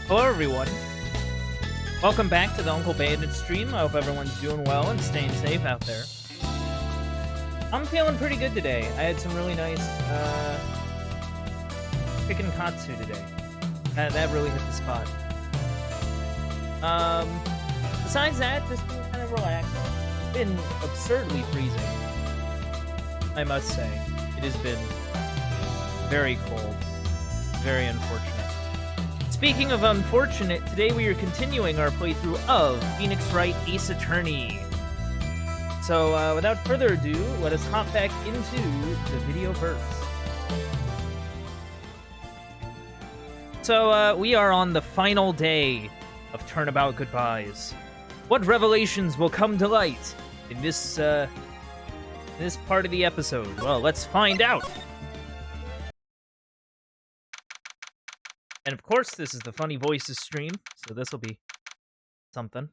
Hello everyone, welcome back to the Uncle Bandit stream. I hope everyone's doing well and staying safe out there. I'm feeling pretty good today. I had some really nice chicken katsu today. That really hit the spot. Besides that, just been kind of relaxing. It's been absurdly freezing, I must say. It has been very cold, very unfortunate. Speaking of unfortunate, today we are continuing our playthrough of Phoenix Wright Ace Attorney. So, without further ado, let us hop back into the video verse. So, we are on the final day of Turnabout Goodbyes. What revelations will come to light in this part of the episode? Well, let's find out! And of course, this is the Funny Voices stream, so this will be something.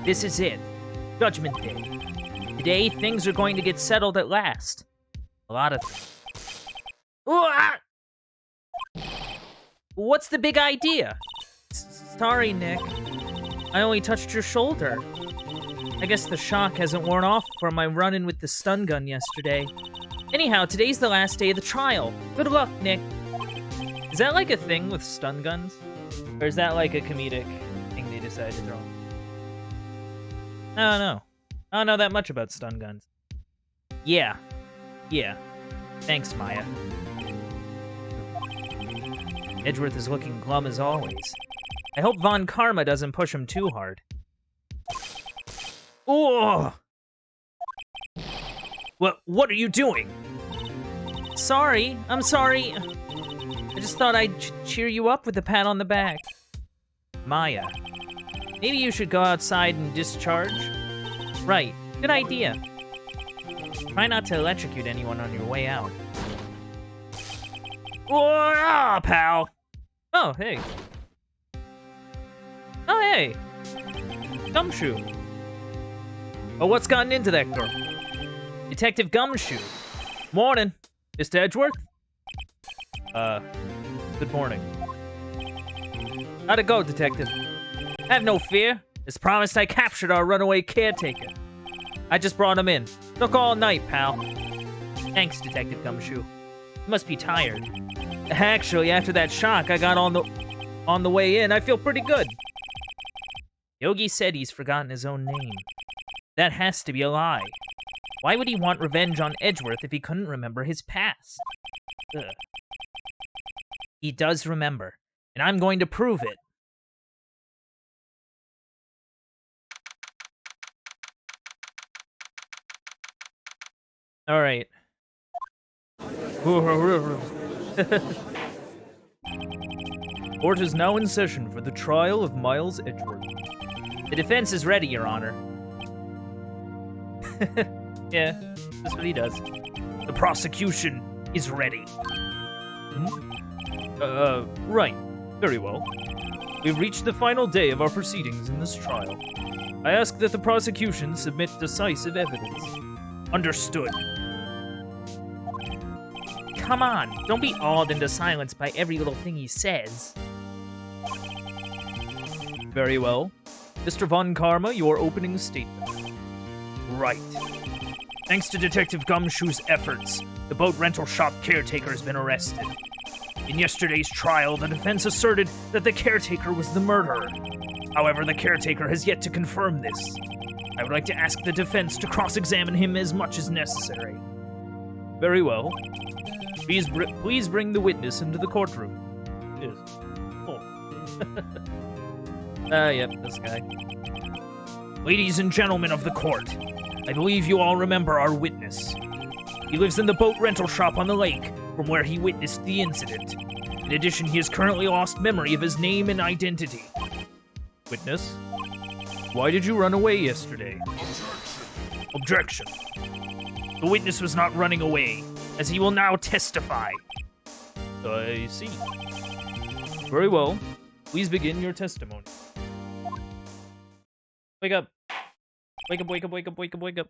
This is it. Judgment Day. Today, things are going to get settled at last. A lot of things. What's the big idea? Sorry, Nick. I only touched your shoulder. I guess the shock hasn't worn off from my run-in with the stun gun yesterday. Anyhow, today's the last day of the trial. Good luck, Nick. Is that like a thing with stun guns? Or is that like a comedic thing they decided to throw in? I don't know. I don't know that much about stun guns. Yeah. Thanks, Maya. Edgeworth is looking glum as always. I hope Von Karma doesn't push him too hard. Oh! What are you doing? Sorry, I'm sorry. I just thought I'd cheer you up with a pat on the back. Maya, maybe you should go outside and discharge? Right, good idea. Try not to electrocute anyone on your way out. Oh, pal! Oh, hey. Oh, hey! Gumshoe. Oh, what's gotten into that girl? Detective Gumshoe. Morning. Mr. Edgeworth? Good morning. How'd it go, Detective? Have no fear. As promised, I captured our runaway caretaker. I just brought him in. Took all night, pal. Thanks, Detective Gumshoe. You must be tired. Actually, after that shock I got on the way in, I feel pretty good. Yogi said he's forgotten his own name. That has to be a lie. Why would he want revenge on Edgeworth if he couldn't remember his past? Ugh. He does remember, and I'm going to prove it. Alright. Court is now in session for the trial of Miles Edgeworth. The defense is ready, Your Honor. Yeah, that's what he does. The prosecution is ready. Right. Very well. We've reached the final day of our proceedings in this trial. I ask that the prosecution submit decisive evidence. Understood. Come on, don't be awed into silence by every little thing he says. Very well. Mr. Von Karma, your opening statement. Right. Thanks to Detective Gumshoe's efforts, the boat rental shop caretaker has been arrested. In yesterday's trial, the defense asserted that the caretaker was the murderer. However, the caretaker has yet to confirm this. I would like to ask the defense to cross-examine him as much as necessary. Very well. Please bring the witness into the courtroom. Yes. Oh. Yep, this guy. Ladies and gentlemen of the court, I believe you all remember our witness. He lives in the boat rental shop on the lake, from where he witnessed the incident. In addition, he has currently lost memory of his name and identity. Witness? Why did you run away yesterday? Objection. The witness was not running away, as he will now testify. I see. Very well. Please begin your testimony. Wake up. Wake up, wake up, wake up, wake up, wake up.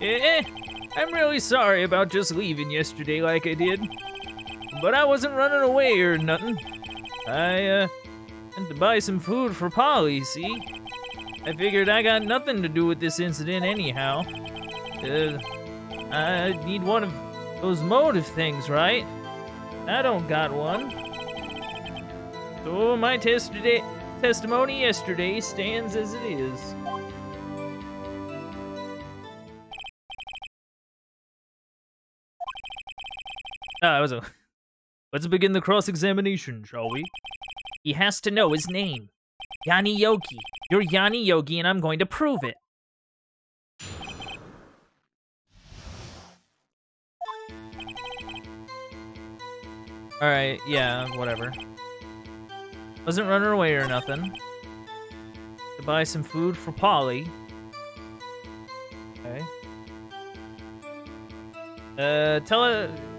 I'm really sorry about just leaving yesterday like I did. But I wasn't running away or nothing. I went to buy some food for Polly, see? I figured I got nothing to do with this incident anyhow. I need one of those motive things, right? I don't got one. So my testimony yesterday stands as it is. Let's begin the cross-examination, shall we? He has to know his name. Yanni Yogi. You're Yanni Yogi, and I'm going to prove it. Alright, yeah, whatever. Wasn't running away or nothing. To buy some food for Polly. Okay.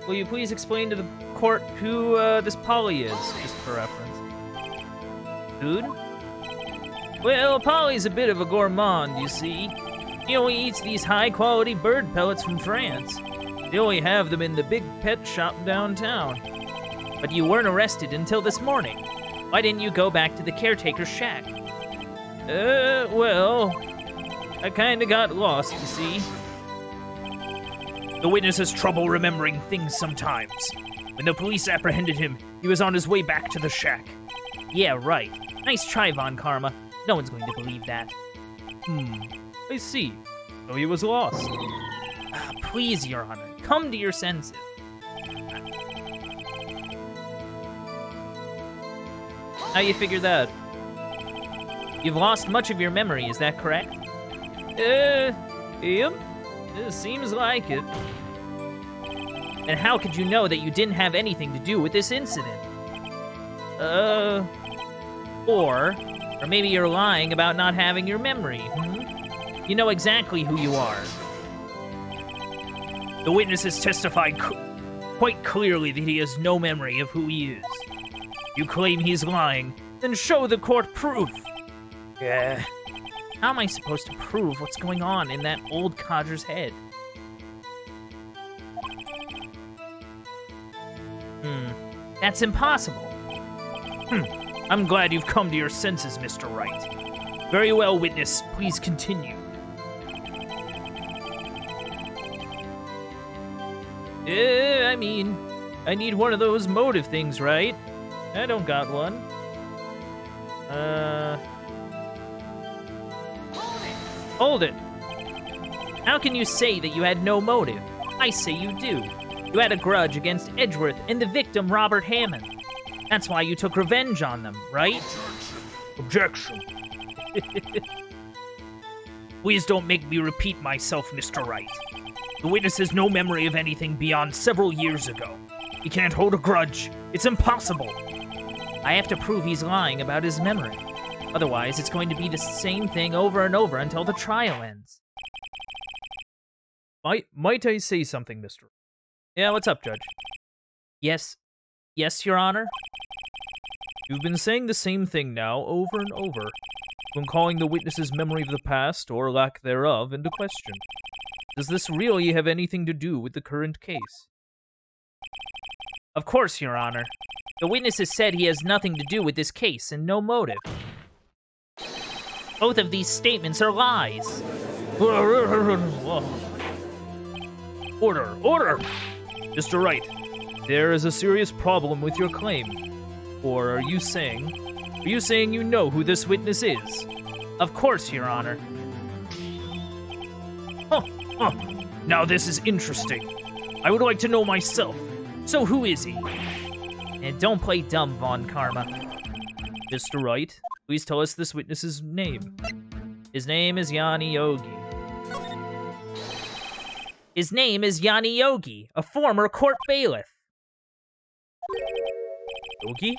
Will you please explain to the court who this Polly is, just for reference? Food? Well, Polly's a bit of a gourmand, you see. He only eats these high-quality bird pellets from France. They only have them in the big pet shop downtown. But you weren't arrested until this morning. Why didn't you go back to the caretaker's shack? Well, I kinda got lost, you see. The witness has trouble remembering things sometimes. When the police apprehended him, he was on his way back to the shack. Yeah, right. Nice try, Von Karma. No one's going to believe that. I see. So he was lost. Please, Your Honor, come to your senses. How you figure that? You've lost much of your memory, is that correct? Yep. It seems like it. And how could you know that you didn't have anything to do with this incident? Or maybe you're lying about not having your memory, You know exactly who you are. The witness has testified quite clearly that he has no memory of who he is. You claim he's lying, then show the court proof. Yeah. How am I supposed to prove what's going on in that old codger's head? That's impossible. I'm glad you've come to your senses, Mr. Wright. Very well, witness. Please continue. I mean, I need one of those motive things, right? I don't got one. Hold it. How can you say that you had no motive? I say you do. You had a grudge against Edgeworth and the victim, Robert Hammond. That's why you took revenge on them, right? Objection. Please don't make me repeat myself, Mr. Wright. The witness has no memory of anything beyond several years ago. He can't hold a grudge. It's impossible. I have to prove he's lying about his memory. Otherwise, it's going to be the same thing over and over until the trial ends. Might I say something, Mr. Yeah, what's up, Judge? Yes, Your Honor? You've been saying the same thing now over and over, when calling the witness's memory of the past, or lack thereof, into question. Does this really have anything to do with the current case? Of course, Your Honor. The witness has said he has nothing to do with this case and no motive. Both of these statements are lies. Order! Mr. Wright, there is a serious problem with your claim. Or are you saying you know who this witness is? Of course, Your Honor. Now this is interesting. I would like to know myself. So who is he? And don't play dumb, Von Karma. Mr. Wright, please tell us this witness's name. His name is Yanni Yogi. His name is Yanni Yogi, a former court bailiff. Yogi?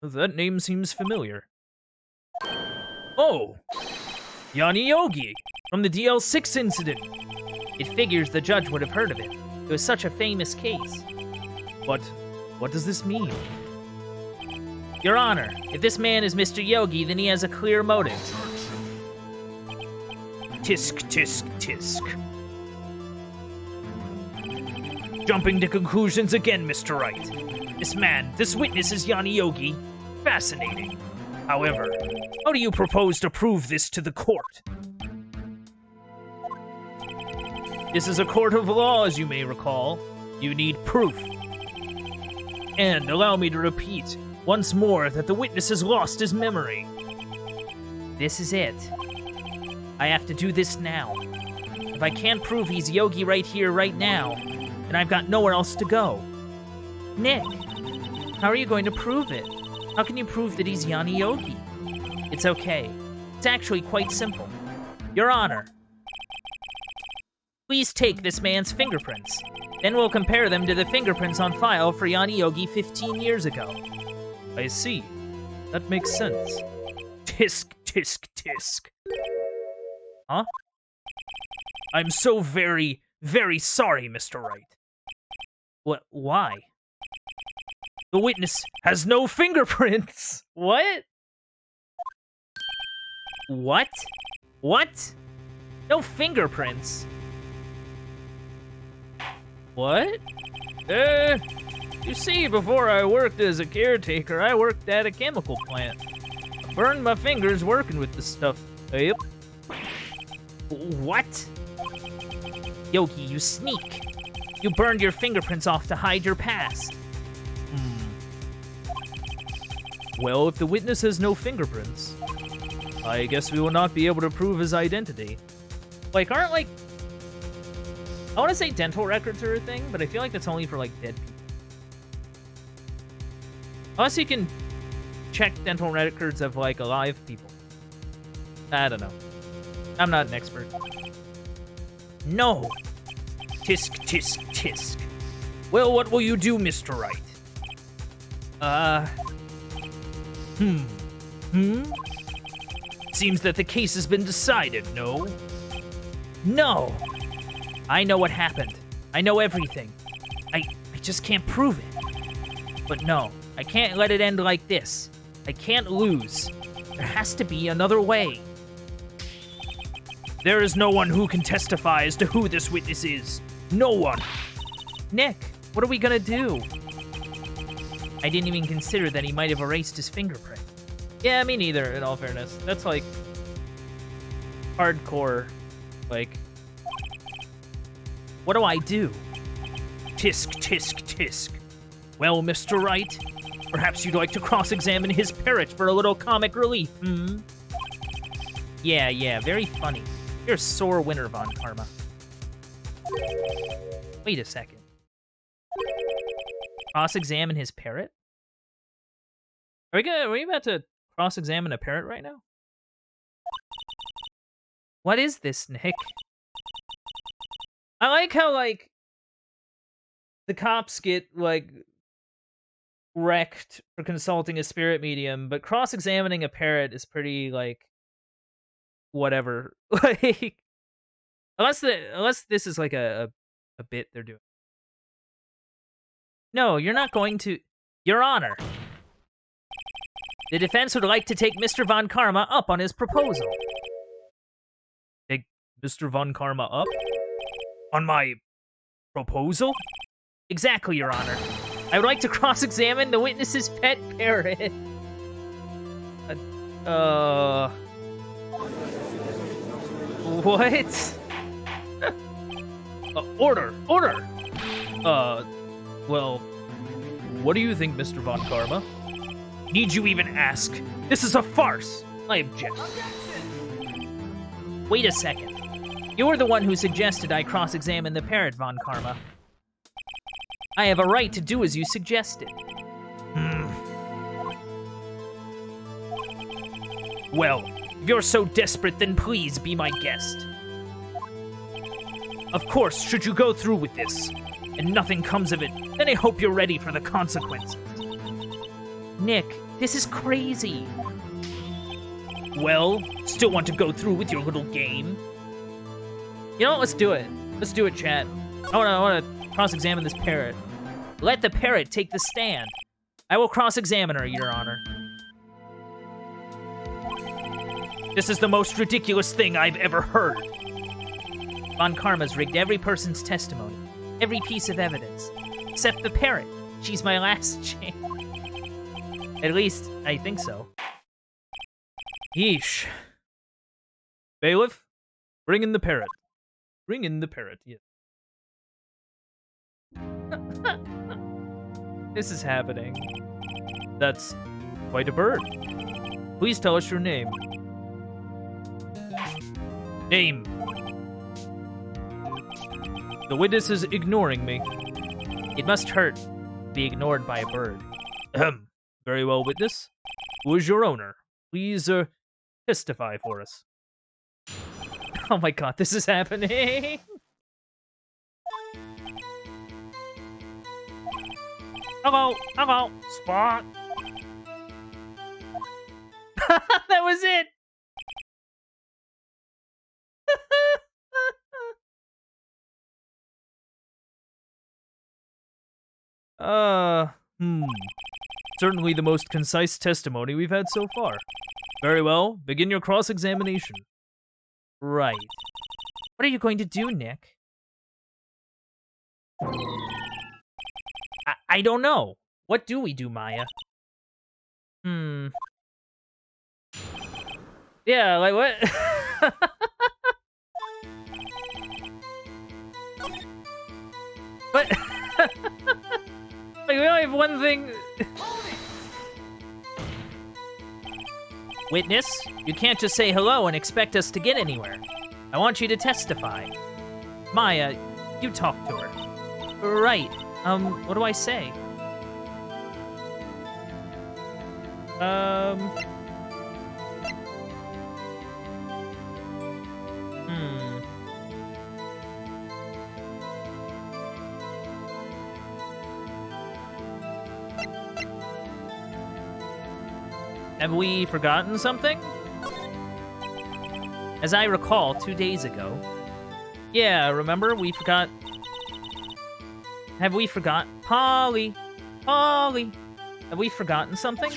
That name seems familiar. Oh! Yanni Yogi, from the Dl6 incident. It figures the judge would have heard of it. It was such a famous case. But what does this mean? Your Honor, if this man is Mr. Yogi, then he has a clear motive. Tisk, tisk, tisk. Jumping to conclusions again, Mr. Wright. This witness is Yanni Yogi. Fascinating. However, how do you propose to prove this to the court? This is a court of law, as you may recall. You need proof. And allow me to repeat once more that the witness has lost his memory. This is it. I have to do this now. If I can't prove he's Yogi right here, right now, then I've got nowhere else to go. Nick, how are you going to prove it? How can you prove that he's Yanni Yogi? It's okay. It's actually quite simple. Your Honor, please take this man's fingerprints. Then we'll compare them to the fingerprints on file for Yanni Yogi 15 years ago. I see. That makes sense. Tisk, tisk, tisk. Huh? I'm so very, very sorry, Mr. Wright. What? Why? The witness has no fingerprints! What? What? What? No fingerprints? What? You see, before I worked as a caretaker, I worked at a chemical plant. I burned my fingers working with this stuff. Yep. What? Yogi, you sneak. You burned your fingerprints off to hide your past. Well, if the witness has no fingerprints, I guess we will not be able to prove his identity. Like, aren't, like... I want to say dental records are a thing, but I feel like that's only for, like, dead people. Unless you can check dental records of, like, alive people. I don't know. I'm not an expert. No! Tisk, tisk, tisk. Well, what will you do, Mr. Wright? Seems that the case has been decided, no? No! I know what happened. I know everything. I just can't prove it. But no, I can't let it end like this. I can't lose. There has to be another way. There is no one who can testify as to who this witness is. No one. Nick, what are we gonna do? I didn't even consider that he might have erased his fingerprint. Yeah, me neither, in all fairness. That's, like, hardcore, like... What do I do? Tisk, tisk, tisk. Well, Mr. Wright, perhaps you'd like to cross-examine his parrot for a little comic relief, Yeah, very funny. You're a sore winner, Von Karma. Wait a second. Cross-examine his parrot? Are we about to cross-examine a parrot right now? What is this, Nick? I like how, like, the cops get, like, wrecked for consulting a spirit medium, but cross-examining a parrot is pretty, like, whatever. Like, unless this is, like, a bit they're doing. No, you're not going to... Your Honor. The defense would like to take Mr. Von Karma up on his proposal. Take Mr. Von Karma up? On my proposal? Exactly, Your Honor. I would like to cross-examine the witness's pet parrot. What? Order! Order! Well, what do you think, Mr. Von Karma? Need you even ask? This is a farce! I object. Wait a second. You're the one who suggested I cross-examine the parrot, Von Karma. I have a right to do as you suggested. Well, if you're so desperate, then please be my guest. Of course, should you go through with this, and nothing comes of it, then I hope you're ready for the consequences. Nick, this is crazy. Well, still want to go through with your little game? You know what, let's do it. Let's do it, chat. I wanna cross-examine this parrot. Let the parrot take the stand. I will cross-examine her, Your Honor. This is the most ridiculous thing I've ever heard. Von Karma's rigged every person's testimony. Every piece of evidence. Except the parrot. She's my last chance. At least, I think so. Yeesh. Bailiff, bring in the parrot. Bring in the parrot, yeah. This is happening. That's quite a bird. Please tell us your name. Name. The witness is ignoring me. It must hurt to be ignored by a bird. Ahem. Very well, witness. Who is your owner? Please, testify for us. Oh my god, this is happening! Hello, hello, Spot. That was it! Certainly the most concise testimony we've had so far. Very well, begin your cross-examination. Right. What are you going to do, Nick? I don't know. What do we do, Maya? Yeah, like what? What? Like, we only have one thing. Witness, you can't just say hello and expect us to get anywhere. I want you to testify. Maya, you talk to her. Right. What do I say? Have we forgotten something? As I recall, 2 days ago. Yeah, remember? We forgot... Have we forgot? Polly! Polly! Have we forgotten something?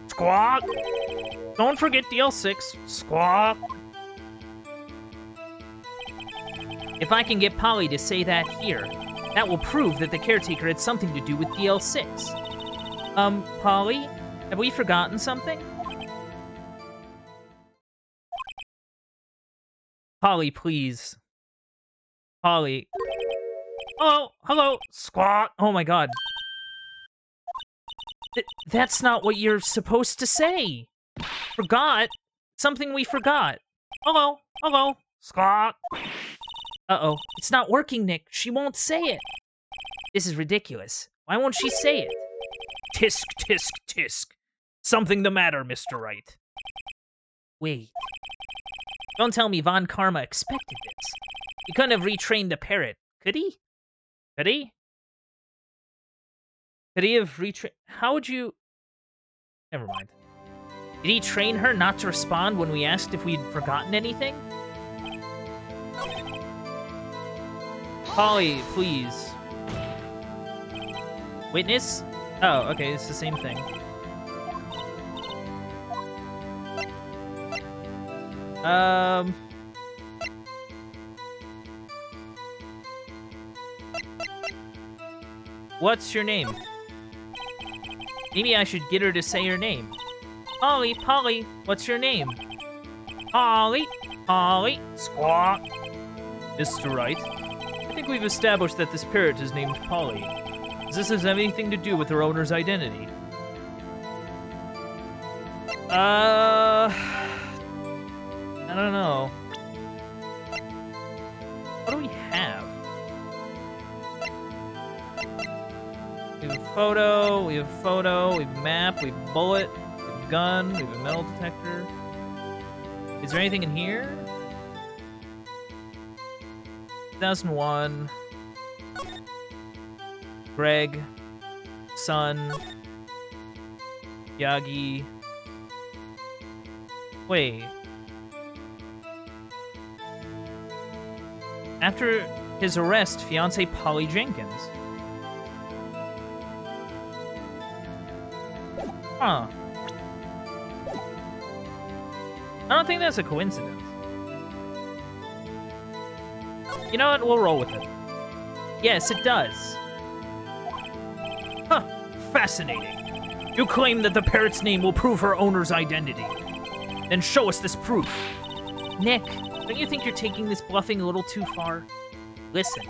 Squawk! Don't forget Dl6. Squawk! If I can get Polly to say that here, that will prove that the caretaker had something to do with Dl6. Polly? Have we forgotten something? Polly, please. Polly. Hello, hello, Squawk. Oh my god. That's not what you're supposed to say. Forgot? Something we forgot. Hello, hello, Squawk. Uh-oh, it's not working, Nick. She won't say it. This is ridiculous. Why won't she say it? Tisk, tisk, tisk. Something the matter, Mr. Wright. Wait. Don't tell me Von Karma expected this. He couldn't have retrained the parrot, could he? Could he? Could he have retrained... How would you... Never mind. Did he train her not to respond when we asked if we'd forgotten anything? Polly, please. Witness? Oh, okay, it's the same thing. What's your name? Maybe I should get her to say her name. Polly, Polly, what's your name? Polly, Polly, Squawk. Mr. Wright, I think we've established that this parrot is named Polly. Does this have anything to do with her owner's identity? I don't know. What do we have? We have a photo, we have a photo, we have a map, we have a bullet, we have a gun, we have a metal detector. Is there anything in here? 2001. Greg. Son. Yagi. Wait. After his arrest, fiancée Polly Jenkins. Huh. I don't think that's a coincidence. You know what? We'll roll with it. Yes, it does. Huh. Fascinating. You claim that the parrot's name will prove her owner's identity. Then show us this proof. Nick, don't you think you're taking this bluffing a little too far? Listen,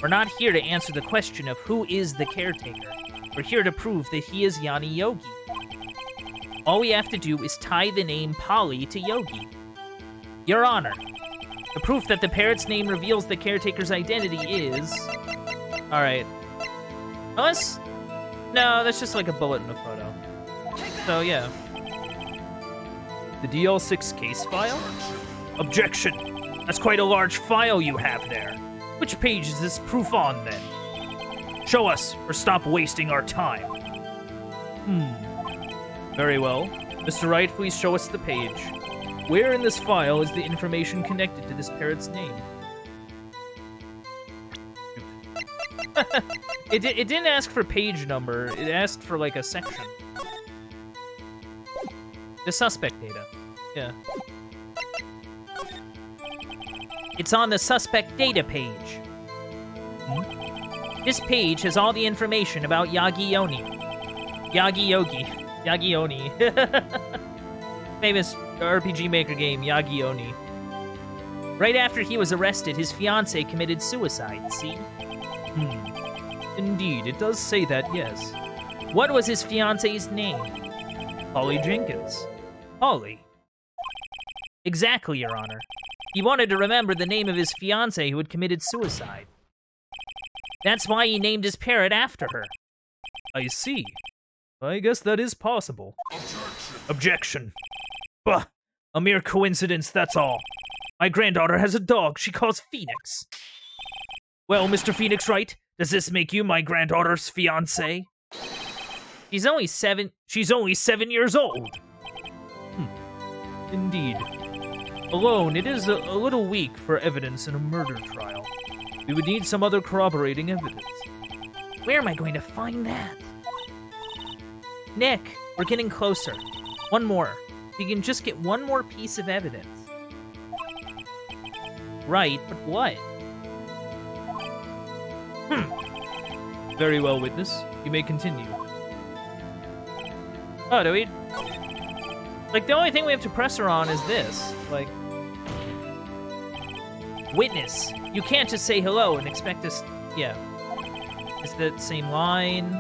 we're not here to answer the question of who is the caretaker. We're here to prove that he is Yanni Yogi. All we have to do is tie the name Polly to Yogi. Your Honor, the proof that the parrot's name reveals the caretaker's identity is... Alright. Unless... No, that's just like a bullet in a photo. So, yeah. The Dl6 Case File? Objection! That's quite a large file you have there. Which page is this proof on, then? Show us, or stop wasting our time. Very well. Mr. Wright, please show us the page. Where in this file is the information connected to this parrot's name? It didn't ask for page number. It asked for, like, a section. The suspect data. Yeah. It's on the suspect data page. This page has all the information about Yagi Oni. Famous RPG Maker game, Yagi Oni. Right after he was arrested, his fiancée committed suicide, see? Indeed, it does say that, yes. What was his fiancée's name? Polly Jenkins. Polly. Exactly, Your Honor. He wanted to remember the name of his fiancée who had committed suicide. That's why he named his parrot after her. I see. I guess that is possible. Objection. Bah! A mere coincidence, that's all. My granddaughter has a dog she calls Phoenix. Well, Mr. Phoenix Wright, does this make you my granddaughter's fiancé? She's only 7 years old. Indeed. Alone, it is a little weak for evidence in a murder trial. We would need some other corroborating evidence. Where am I going to find that? Nick, we're getting closer. One more. We can just get one more piece of evidence. Right, but what? Very well, witness. You may continue. Oh, do we? Like, the only thing we have to press her on is this. Like... Witness, you can't just say hello and expect us... Yeah. Is that same line?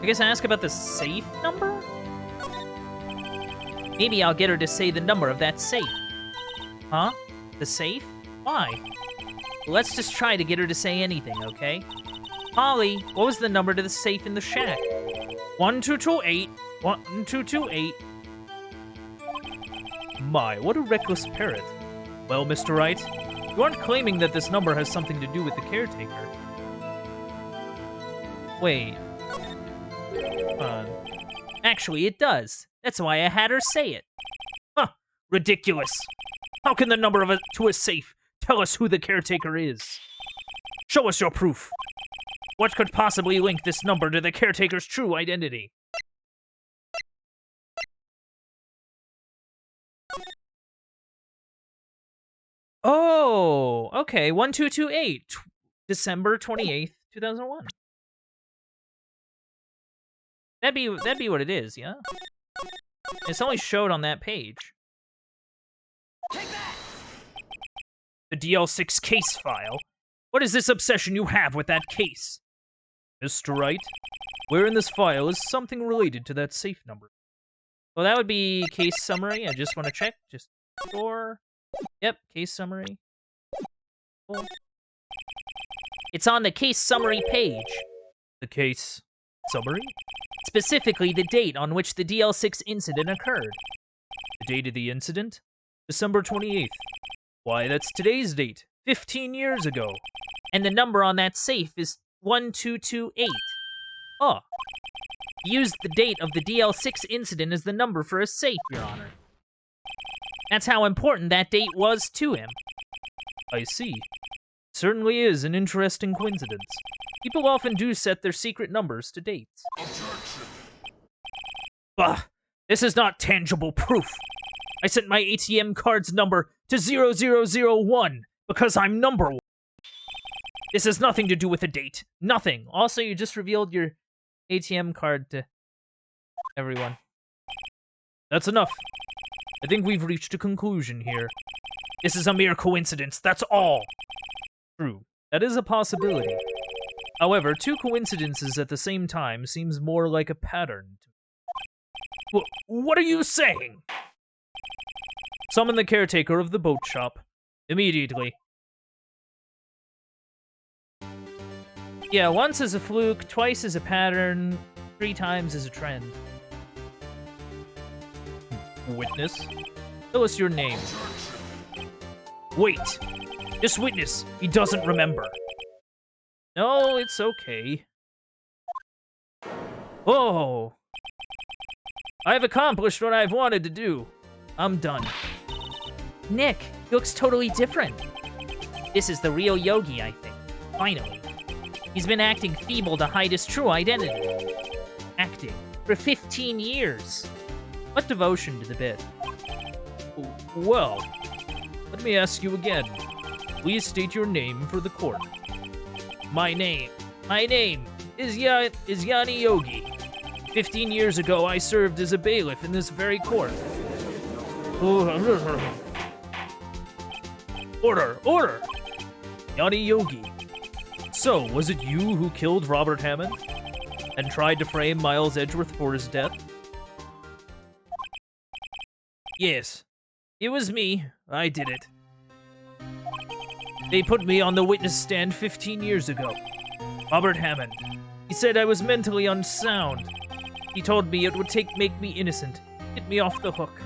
I guess I ask about the safe number? Maybe I'll get her to say the number of that safe. Huh? The safe? Why? Let's just try to get her to say anything, okay? Polly, what was the number to the safe in the shack? 1228. 1228. My, what a reckless parrot. Well, Mr. Wright, you aren't claiming that this number has something to do with the caretaker. Wait. Actually, it does. That's why I had her say it. Huh. Ridiculous. How can the number to a safe tell us who the caretaker is? Show us your proof. What could possibly link this number to the caretaker's true identity? Oh, okay. 1228. December 28th, 2001. That'd be what it is, yeah? It's only showed on that page. Take that! The Dl6 Case File. What is this obsession you have with that case? Mr. Wright, where in this file is something related to that safe number? Well, that would be case summary. I just want to check. Just sure. Yep, case summary. Cool. It's on the case summary page. The case summary? Specifically, the date on which the Dl6 incident occurred. The date of the incident? December 28th. Why, that's today's date. 15 years ago. And the number on that safe is 1228. Oh. He used the date of the Dl6 incident as the number for a safe, Your Honor. That's how important that date was to him. I see. Certainly is an interesting coincidence. People often do set their secret numbers to dates. Bah! This is not tangible proof. I sent my ATM card's number to 0001 Because I'm number one. This has nothing to do with a date. Nothing. Also, you just revealed your ATM card to everyone. That's enough. I think we've reached a conclusion here. This is a mere coincidence, that's all. True. That is a possibility. However, two coincidences at the same time seems more like a pattern. What are you saying? Summon the caretaker of the boat shop. Immediately. Yeah, once is a fluke, twice is a pattern, 3 times is a trend. Witness? Tell us your name. Wait! This witness, he doesn't remember. No, it's okay. Oh! I've accomplished what I've wanted to do. I'm done. Nick, he looks totally different. This is the real Yogi, I think. Finally. He's been acting feeble to hide his true identity. Acting for 15 years. What devotion to the bit. Well, let me ask you again. Please state your name for the court. My name is Yanni Yogi. 15 years ago, I served as a bailiff in this very court. Order! Yanni Yogi. So, was it you who killed Robert Hammond? And tried to frame Miles Edgeworth for his death? Yes. It was me. I did it. They put me on the witness stand 15 years ago. Robert Hammond. He said I was mentally unsound. He told me it would make me innocent, get me off the hook.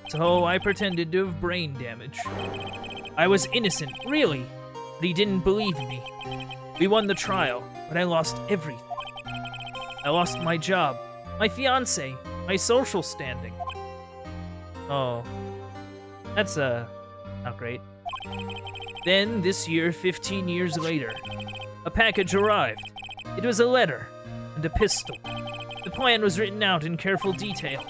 So I pretended to have brain damage. I was innocent, really, but he didn't believe me. We won the trial, but I lost everything. I lost my job, my fiancé, my social standing. Oh, that's, not great. Then, this year, 15 years later, a package arrived. It was a letter and a pistol. The plan was written out in careful detail.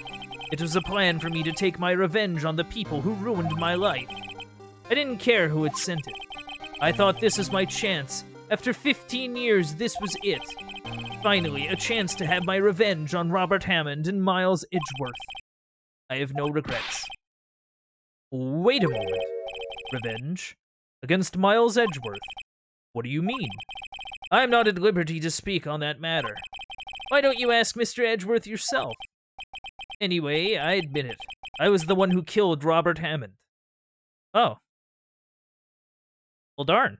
It was a plan for me to take my revenge on the people who ruined my life. I didn't care who had sent it. I thought this was my chance. After 15 years, this was it. Finally, a chance to have my revenge on Robert Hammond and Miles Edgeworth. I have no regrets. Wait a moment. Revenge? Against Miles Edgeworth? What do you mean? I am not at liberty to speak on that matter. Why don't you ask Mr. Edgeworth yourself? Anyway, I admit it. I was the one who killed Robert Hammond. Oh. Well, darn.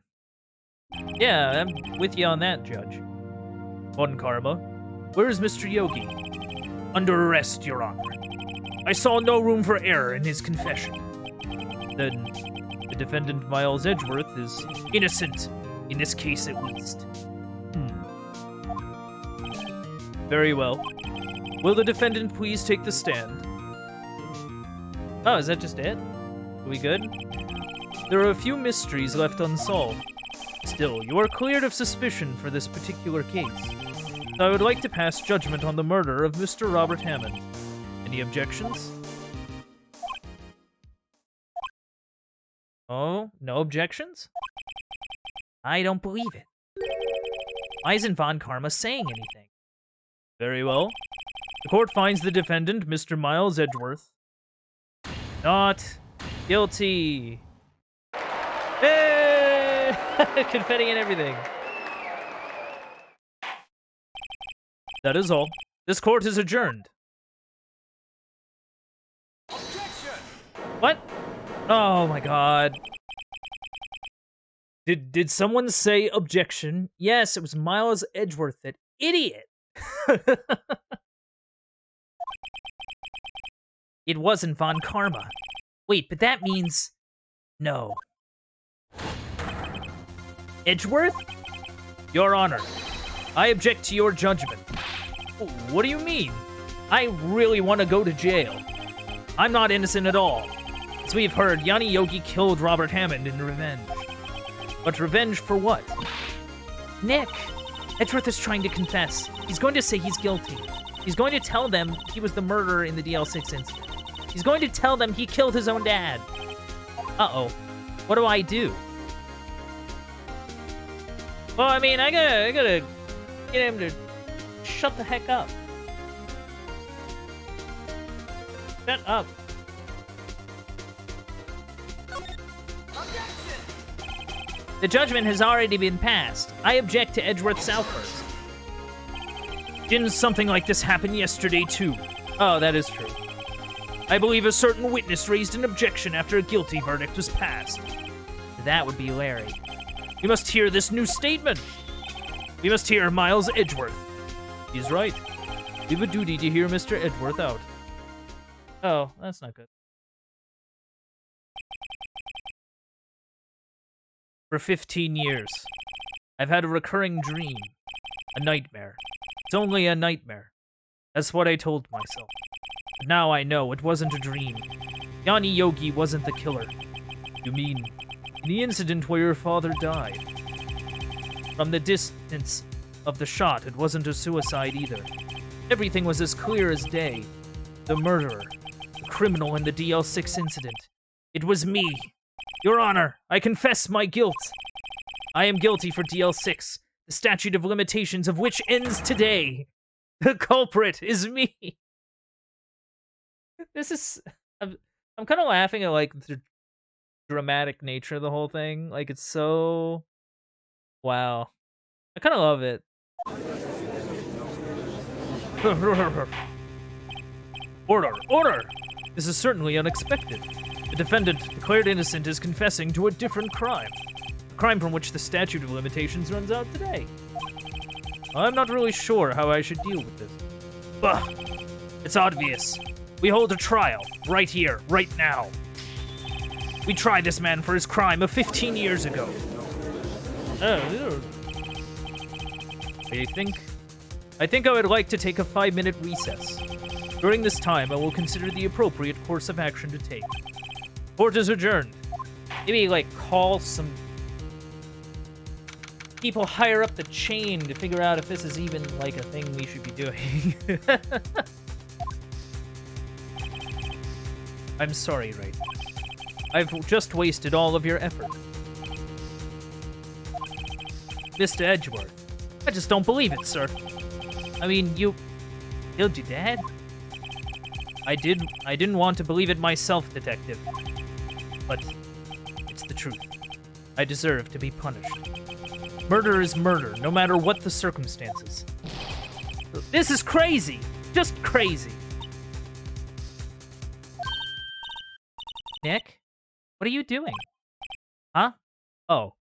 Yeah, I'm with you on that, Judge. On Karma. Where is Mr. Yogi? Under arrest, Your Honor. I saw no room for error in his confession. Then, the defendant Miles Edgeworth is innocent, in this case at least. Very well. Will the defendant please take the stand? Oh, is that just it? Are we good? There are a few mysteries left unsolved. Still, you are cleared of suspicion for this particular case. So I would like to pass judgment on the murder of Mr. Robert Hammond. Any objections? Oh, no objections? I don't believe it. Why isn't Von Karma saying anything? Very well. The court finds the defendant, Mr. Miles Edgeworth, not guilty. Hey! Confetti and everything. That is all. This court is adjourned. Objection! What? Oh my god. Did someone say objection? Yes, it was Miles Edgeworth, that idiot. It wasn't Von Karma. Wait, but that means... No. Edgeworth? Your Honor, I object to your judgment. What do you mean? I really want to go to jail. I'm not innocent at all. As we've heard, Yanni Yogi killed Robert Hammond in revenge. But revenge for what? Nick, Edgeworth is trying to confess. He's going to say he's guilty. He's going to tell them he was the murderer in the Dl6 incident. He's going to tell them he killed his own dad. Uh-oh. What do I do? Well, I mean, I gotta get him to shut the heck up. Shut up. The judgment has already been passed. I object to Edgeworth's outburst. Didn't something like this happen yesterday, too? Oh, that is true. I believe a certain witness raised an objection after a guilty verdict was passed. That would be Larry. We must hear this new statement. We must hear Miles Edgeworth. He's right. We have a duty to hear Mr. Edgeworth out. Oh, that's not good. For 15 years, I've had a recurring dream. A nightmare. It's only a nightmare. That's what I told myself. But now I know it wasn't a dream. Yanni Yogi wasn't the killer. You mean, in the incident where your father died? From the distance of the shot, it wasn't a suicide either. Everything was as clear as day. The murderer, the criminal in the Dl6 incident. It was me. Your Honor, I confess my guilt. I am guilty for Dl6, the statute of limitations of which ends today. The culprit is me. This is... I'm kind of laughing at, like, the dramatic nature of the whole thing. Like, it's so... Wow. I kind of love it. Order! Order! This is certainly unexpected. The defendant, declared innocent, is confessing to a different crime. A crime from which the statute of limitations runs out today. I'm not really sure how I should deal with this. Bah! It's obvious. We hold a trial, right here, right now. We tried this man for his crime of 15 years ago. I think I would like to take a 5-minute recess. During this time, I will consider the appropriate course of action to take. Court is adjourned. Maybe, like, call some people higher up the chain to figure out if this is even, like, a thing we should be doing. I'm sorry, Wright. I've just wasted all of your effort. Mr. Edgeworth, I just don't believe it, sir. I mean, you killed your dad? I didn't want to believe it myself, Detective. But it's the truth. I deserve to be punished. Murder is murder, no matter what the circumstances. This is crazy! Just crazy! Nick? What are you doing? Huh? Oh.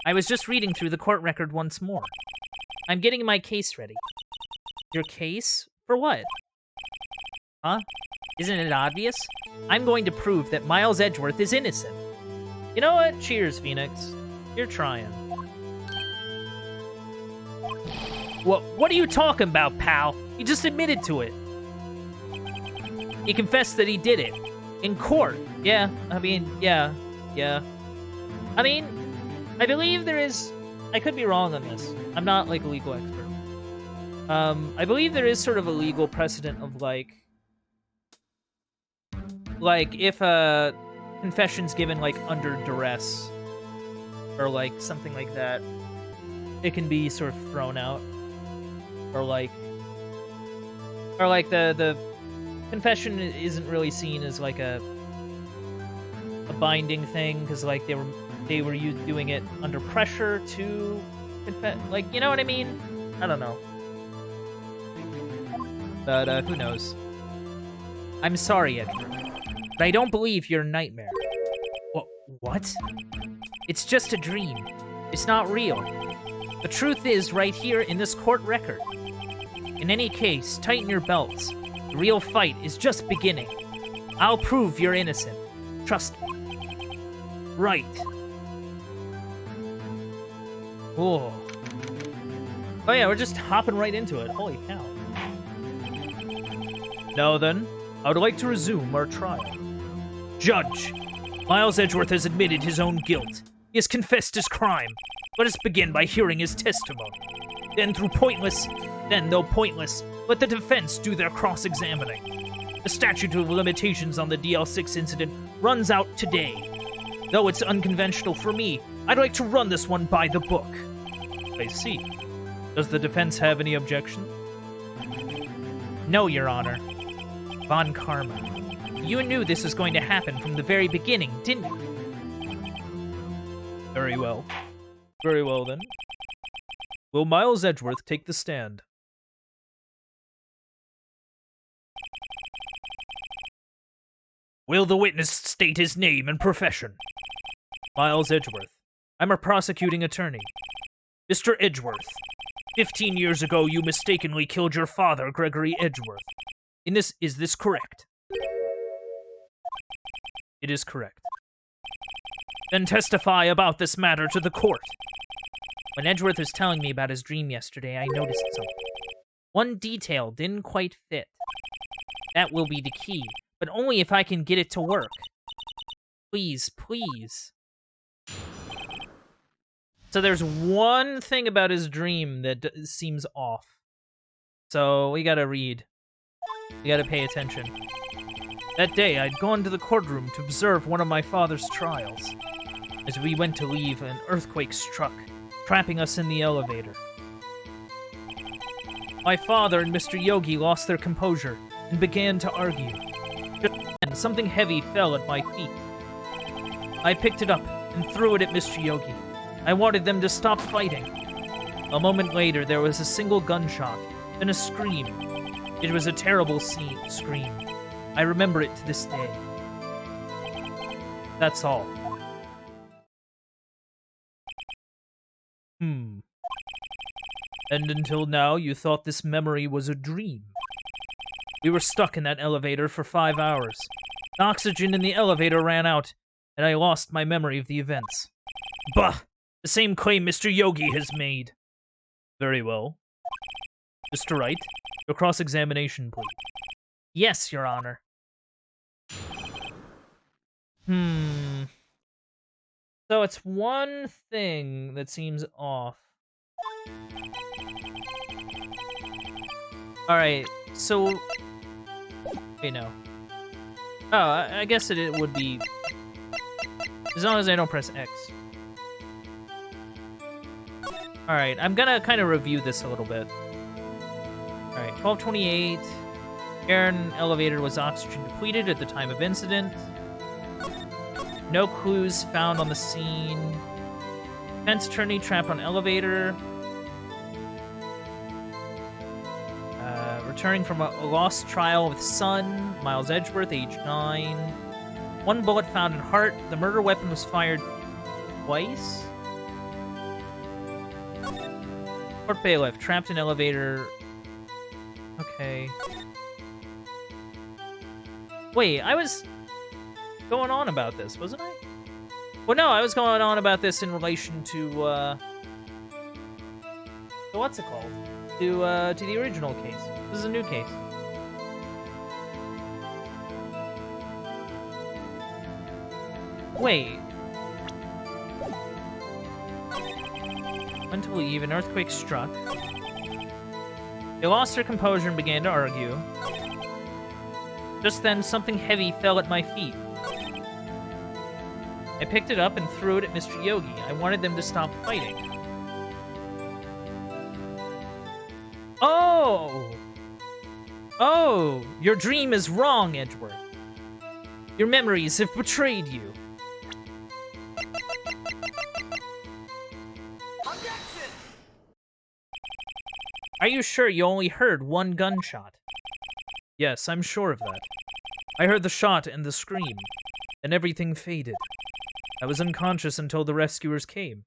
I was just reading through the court record once more. I'm getting my case ready. Your case? For what? Huh? Isn't it obvious? I'm going to prove that Miles Edgeworth is innocent. You know what? Cheers, Phoenix. You're trying. What are you talking about, pal? He just admitted to it. He confessed that he did it. In court. Yeah, I mean, yeah. I mean, I believe there is... I could be wrong on this. I'm not, like, a legal expert. I believe there is sort of a legal precedent of, like, if a confession's given, like, under duress, or, like, something like that, it can be sort of thrown out. Or, like, the confession isn't really seen as, like, a binding thing, because, like, they were doing it under pressure to confess. Like, you know what I mean? I don't know. But, who knows? I'm sorry, Edward, but I don't believe you're a nightmare. What? It's just a dream. It's not real. The truth is right here in this court record. In any case, tighten your belts. The real fight is just beginning. I'll prove you're innocent. Trust me. Right. Whoa. Oh yeah, we're just hopping right into it. Holy cow. Now then, I would like to resume our trial. Judge, Miles Edgeworth has admitted his own guilt. He has confessed his crime. Let us begin by hearing his testimony. Then, though pointless, let the defense do their cross-examining. The statute of limitations on the Dl6 incident runs out today. Though it's unconventional for me, I'd like to run this one by the book. I see. Does the defense have any objection? No, Your Honor. Von Karma. You knew this was going to happen from the very beginning, didn't you? Very well. Very well, then. Will Miles Edgeworth take the stand? Will the witness state his name and profession? Miles Edgeworth. I'm a prosecuting attorney. Mr. Edgeworth, 15 years ago you mistakenly killed your father, Gregory Edgeworth. Is this correct? It is correct. Then testify about this matter to the court. When Edgeworth was telling me about his dream yesterday, I noticed something. One detail didn't quite fit. That will be the key, but only if I can get it to work. Please, please. So there's one thing about his dream that seems off. So we gotta read. We gotta pay attention. That day, I'd gone to the courtroom to observe one of my father's trials. As we went to leave, an earthquake struck, trapping us in the elevator. My father and Mr. Yogi lost their composure and began to argue. Just then, something heavy fell at my feet. I picked it up and threw it at Mr. Yogi. I wanted them to stop fighting. A moment later, there was a single gunshot, then a scream. It was a terrible scream. I remember it to this day. That's all. And until now, you thought this memory was a dream. We were stuck in that elevator for 5 hours. The oxygen in the elevator ran out, and I lost my memory of the events. Bah! The same claim Mr. Yogi has made. Very well. Mr. Wright, your cross-examination, please. Yes, Your Honor. So it's one thing that seems off. Alright, so... Okay, no. Oh, I guess it would be... As long as I don't press X. Alright, I'm gonna kind of review this a little bit. Alright, 1228. Air in elevator was oxygen depleted at the time of incident. No clues found on the scene. Defense attorney trapped on elevator. Returning from a lost trial with son, Miles Edgeworth, age 9. One bullet found in heart. The murder weapon was fired twice. Court bailiff, trapped in elevator. Okay. Wait, I was going on about this, wasn't I? Well, no, I was going on about this in relation to, what's it called? To the original case. This is a new case. Wait. Went to leave, an earthquake struck. They lost their composure and began to argue. Just then, something heavy fell at my feet. I picked it up and threw it at Mr. Yogi. I wanted them to stop fighting. Oh! Oh! Your dream is wrong, Edgeworth. Your memories have betrayed you. Objection! Are you sure you only heard one gunshot? Yes, I'm sure of that. I heard the shot and the scream. Then everything faded. I was unconscious until the rescuers came.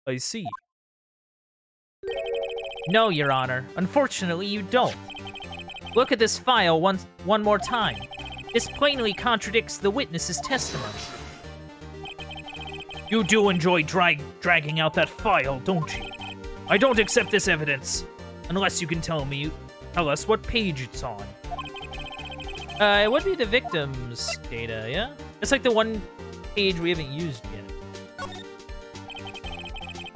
I see. No, Your Honor. Unfortunately, you don't. Look at this file one more time. This plainly contradicts the witness's testimony. You do enjoy dragging out that file, don't you? I don't accept this evidence, unless you can tell us what page it's on. It would be the victim's data, yeah? It's like the one page we haven't used yet.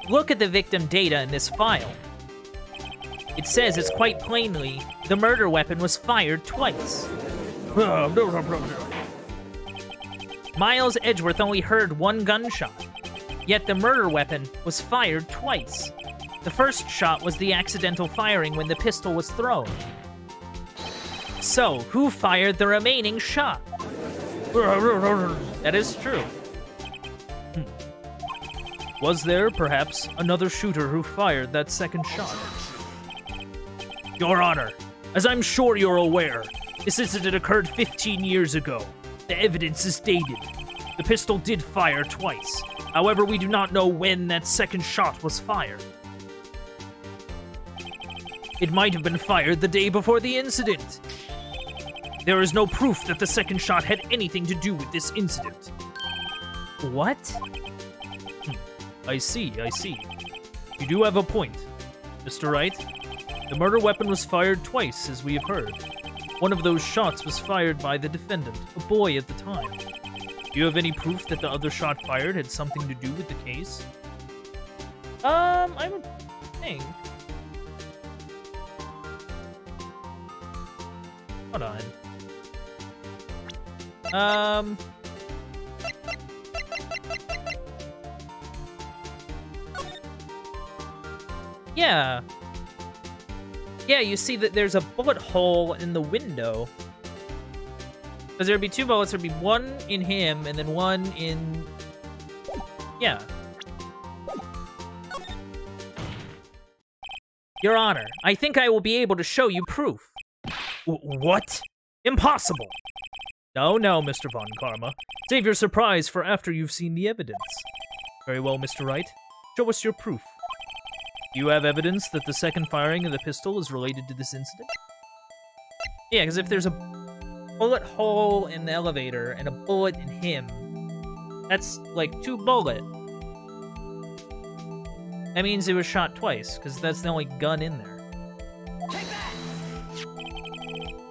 Look at the victim data in this file. It says it's quite plainly the murder weapon was fired twice. Miles Edgeworth only heard one gunshot. Yet the murder weapon was fired twice. The first shot was the accidental firing when the pistol was thrown. So, who fired the remaining shot? That is true. Was there, perhaps, another shooter who fired that second shot? Your Honor, as I'm sure you're aware, this incident occurred 15 years ago. The evidence is dated. The pistol did fire twice. However, we do not know when that second shot was fired. It might have been fired the day before the incident. There is no proof that the second shot had anything to do with this incident. What? I see. You do have a point, Mr. Wright. The murder weapon was fired twice, as we have heard. One of those shots was fired by the defendant, a boy at the time. Do you have any proof that the other shot fired had something to do with the case? I would think. Hold on. Yeah. Yeah, you see that there's a bullet hole in the window. Because there'd be two bullets. There'd be one in him, and then one in... Yeah. Your Honor, I think I will be able to show you proof. What? Impossible! No, Mr. Von Karma. Save your surprise for after you've seen the evidence. Very well, Mr. Wright. Show us your proof. Do you have evidence that the second firing of the pistol is related to this incident? Yeah, because if there's a bullet hole in the elevator and a bullet in him, that's like two bullets. That means it was shot twice, because that's the only gun in there. Take that!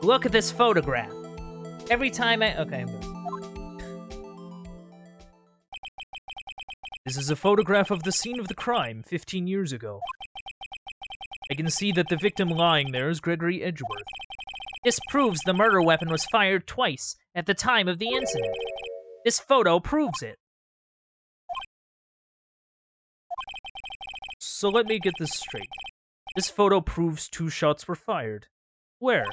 Look at this photograph. Every time I... Okay, I'm good. This is a photograph of the scene of the crime 15 years ago. I can see that the victim lying there is Gregory Edgeworth. This proves the murder weapon was fired twice at the time of the incident. This photo proves it. So let me get this straight. This photo proves two shots were fired. Where?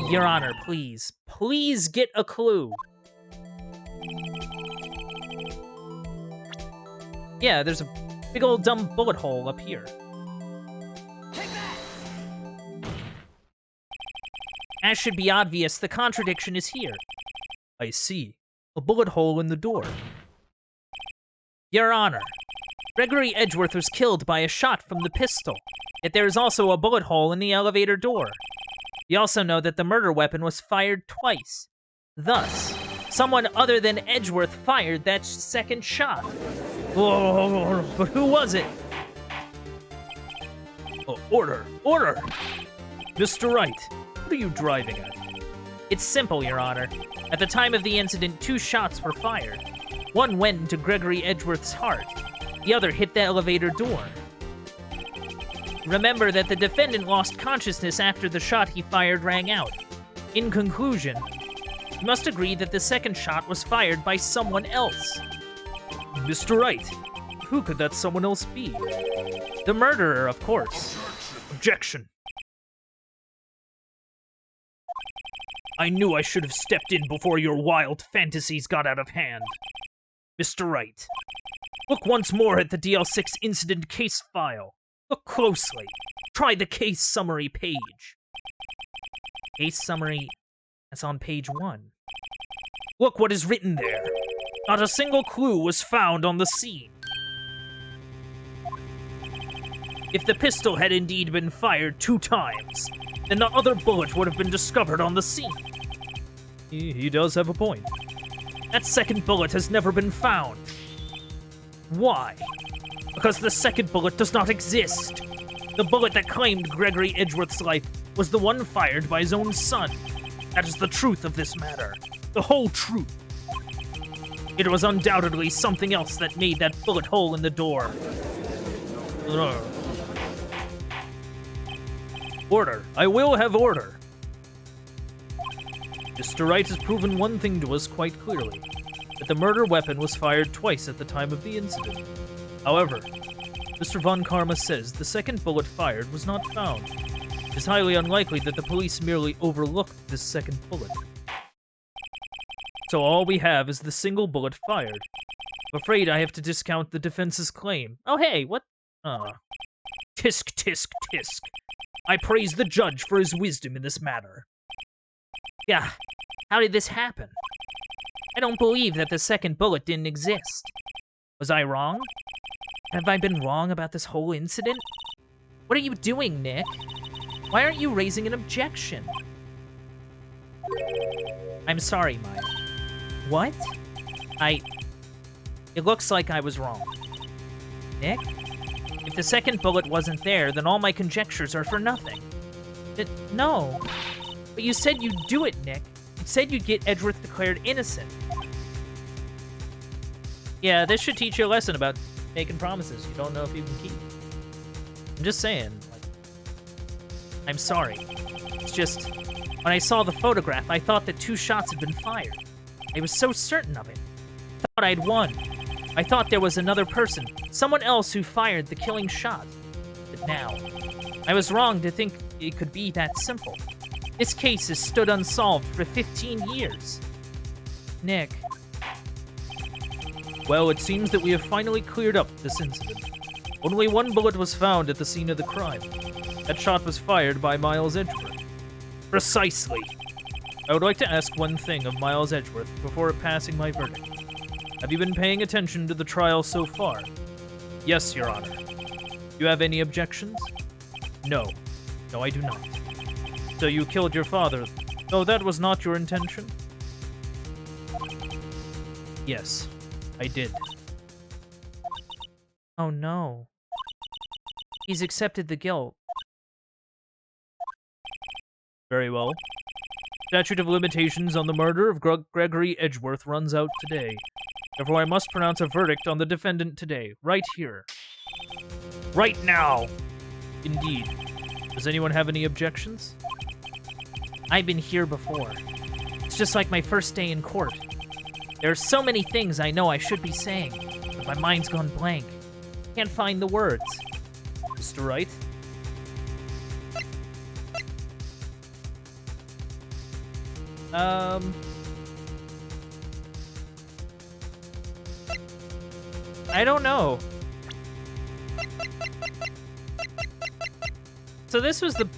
Your Honor, please. Please get a clue. Yeah, there's a big old dumb bullet hole up here. Take that! As should be obvious, the contradiction is here. I see. A bullet hole in the door. Your Honor, Gregory Edgeworth was killed by a shot from the pistol, yet there is also a bullet hole in the elevator door. We also know that the murder weapon was fired twice. Thus, someone other than Edgeworth fired that second shot. Oh, but who was it? Oh, order! Mr. Wright, what are you driving at? It's simple, Your Honor. At the time of the incident, two shots were fired. One went into Gregory Edgeworth's heart. The other hit the elevator door. Remember that the defendant lost consciousness after the shot he fired rang out. In conclusion, you must agree that the second shot was fired by someone else. Mr. Wright, who could that someone else be? The murderer, of course. Objection. I knew I should have stepped in before your wild fantasies got out of hand. Mr. Wright, look once more at the Dl6 incident case file. Look closely. Try the case summary page. Case summary? That's on page 1. Look what is written there. Not a single clue was found on the scene. If the pistol had indeed been fired 2 times, then the other bullet would have been discovered on the scene. He does have a point. That second bullet has never been found. Why? Because the second bullet does not exist. The bullet that claimed Gregory Edgeworth's life was the one fired by his own son. That is the truth of this matter. The whole truth. It was undoubtedly something else that made that bullet hole in the door. Order. I will have order. Mr. Wright has proven one thing to us quite clearly. that the murder weapon was fired twice at the time of the incident. However, Mr. Von Karma says the second bullet fired was not found. It is highly unlikely that the police merely overlooked this second bullet. So all we have is the single bullet fired. I'm afraid I have to discount the defense's claim. Oh hey, what? Tisk, tisk, tisk. I praise the judge for his wisdom in this matter. Yeah, how did this happen? I don't believe that the second bullet didn't exist. Was I wrong? Have I been wrong about this whole incident? What are you doing, Nick? Why aren't you raising an objection? I'm sorry, Maya. What? It looks like I was wrong. Nick? If the second bullet wasn't there, then all my conjectures are for nothing. No. But you said you'd do it, Nick. You said you'd get Edgeworth declared innocent. Yeah, this should teach you a lesson about making promises you don't know if you can keep. I'm just saying. I'm sorry. It's just, when I saw the photograph, I thought that 2 shots had been fired. I was so certain of it. I thought I'd won. I thought there was another person, someone else who fired the killing shot. But now, I was wrong to think it could be that simple. This case has stood unsolved for 15 years. Nick. Well, it seems that we have finally cleared up this incident. Only 1 bullet was found at the scene of the crime. That shot was fired by Miles Edgeworth. Precisely. I would like to ask one thing of Miles Edgeworth before passing my verdict. Have you been paying attention to the trial so far? Yes, Your Honor. Do you have any objections? No. No, I do not. So you killed your father, though that was not your intention? Yes, I did. Oh no. He's accepted the guilt. Very well. Statute of limitations on the murder of Gregory Edgeworth runs out today. Therefore, I must pronounce a verdict on the defendant today, right here. Right now! Indeed. Does anyone have any objections? I've been here before. It's just like my first day in court. There are so many things I know I should be saying, but my mind's gone blank. Can't find the words. Mr. Wright? I don't know. So this was the...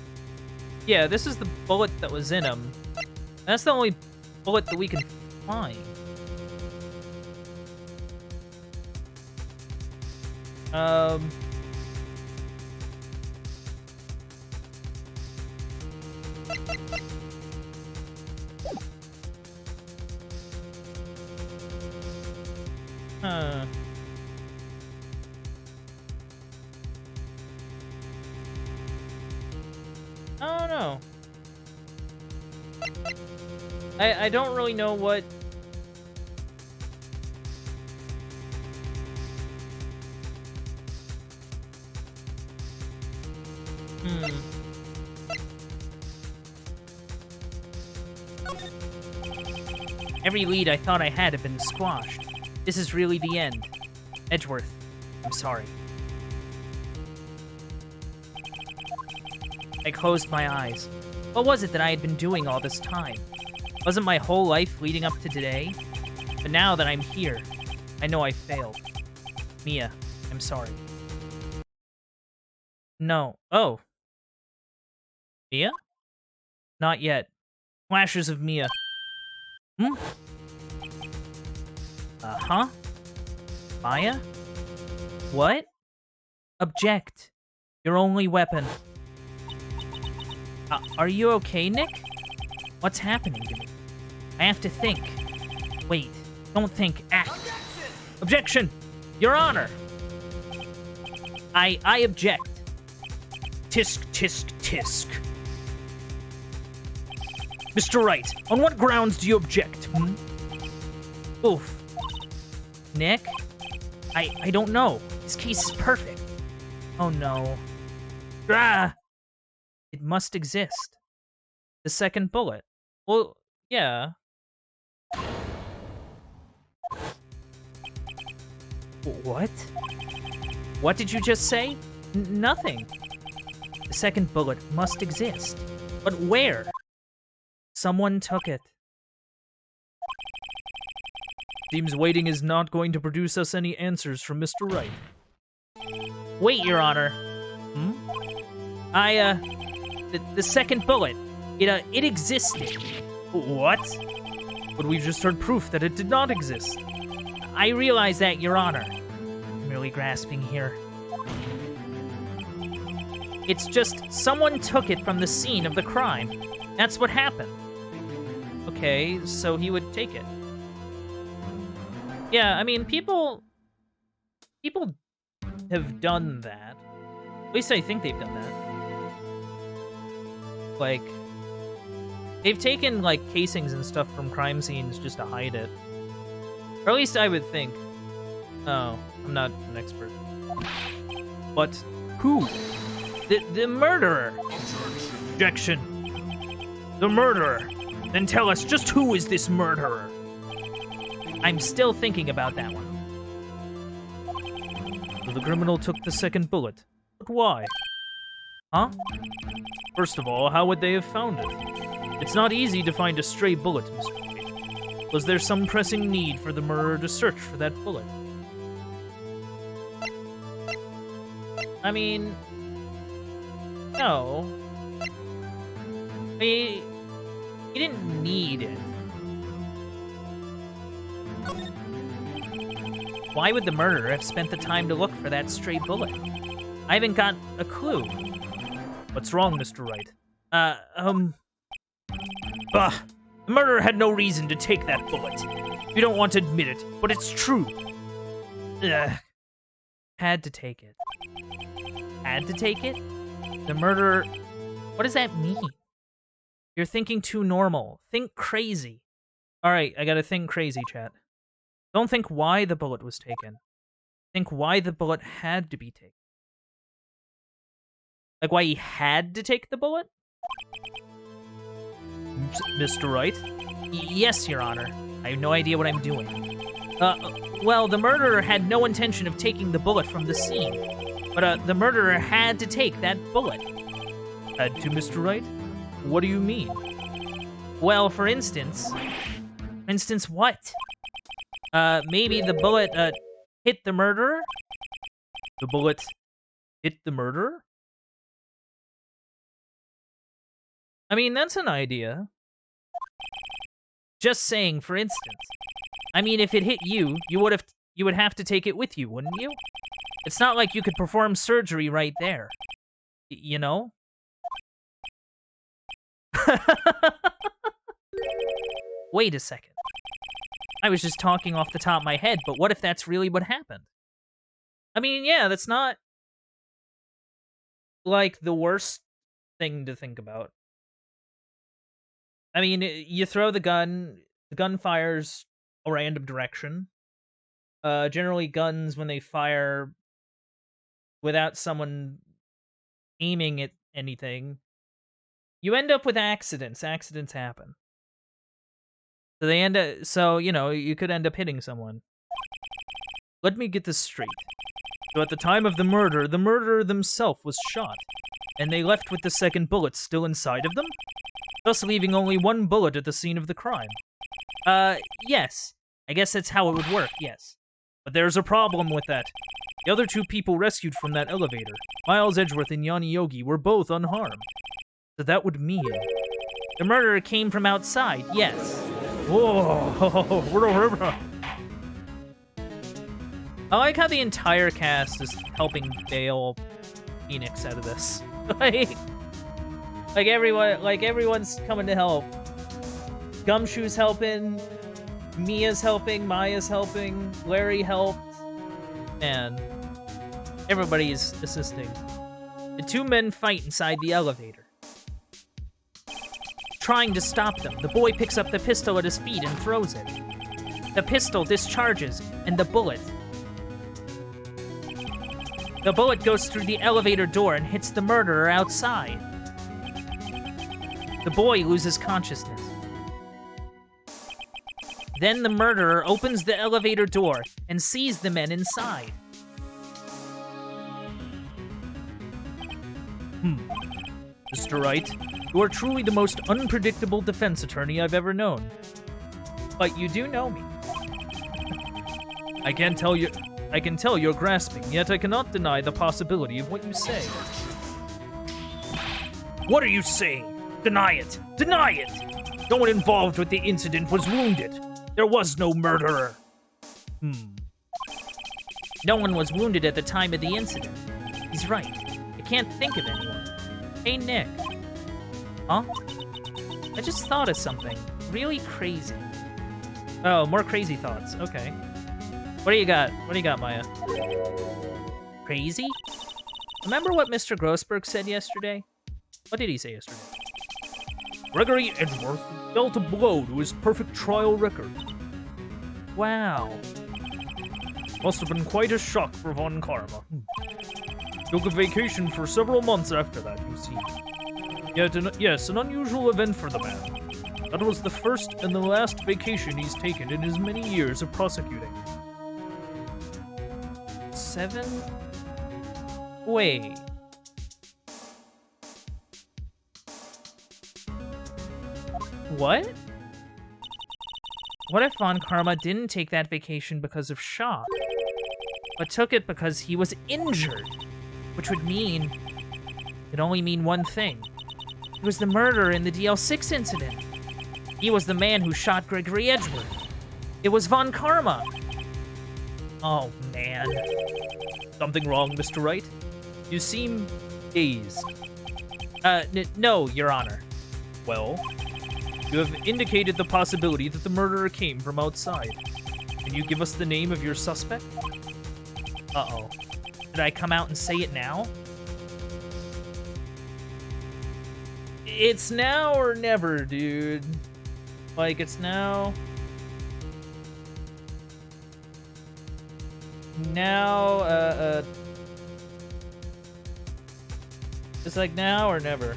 Yeah, this is the bullet that was in him. That's the only bullet that we can find. Huh. I don't know. I don't really know what... Every lead I thought I had been squashed. This is really the end. Edgeworth, I'm sorry. I closed my eyes. What was it that I had been doing all this time? Wasn't my whole life leading up to today? But now that I'm here, I know I failed. Mia, I'm sorry. No. Oh. Mia? Not yet. Flashes of Mia. Hmm? Uh-huh. Maya? What? Object. Your only weapon. Are you okay, Nick? What's happening to me? I have to think. Wait. Don't think. Act. Objection! Your Honor! I object. Tisk, tisk, tisk. Mr. Wright, on what grounds do you object, hmm? Oof. Nick? I don't know. This case is perfect. Oh no. Ah! It must exist. The second bullet. Well, yeah. What? What did you just say? Nothing. The second bullet must exist. But where? Someone took it. Seems waiting is not going to produce us any answers from Mr. Wright. Wait, Your Honor. The second bullet, it existed. What? But we've just heard proof that it did not exist. I realize that, Your Honor. I'm really grasping here. It's just someone took it from the scene of the crime. That's what happened. Okay, so he would take it. Yeah, I mean, people Have done that. At least I think they've done that. Like, they've taken, like, casings and stuff from crime scenes just to hide it. Or at least I would think. Oh, I'm not an expert. But who? The murderer. Objection. The murderer. Then tell us, just who is this murderer? I'm still thinking about that one. So the criminal took the second bullet. But why? Huh? First of all, how would they have found it? It's not easy to find a stray bullet, Mr. Wright. Was there some pressing need for the murderer to search for that bullet? I mean, no. He didn't need it. Why would the murderer have spent the time to look for that stray bullet? I haven't got a clue. What's wrong, Mr. Wright? Bah! The murderer had no reason to take that bullet. You don't want to admit it, but it's true. Ugh. Had to take it. Had to take it? The murderer... What does that mean? You're thinking too normal. Think crazy. Alright, I gotta think crazy, chat. Don't think why the bullet was taken. Think why the bullet had to be taken. Like why he had to take the bullet? Mr. Wright? Yes, Your Honor. I have no idea what I'm doing. Well, the murderer had no intention of taking the bullet from the scene. But, the murderer had to take that bullet. Had to, Mr. Wright? What do you mean? Well, for instance... For instance, what? Maybe the bullet, hit the murderer? The bullet hit the murderer? I mean, that's an idea. Just saying, for instance. I mean, if it hit you, you would have to take it with you, wouldn't you? It's not like you could perform surgery right there. You know? Wait a second. I was just talking off the top of my head, but what if that's really what happened? I mean, yeah, that's not, like, the worst thing to think about. I mean, you throw the gun fires a random direction. Generally, guns, when they fire without someone aiming at anything, you end up with accidents. Accidents happen. So you know, you could end up hitting someone. Let me get this straight. So at the time of the murderer themselves was shot, and they left with the second bullet still inside of them, thus leaving only one bullet at the scene of the crime. Yes. I guess that's how it would work, yes. But there's a problem with that. The other two people rescued from that elevator, Miles Edgeworth and Yanni Yogi, were both unharmed. So that would mean... The murderer came from outside, yes. Whoa! I like how the entire cast is helping bail Phoenix out of this. like everyone's coming to help. Gumshoe's helping, Mia's helping, Maya's helping, Larry helped. Man, everybody's assisting. The two men fight inside the elevator. Trying to stop them, the boy picks up the pistol at his feet and throws it. The pistol discharges, and the bullet goes through the elevator door and hits the murderer outside. The boy loses consciousness. Then the murderer opens the elevator door and sees the men inside. Mr. Wright, you are truly the most unpredictable defense attorney I've ever known. But you do know me. I can tell you're grasping, yet I cannot deny the possibility of what you say. What are you saying? Deny it! Deny it! No one involved with the incident was wounded. There was no murderer. No one was wounded at the time of the incident. He's right. I can't think of anyone. Hey, Nick. Huh? I just thought of something really crazy. Oh, more crazy thoughts. Okay. What do you got? What do you got, Maya? Crazy? Remember what Mr. Grossberg said yesterday? What did he say yesterday? Gregory Edgeworth dealt a blow to his perfect trial record. Wow. Must have been quite a shock for Von Karma. Took a vacation for several months after that, you see. Yet, an unusual event for the man. That was the first and the last vacation he's taken in his many years of prosecuting. 7? Wait. What? What if Von Karma didn't take that vacation because of shock, but took it because he was injured? Which would mean... It'd only mean one thing. He was the murderer in the Dl6 incident. He was the man who shot Gregory Edgeworth. It was Von Karma. Oh, man. Something wrong, Mr. Wright? You seem dazed. No, Your Honor. Well, you have indicated the possibility that the murderer came from outside. Can you give us the name of your suspect? Uh-oh. Did I come out and say it now? It's now or never, dude. Like, it's now... Now, it's like now or never.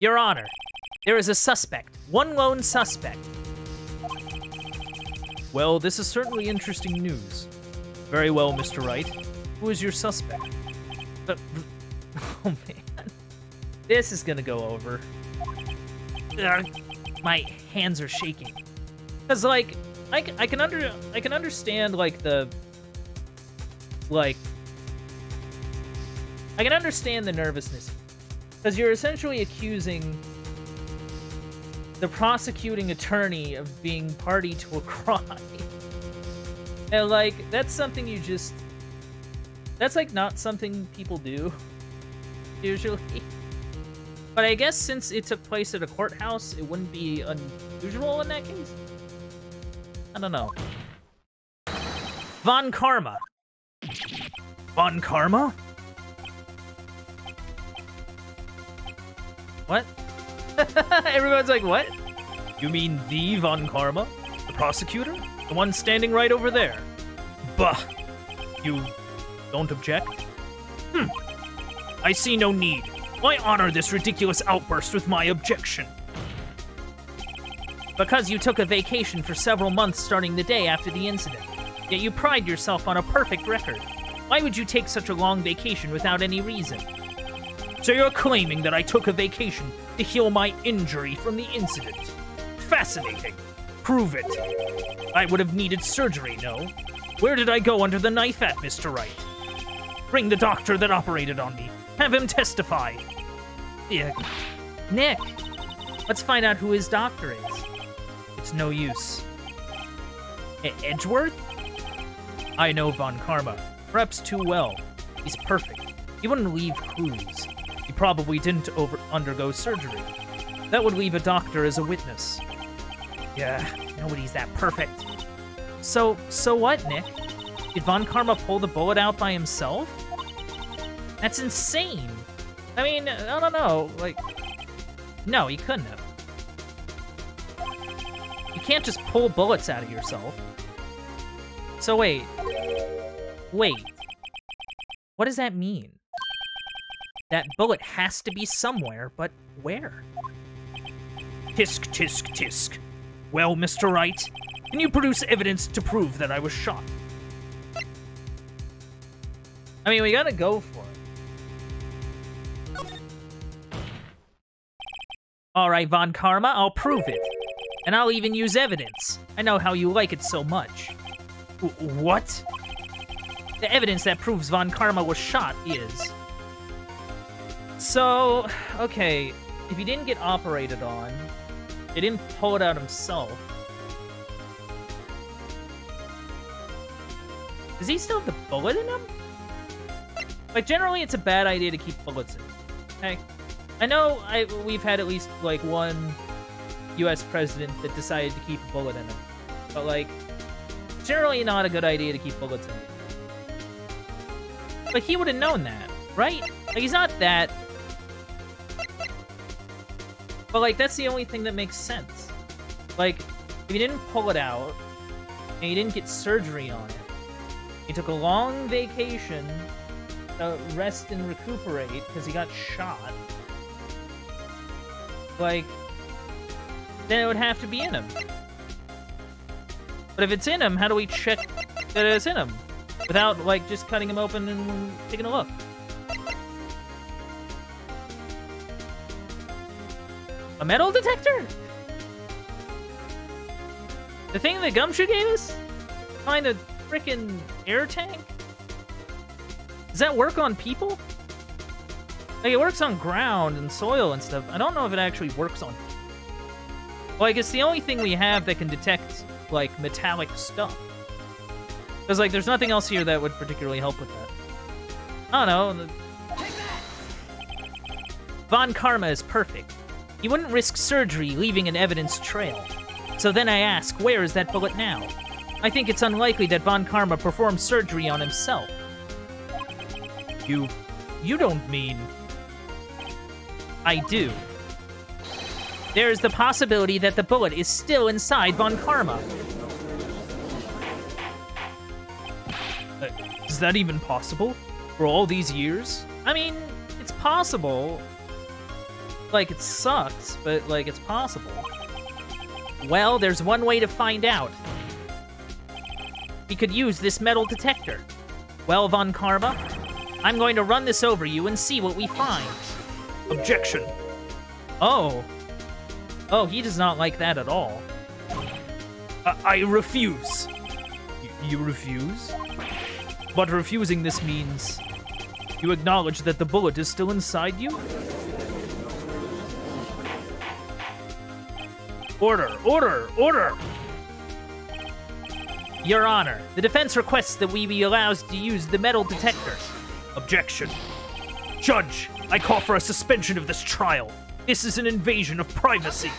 Your Honor, there is a suspect. One lone suspect. Well, this is certainly interesting news. Very well, Mr. Wright. Who is your suspect? Oh, man. This is gonna go over. My hands are shaking. Cause like, I can understand like the, like, I can understand the nervousness. Cause you're essentially accusing the prosecuting attorney of being party to a crime. And like, that's something you just, that's like not something people do, usually. But I guess since it took place at a courthouse, it wouldn't be unusual in that case? I don't know. Von Karma. Von Karma? What? Everyone's like, what? You mean the Von Karma? The prosecutor? The one standing right over there? Bah! You don't object? I see no need. Why honor this ridiculous outburst with my objection? Because you took a vacation for several months starting the day after the incident. Yet you pride yourself on a perfect record. Why would you take such a long vacation without any reason? So you're claiming that I took a vacation to heal my injury from the incident? Fascinating. Prove it. I would have needed surgery, no? Where did I go under the knife at, Mr. Wright? Bring the doctor that operated on me. Have him testify. Yeah. Nick, let's find out who his doctor is. It's no use. Edgeworth? I know Von Karma. Perhaps too well. He's perfect. He wouldn't leave clues. He probably didn't undergo surgery. That would leave a doctor as a witness. Yeah, nobody's that perfect. So what, Nick? Did Von Karma pull the bullet out by himself? That's insane. I mean, I don't know, like... No, he couldn't have. You can't just pull bullets out of yourself. So wait. What does that mean? That bullet has to be somewhere, but where? Tisk, tisk, tisk. Well, Mr. Wright, can you produce evidence to prove that I was shot? I mean, we gotta go for it. Alright, Von Karma, I'll prove it. And I'll even use evidence. I know how you like it so much. What? The evidence that proves Von Karma was shot is... So, okay, if he didn't get operated on, he didn't pull it out himself. Does he still have the bullet in him? Like, generally, it's a bad idea to keep bullets in. Okay? I know we've had at least, like, one U.S. president that decided to keep a bullet in him. But, like, generally not a good idea to keep bullets in him. Like, he would have known that, right? Like, he's not that... But, like, that's the only thing that makes sense. Like, if he didn't pull it out, and he didn't get surgery on it, he took a long vacation to rest and recuperate because he got shot, like, then it would have to be in him. But if it's in him, how do we check that it's in him? Without, like, just cutting him open and taking a look. A metal detector? The thing that Gumshoe gave us? Find a frickin' air tank? Does that work on people? Like, it works on ground and soil and stuff. I don't know if it actually works on people. Like, it's the only thing we have that can detect, like, metallic stuff. Because, like, there's nothing else here that would particularly help with that. I don't know. Von Karma is perfect. He wouldn't risk surgery leaving an evidence trail. So then I ask, where is that bullet now? I think it's unlikely that Von Karma performed surgery on himself. You don't mean... I do. There is the possibility that the bullet is still inside Von Karma. Is that even possible? For all these years? I mean, it's possible. Like, it sucks, but, like, it's possible. Well, there's one way to find out. We could use this metal detector. Well, Von Karma, I'm going to run this over you and see what we find. Objection. Oh. Oh, he does not like that at all. I refuse. You refuse? But refusing this means... You acknowledge that the bullet is still inside you? Order! Order! Order! Your Honor, the defense requests that we be allowed to use the metal detector. Objection. Judge, I call for a suspension of this trial. This is an invasion of privacy.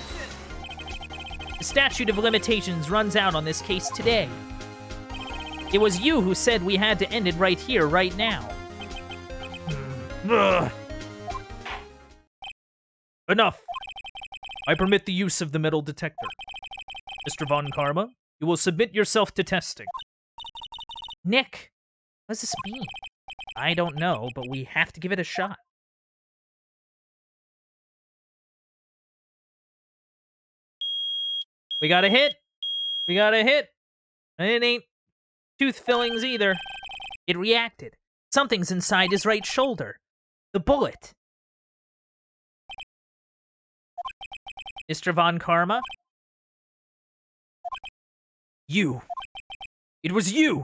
The statute of limitations runs out on this case today. It was you who said we had to end it right here, right now. Ugh. Enough. I permit the use of the metal detector. Mr. Von Karma, you will submit yourself to testing. Nick, what does this mean? I don't know, but we have to give it a shot. We got a hit. We got a hit. And it ain't tooth fillings either. It reacted. Something's inside his right shoulder. The bullet. Mr. Von Karma? You. It was you.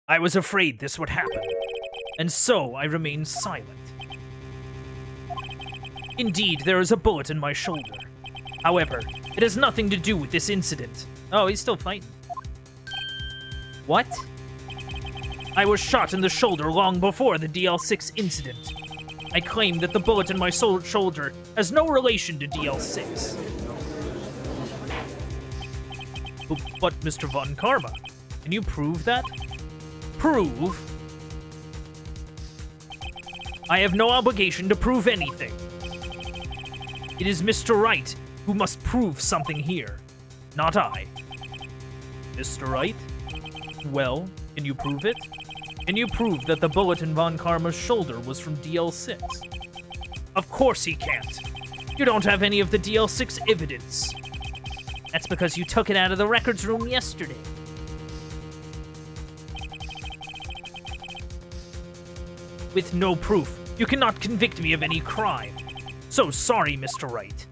I was afraid this would happen, and so I remained silent. Indeed, there is a bullet in my shoulder. However, it has nothing to do with this incident. Oh, he's still fighting. What? I was shot in the shoulder long before the Dl6 incident. I claim that the bullet in my shoulder has no relation to Dl6. But, Mr. Von Karma, can you prove that? Prove? I have no obligation to prove anything. It is Mr. Wright who must prove something here, not I. Mr. Wright? Well, can you prove it? Can you prove that the bullet in Von Karma's shoulder was from Dl6? Of course he can't. You don't have any of the Dl6 evidence. That's because you took it out of the records room yesterday. With no proof, you cannot convict me of any crime. So sorry, Mr. Wright.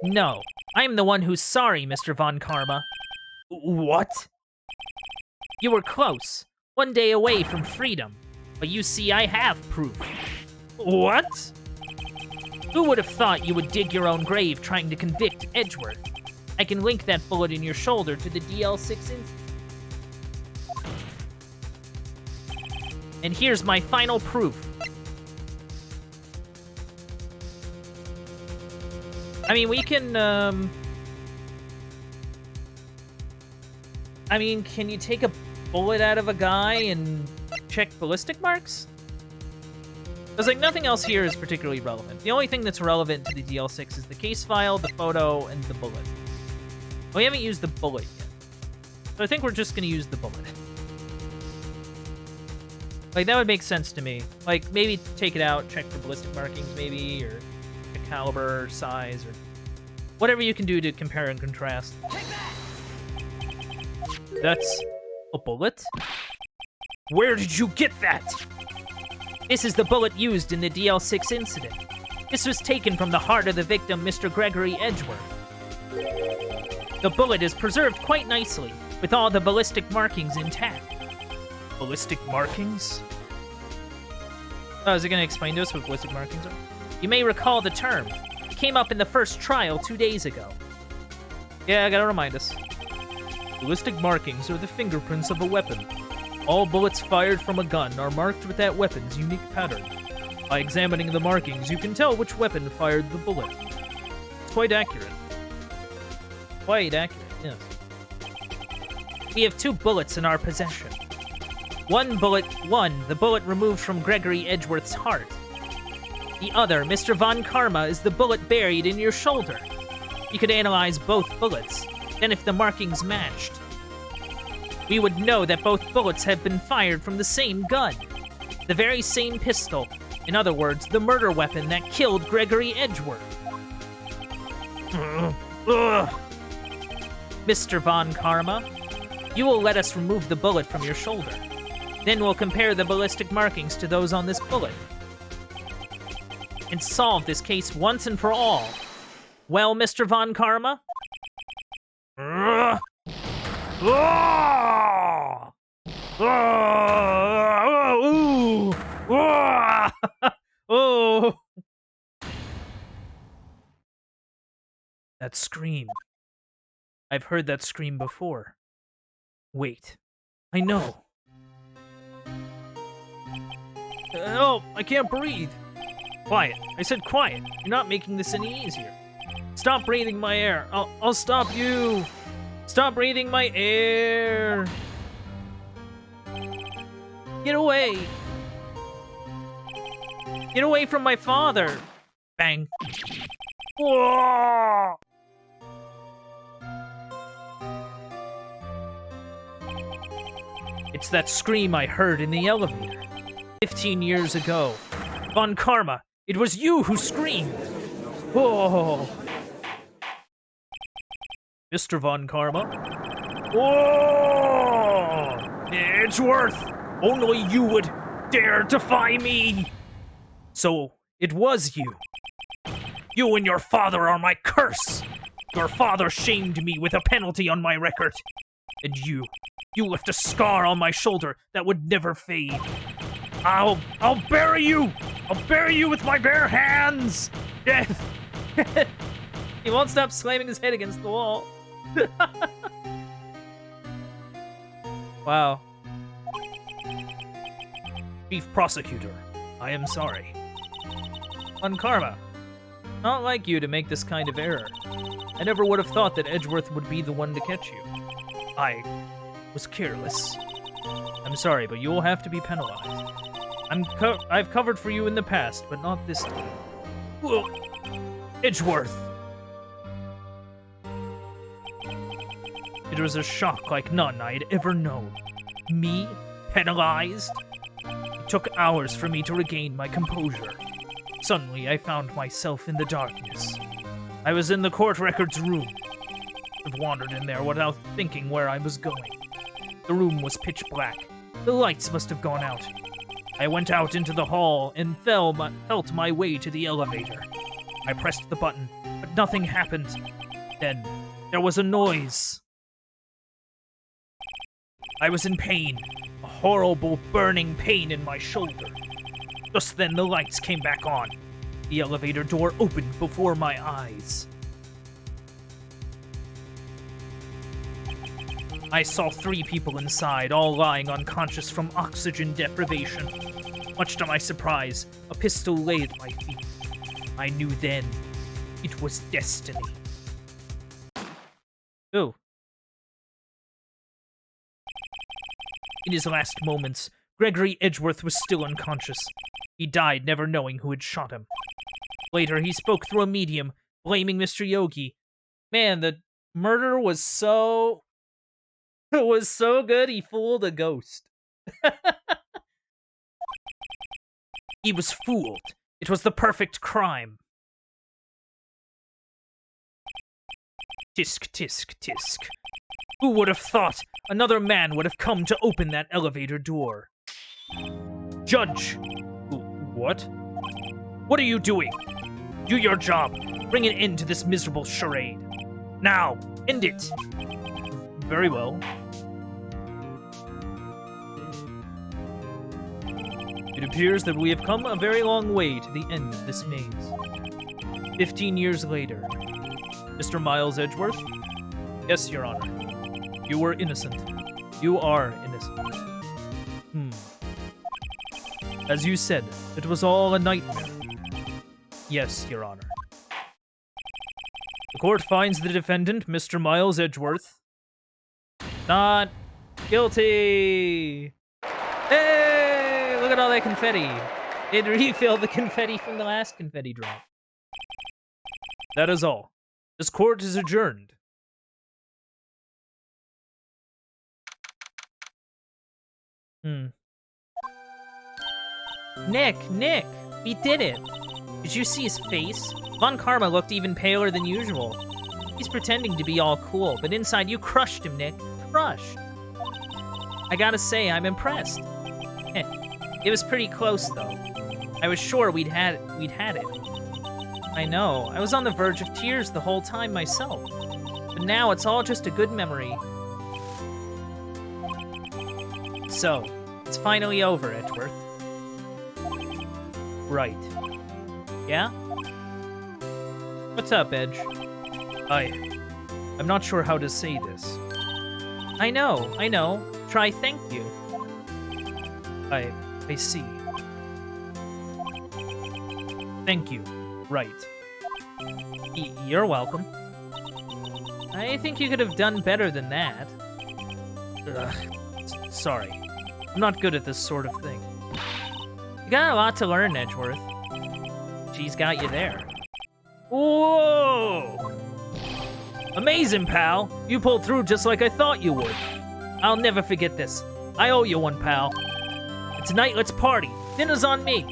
No, I'm the one who's sorry, Mr. Von Karma. What? You were close, 1 day away from freedom. But you see, I have proof. What? Who would have thought you would dig your own grave trying to convict Edgeworth? I can link that bullet in your shoulder to the Dl6 incident. And here's my final proof. I mean, we can, I mean, can you take a bullet out of a guy and check ballistic marks? Because, like, nothing else here is particularly relevant. The only thing that's relevant to the Dl6 is the case file, the photo, and the bullet. We haven't used the bullet yet. So I think we're just going to use the bullet. Like, that would make sense to me. Like, maybe take it out, check for ballistic markings, maybe, or the caliber, size, or whatever you can do to compare and contrast. That's a bullet? Where did you get that? This is the bullet used in the Dl6 incident. This was taken from the heart of the victim, Mr. Gregory Edgeworth. The bullet is preserved quite nicely, with all the ballistic markings intact. Ballistic markings? Oh, is it going to explain to us what ballistic markings are? You may recall the term. It came up in the first trial 2 days ago. Yeah, gotta remind us. Ballistic markings are the fingerprints of a weapon. All bullets fired from a gun are marked with that weapon's unique pattern. By examining the markings, you can tell which weapon fired the bullet. It's quite accurate. Quite accurate, yes. We have 2 bullets in our possession. The bullet removed from Gregory Edgeworth's heart. The other, Mr. Von Karma, is the bullet buried in your shoulder. You could analyze both bullets. Then if the markings matched, we would know that both bullets had been fired from the same gun. The very same pistol. In other words, the murder weapon that killed Gregory Edgeworth. Mr. Von Karma, you will let us remove the bullet from your shoulder. Then we'll compare the ballistic markings to those on this bullet. And solve this case once and for all. Well, Mr. Von Karma? Oh! That scream. I've heard that scream before. Wait. I know. Help! I can't breathe. Quiet. I said quiet. You're not making this any easier. Stop breathing my air. I'll stop you. Stop breathing my air. Get away. Get away from my father. Bang. Whoa! It's that scream I heard in the elevator. 15 years ago. Von Karma, it was you who screamed. Oh. Mr. Von Karma. Oh! Edgeworth! Only you would dare defy me! So, it was you. You and your father are my curse! Your father shamed me with a penalty on my record. And you left a scar on my shoulder that would never fade. I'll bury you! I'll bury you with my bare hands! Death! He won't stop slamming his head against the wall. Wow. Chief Prosecutor, I am sorry. Von Karma, not like you to make this kind of error. I never would have thought that Edgeworth would be the one to catch you. I was careless. I'm sorry, but you will have to be penalized. I've covered for you in the past, but not this time. Whoa. Edgeworth! It was a shock like none I had ever known. Me? Penalized? It took hours for me to regain my composure. Suddenly, I found myself in the darkness. I was in the court records room. I wandered in there without thinking where I was going. The room was pitch black. The lights must have gone out. I went out into the hall and felt my way to the elevator. I pressed the button, but nothing happened. Then, there was a noise. I was in pain. A horrible, burning pain in my shoulder. Just then, the lights came back on. The elevator door opened before my eyes. I saw 3 people inside, all lying unconscious from oxygen deprivation. Much to my surprise, a pistol lay at my feet. I knew then it was destiny. Oh. In his last moments, Gregory Edgeworth was still unconscious. He died never knowing who had shot him. Later, he spoke through a medium, blaming Mr. Yogi. Man, the murder was so... It was so good, he fooled a ghost. He was fooled. It was the perfect crime. Tisk, tisk, tisk. Who would have thought another man would have come to open that elevator door? Judge! What? What are you doing? Do your job. Bring an end to this miserable charade. Now, end it! Very well. It appears that we have come a very long way to the end of this maze. 15 years later. Mr. Miles Edgeworth? Yes, Your Honor. You were innocent. You are innocent. As you said, it was all a nightmare. Yes, Your Honor. The court finds the defendant, Mr. Miles Edgeworth, not guilty! Hey! Look at all that confetti. It refilled the confetti from the last confetti drop. That is all. This court is adjourned. Nick, we did it. Did you see his face? Von Karma looked even paler than usual. He's pretending to be all cool, but inside you crushed him, Nick. Crushed. I gotta say, I'm impressed. It was pretty close, though. I was sure we'd had it. I know. I was on the verge of tears the whole time myself. But now it's all just a good memory. So, it's finally over, Edgeworth. Right. Yeah? What's up, Edge? I'm not sure how to say this. I know. Try thank you. I see. Thank you. Right. You're welcome. I think you could have done better than that. Sorry. I'm not good at this sort of thing. You got a lot to learn, Edgeworth. She's got you there. Whoa! Amazing, pal. You pulled through just like I thought you would. I'll never forget this. I owe you one, pal. And tonight, let's party. Dinner's on me.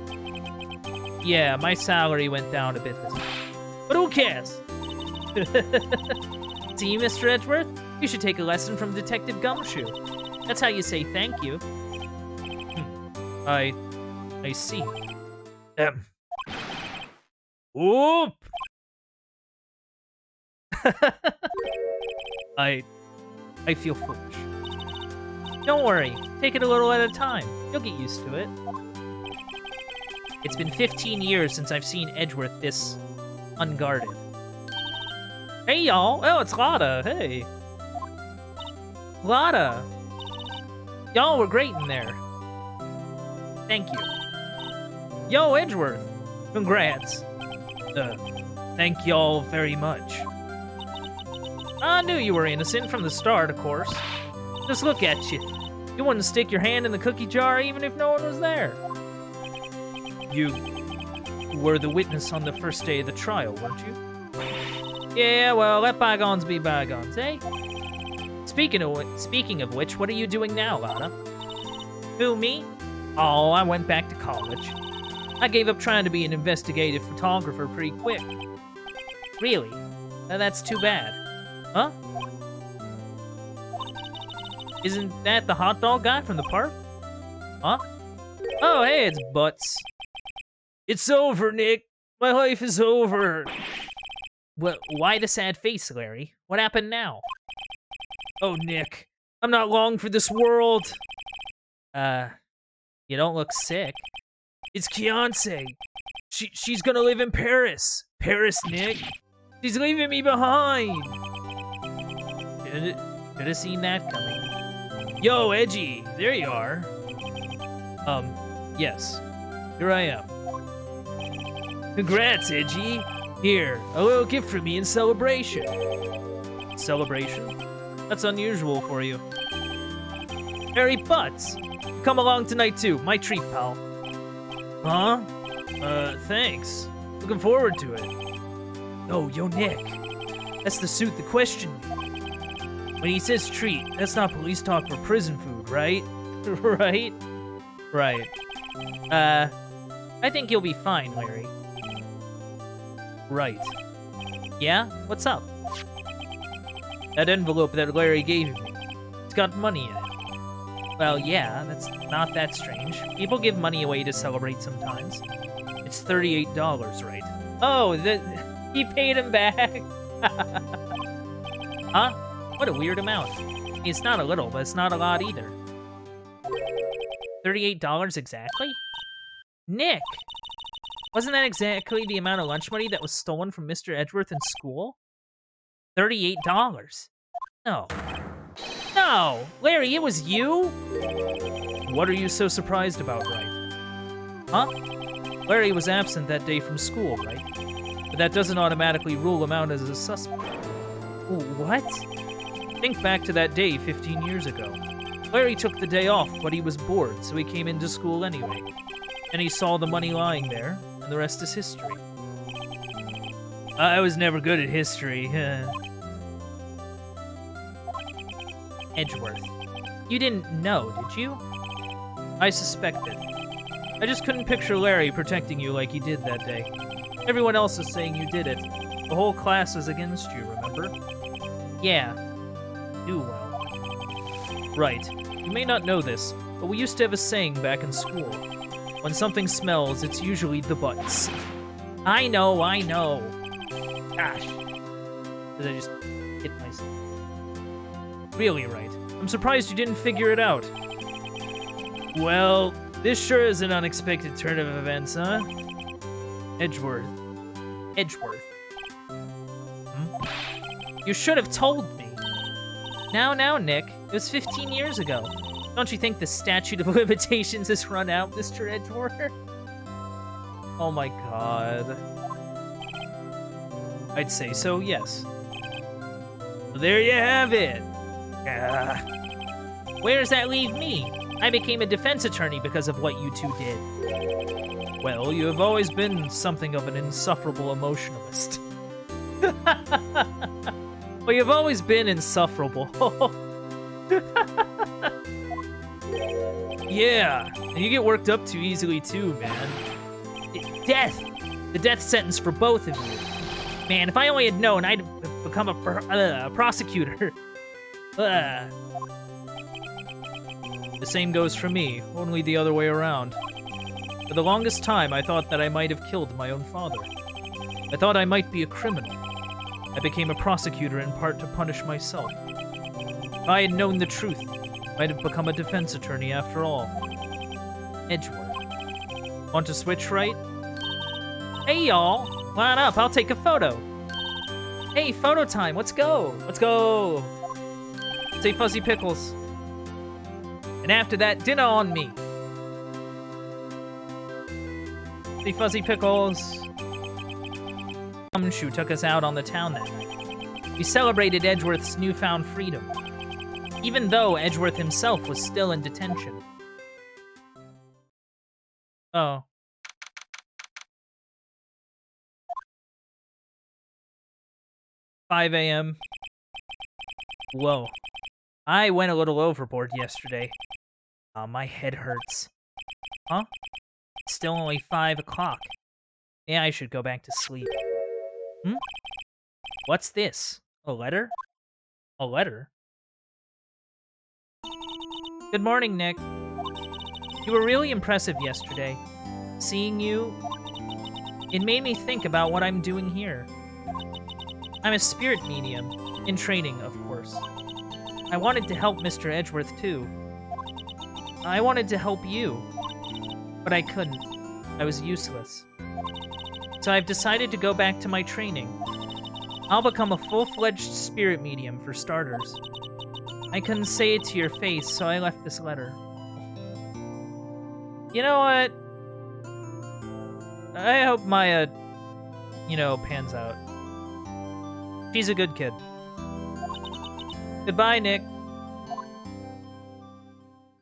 Yeah, my salary went down a bit this week. But who cares? See, Mr. Edgeworth? You should take a lesson from Detective Gumshoe. That's how you say thank you. I see. Oop! I feel foolish. Don't worry. Take it a little at a time. You'll get used to it. It's been 15 years since I've seen Edgeworth this unguarded. Hey, y'all. Oh, it's Lada. Hey. Lada. Y'all were great in there. Thank you. Yo, Edgeworth. Congrats. Thank y'all very much. I knew you were innocent from the start, of course. Just look at you. You wouldn't stick your hand in the cookie jar even if no one was there. You were the witness on the first day of the trial, weren't you? Yeah, well, let bygones be bygones, eh? Speaking of which, what are you doing now, Lana? Who, me? Oh, I went back to college. I gave up trying to be an investigative photographer pretty quick. Really? That's too bad. Huh? Isn't that the hot dog guy from the park? Huh? Oh, hey, it's Butts. It's over, Nick. My life is over. Why the sad face, Larry? What happened now? Oh, Nick. I'm not long for this world. You don't look sick. It's Kianse. She's gonna live in Paris. Paris, Nick. She's leaving me behind. Should have seen that coming. Yo, Edgy. There you are. Yes. Here I am. Congrats, Edgy. Here, a little gift for me in celebration. Celebration? That's unusual for you. Harry Butts! Come along tonight too. My treat, pal. Huh? Thanks. Looking forward to it. Oh, yo, Nick. That's the suit that questioned me. When he says treat, that's not police talk for prison food, right? Right? Right. I think you'll be fine, Larry. Right. Yeah? What's up? That envelope that Larry gave me. It's got money in it. Well, yeah, that's not that strange. People give money away to celebrate sometimes. It's $38, right? Oh, he paid him back. Huh? What a weird amount. I mean, it's not a little, but it's not a lot either. $38 exactly? Nick! Wasn't that exactly the amount of lunch money that was stolen from Mr. Edgeworth in school? $38. No. No! Larry, it was you? What are you so surprised about, Wright? Huh? Larry was absent that day from school, right? But that doesn't automatically rule him out as a suspect. What? Think back to that day 15 years ago. Larry took the day off, but he was bored, so he came into school anyway. And he saw the money lying there, and the rest is history. I was never good at history. Edgeworth. You didn't know, did you? I suspected. I just couldn't picture Larry protecting you like he did that day. Everyone else is saying you did it. The whole class is against you, remember? Yeah. Do well. Right. You may not know this, but we used to have a saying back in school. When something smells, it's usually the butts. I know. Gosh. Did I just hit myself? Really, Wright. I'm surprised you didn't figure it out. Well, this sure is an unexpected turn of events, huh? Edgeworth. You should have told me. Now, Nick. It was 15 years ago. Don't you think the statute of limitations has run out, Mr. Edgeworth? Oh my god. I'd say so, yes. There you have it. Where does that leave me? I became a defense attorney because of what you two did. Well, you have always been something of an insufferable emotionalist. Well, you've always been insufferable. Yeah, and you get worked up too easily too, man. Death! The death sentence for both of you. Man, if I only had known, I'd become a prosecutor. The same goes for me, only the other way around. For the longest time, I thought that I might have killed my own father. I thought I might be a criminal. I became a prosecutor in part to punish myself. If I had known the truth, I might have become a defense attorney after all. Edgeworth. Want to switch, right? Hey, y'all! Line up, I'll take a photo. Hey, photo time, let's go! Let's go! Say Fuzzy Pickles. And after that, dinner on me. Say Fuzzy Pickles. Gumshoe took us out on the town that night. We celebrated Edgeworth's newfound freedom, even though Edgeworth himself was still in detention. Oh. "5 a.m. Whoa. I went a little overboard yesterday. My head hurts. Huh? It's still only 5 o'clock. Yeah, I should go back to sleep. Hmm? What's this? A letter? A letter? Good morning, Nick. You were really impressive yesterday. Seeing you, it made me think about what I'm doing here. I'm a spirit medium, in training, of course. I wanted to help Mr. Edgeworth, too. I wanted to help you, but I couldn't. I was useless. So I've decided to go back to my training. I'll become a full-fledged spirit medium, for starters. I couldn't say it to your face, so I left this letter. You know what? I hope Maya, pans out. She's a good kid. Goodbye, Nick.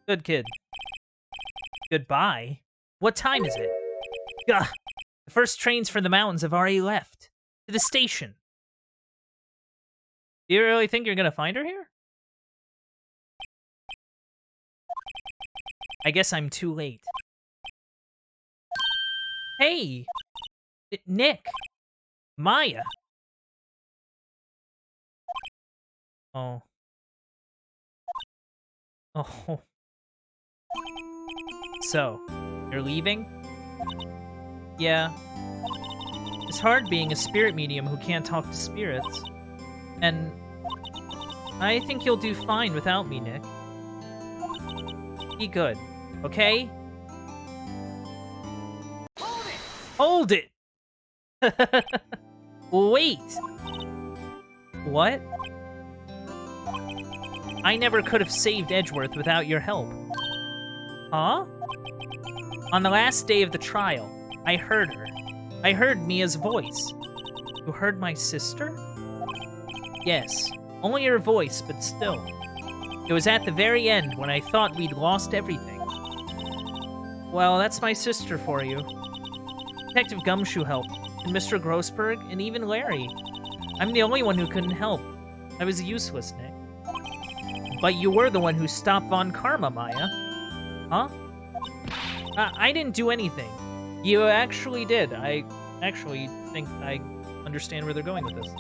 Good kid. Goodbye? What time is it? Gah! The first trains for the mountains have already left. To the station. Do you really think you're gonna find her here? I guess I'm too late. Hey! Nick! Maya! Oh. Oh. So, you're leaving? Yeah. It's hard being a spirit medium who can't talk to spirits. And I think you'll do fine without me, Nick. Be good, okay? Hold it! Wait! What? I never could have saved Edgeworth without your help. Huh? On the last day of the trial, I heard her. I heard Mia's voice. You heard my sister? Yes, only her voice, but still. It was at the very end when I thought we'd lost everything. Well, that's my sister for you. Detective Gumshoe helped, and Mr. Grossberg, and even Larry. I'm the only one who couldn't help. I was useless, Nick. But you were the one who stopped Von Karma, Maya. Huh? I didn't do anything. You actually did. I actually think I understand where they're going with this.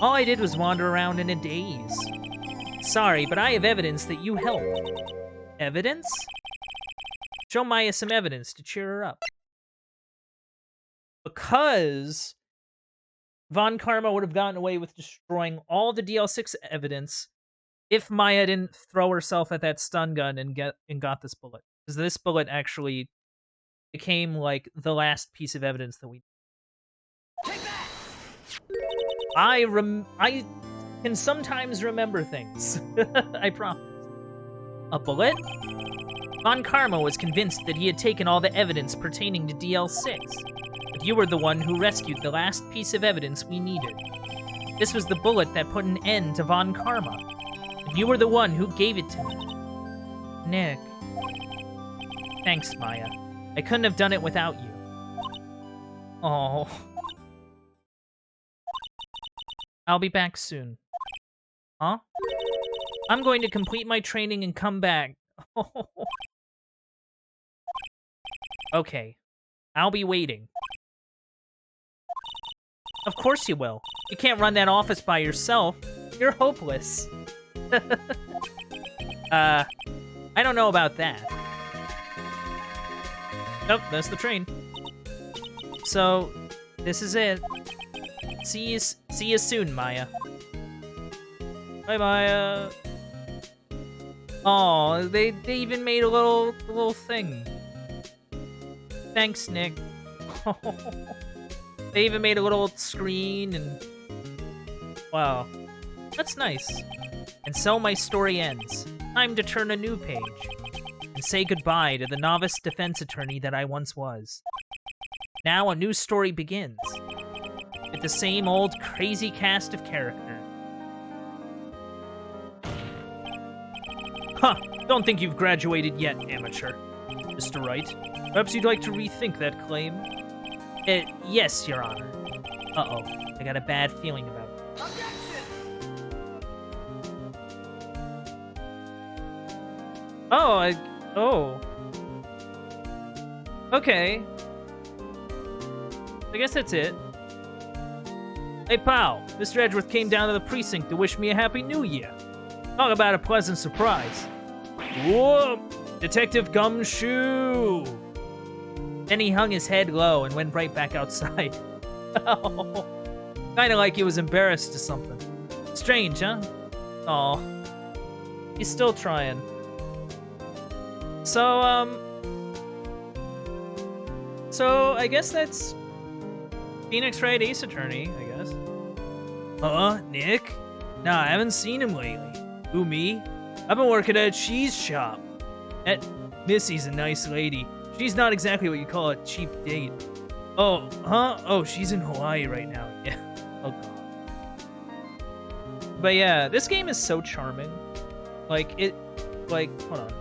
All I did was wander around in a daze. Sorry, but I have evidence that you helped. Evidence? Show Maya some evidence to cheer her up. Because Von Karma would have gotten away with destroying all the Dl6 evidence if Maya didn't throw herself at that stun gun and got this bullet. Because this bullet actually became like the last piece of evidence that we. Take that! I can sometimes remember things. I promise. A bullet? Von Karma was convinced that he had taken all the evidence pertaining to DL6. But you were the one who rescued the last piece of evidence we needed. This was the bullet that put an end to Von Karma. And you were the one who gave it to me. Nick. Thanks, Maya. I couldn't have done it without you. Oh. I'll be back soon. Huh? I'm going to complete my training and come back. Okay. I'll be waiting. Of course you will. You can't run that office by yourself. You're hopeless. I don't know about that. Nope, that's the train. So, this is it. See you soon, Maya. Bye, Maya. Oh, they even made a little thing. Thanks, Nick. They even made a little screen and wow, that's nice. And so my story ends. Time to turn a new page and say goodbye to the novice defense attorney that I once was. Now a new story begins with the same old crazy cast of characters. Huh, don't think you've graduated yet, amateur. Mr. Wright, perhaps you'd like to rethink that claim? Yes, Your Honor. Uh-oh, I got a bad feeling about it. Objection! Oh. Okay. I guess that's it. Hey, pal. Mr. Edgeworth came down to the precinct to wish me a happy new year. Talk about a pleasant surprise. Whoa! Detective Gumshoe! Then he hung his head low and went right back outside. Oh. Kinda like he was embarrassed or something. Strange, huh? Aw. He's still trying. So I guess that's Phoenix Wright Ace Attorney, I guess. Nick? Nah, I haven't seen him lately. Who, me? I've been working at a cheese shop. That Missy's a nice lady. She's not exactly what you call a cheap date. Oh, huh? Oh, she's in Hawaii right now. Yeah. Oh, God. But yeah, this game is so charming. Hold on.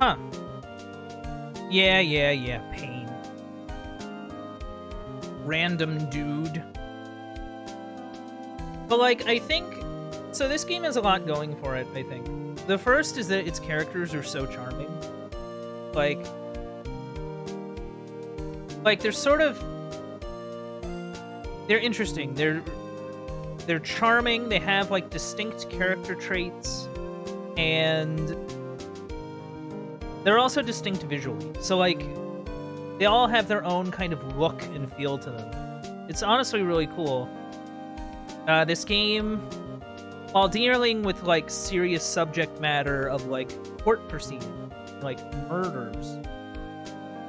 Huh. Yeah. Pain. Random dude. But, like, I think... So this game has a lot going for it, I think. The first is that its characters are so charming. Like, they're sort of... They're interesting. They're charming. They have, like, distinct character traits. And... they're also distinct visually. So, like, they all have their own kind of look and feel to them. It's honestly really cool. This game, while dealing with, like, serious subject matter of, like, court proceedings, like murders,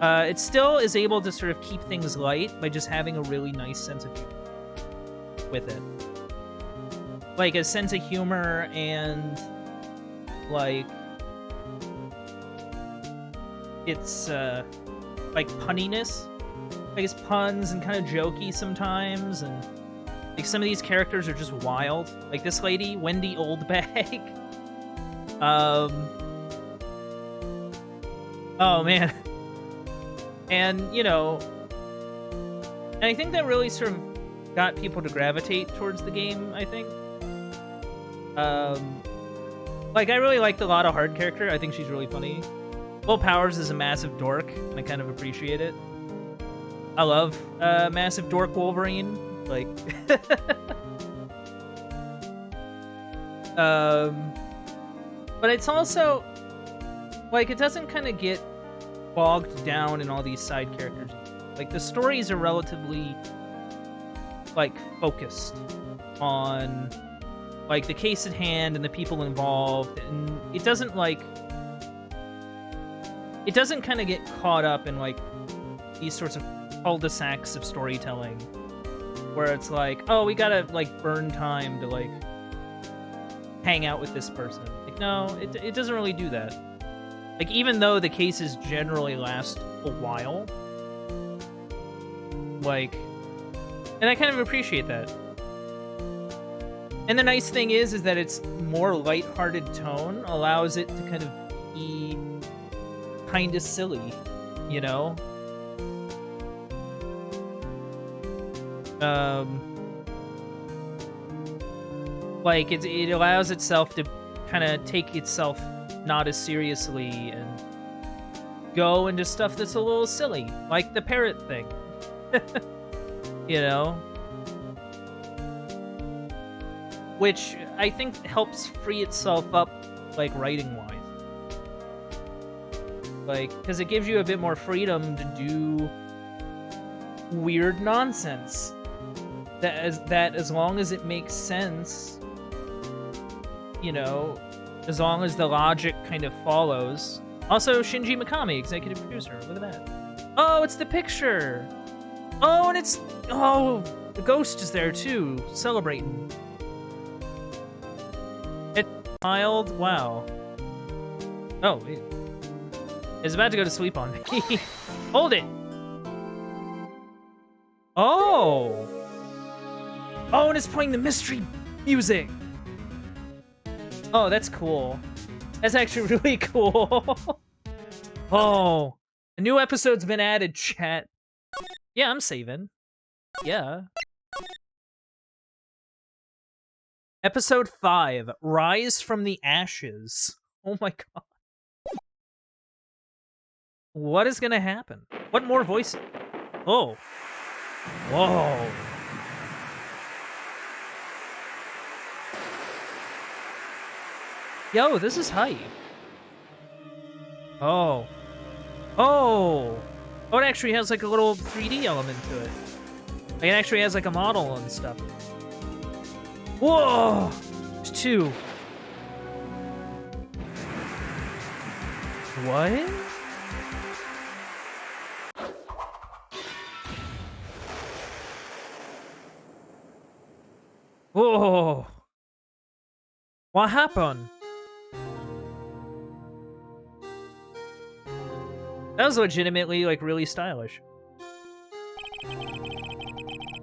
it still is able to sort of keep things light by just having a really nice sense of humor with it. Like, a sense of humor and, like... It's, like, punniness. Like, it's puns and kind of jokey sometimes, and, like, some of these characters are just wild. Like, this lady, Wendy Oldbag. Oh, man. And, you know... And I think that really sort of got people to gravitate towards the game, I think. Like, I really liked a lot of Hard character. I think she's really funny. Will Powers is a massive dork, and I kind of appreciate it. I love massive dork Wolverine. Like, but it's also like it doesn't kind of get bogged down in all these side characters. Like, the stories are relatively like focused on like the case at hand and the people involved, and it doesn't kind of get caught up in, like, these sorts of cul-de-sacs of storytelling where it's like, oh, we gotta, like, burn time to, like, hang out with this person. Like, no, it doesn't really do that. Like, even though the cases generally last a while, like, and I kind of appreciate that. And the nice thing is that its more lighthearted tone allows it to kind of be kind of silly, you know? Like, it allows itself to kind of take itself not as seriously and go into stuff that's a little silly, like the parrot thing. You know? Which I think helps free itself up, like, writing-wise. Like, because it gives you a bit more freedom to do weird nonsense. That as long as it makes sense, you know, as long as the logic kind of follows. Also, Shinji Mikami, executive producer. Look at that. Oh, it's the picture! Oh, and it's... Oh, the ghost is there, too, celebrating. It's mild. Wow. Oh, wait. It's about to go to sleep on me. Hold it! Oh! Oh, and it's playing the mystery music! Oh, that's cool. That's actually really cool. Oh, a new episode's been added, chat. Yeah, I'm saving. Yeah. Episode 5, Rise from the Ashes. Oh my god. What is gonna happen? What more voice? Oh. Whoa. Yo, this is hype. Oh. Oh. Oh, it actually has like a little 3D element to it. Like, it actually has like a model and stuff. Whoa! There's 2. What? Whoa! What happened? That was legitimately, like, really stylish.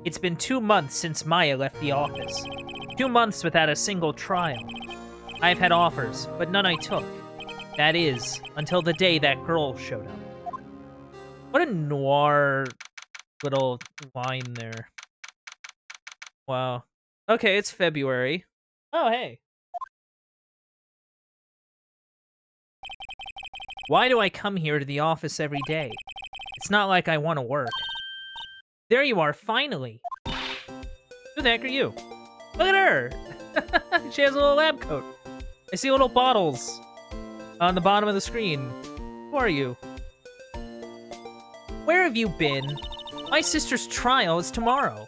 It's been 2 months since Maya left the office. 2 months without a single trial. I've had offers, but none I took. That is, until the day that girl showed up. What a noir little line there. Wow. Okay, it's February. Oh, hey. Why do I come here to the office every day? It's not like I want to work. There you are, finally. Who the heck are you? Look at her! She has a little lab coat. I see little bottles on the bottom of the screen. Who are you? Where have you been? My sister's trial is tomorrow.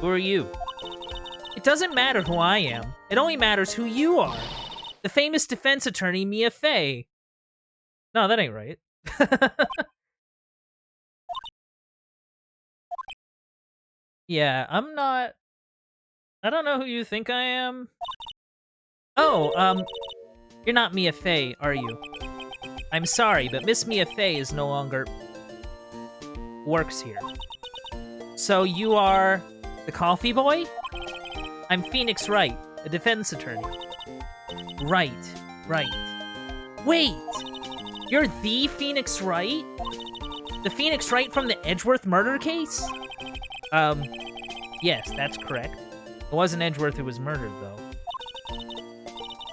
Who are you? It doesn't matter who I am. It only matters who you are. The famous defense attorney, Mia Fey. No, that ain't right. Yeah, I'm not... I don't know who you think I am. Oh, you're not Mia Fey, are you? I'm sorry, but Miss Mia Fey is no longer... works here. So you are the coffee boy? I'm Phoenix Wright, a defense attorney. Right. Wait! You're the Phoenix Wright? The Phoenix Wright from the Edgeworth murder case? Yes, that's correct. It wasn't Edgeworth who was murdered, though.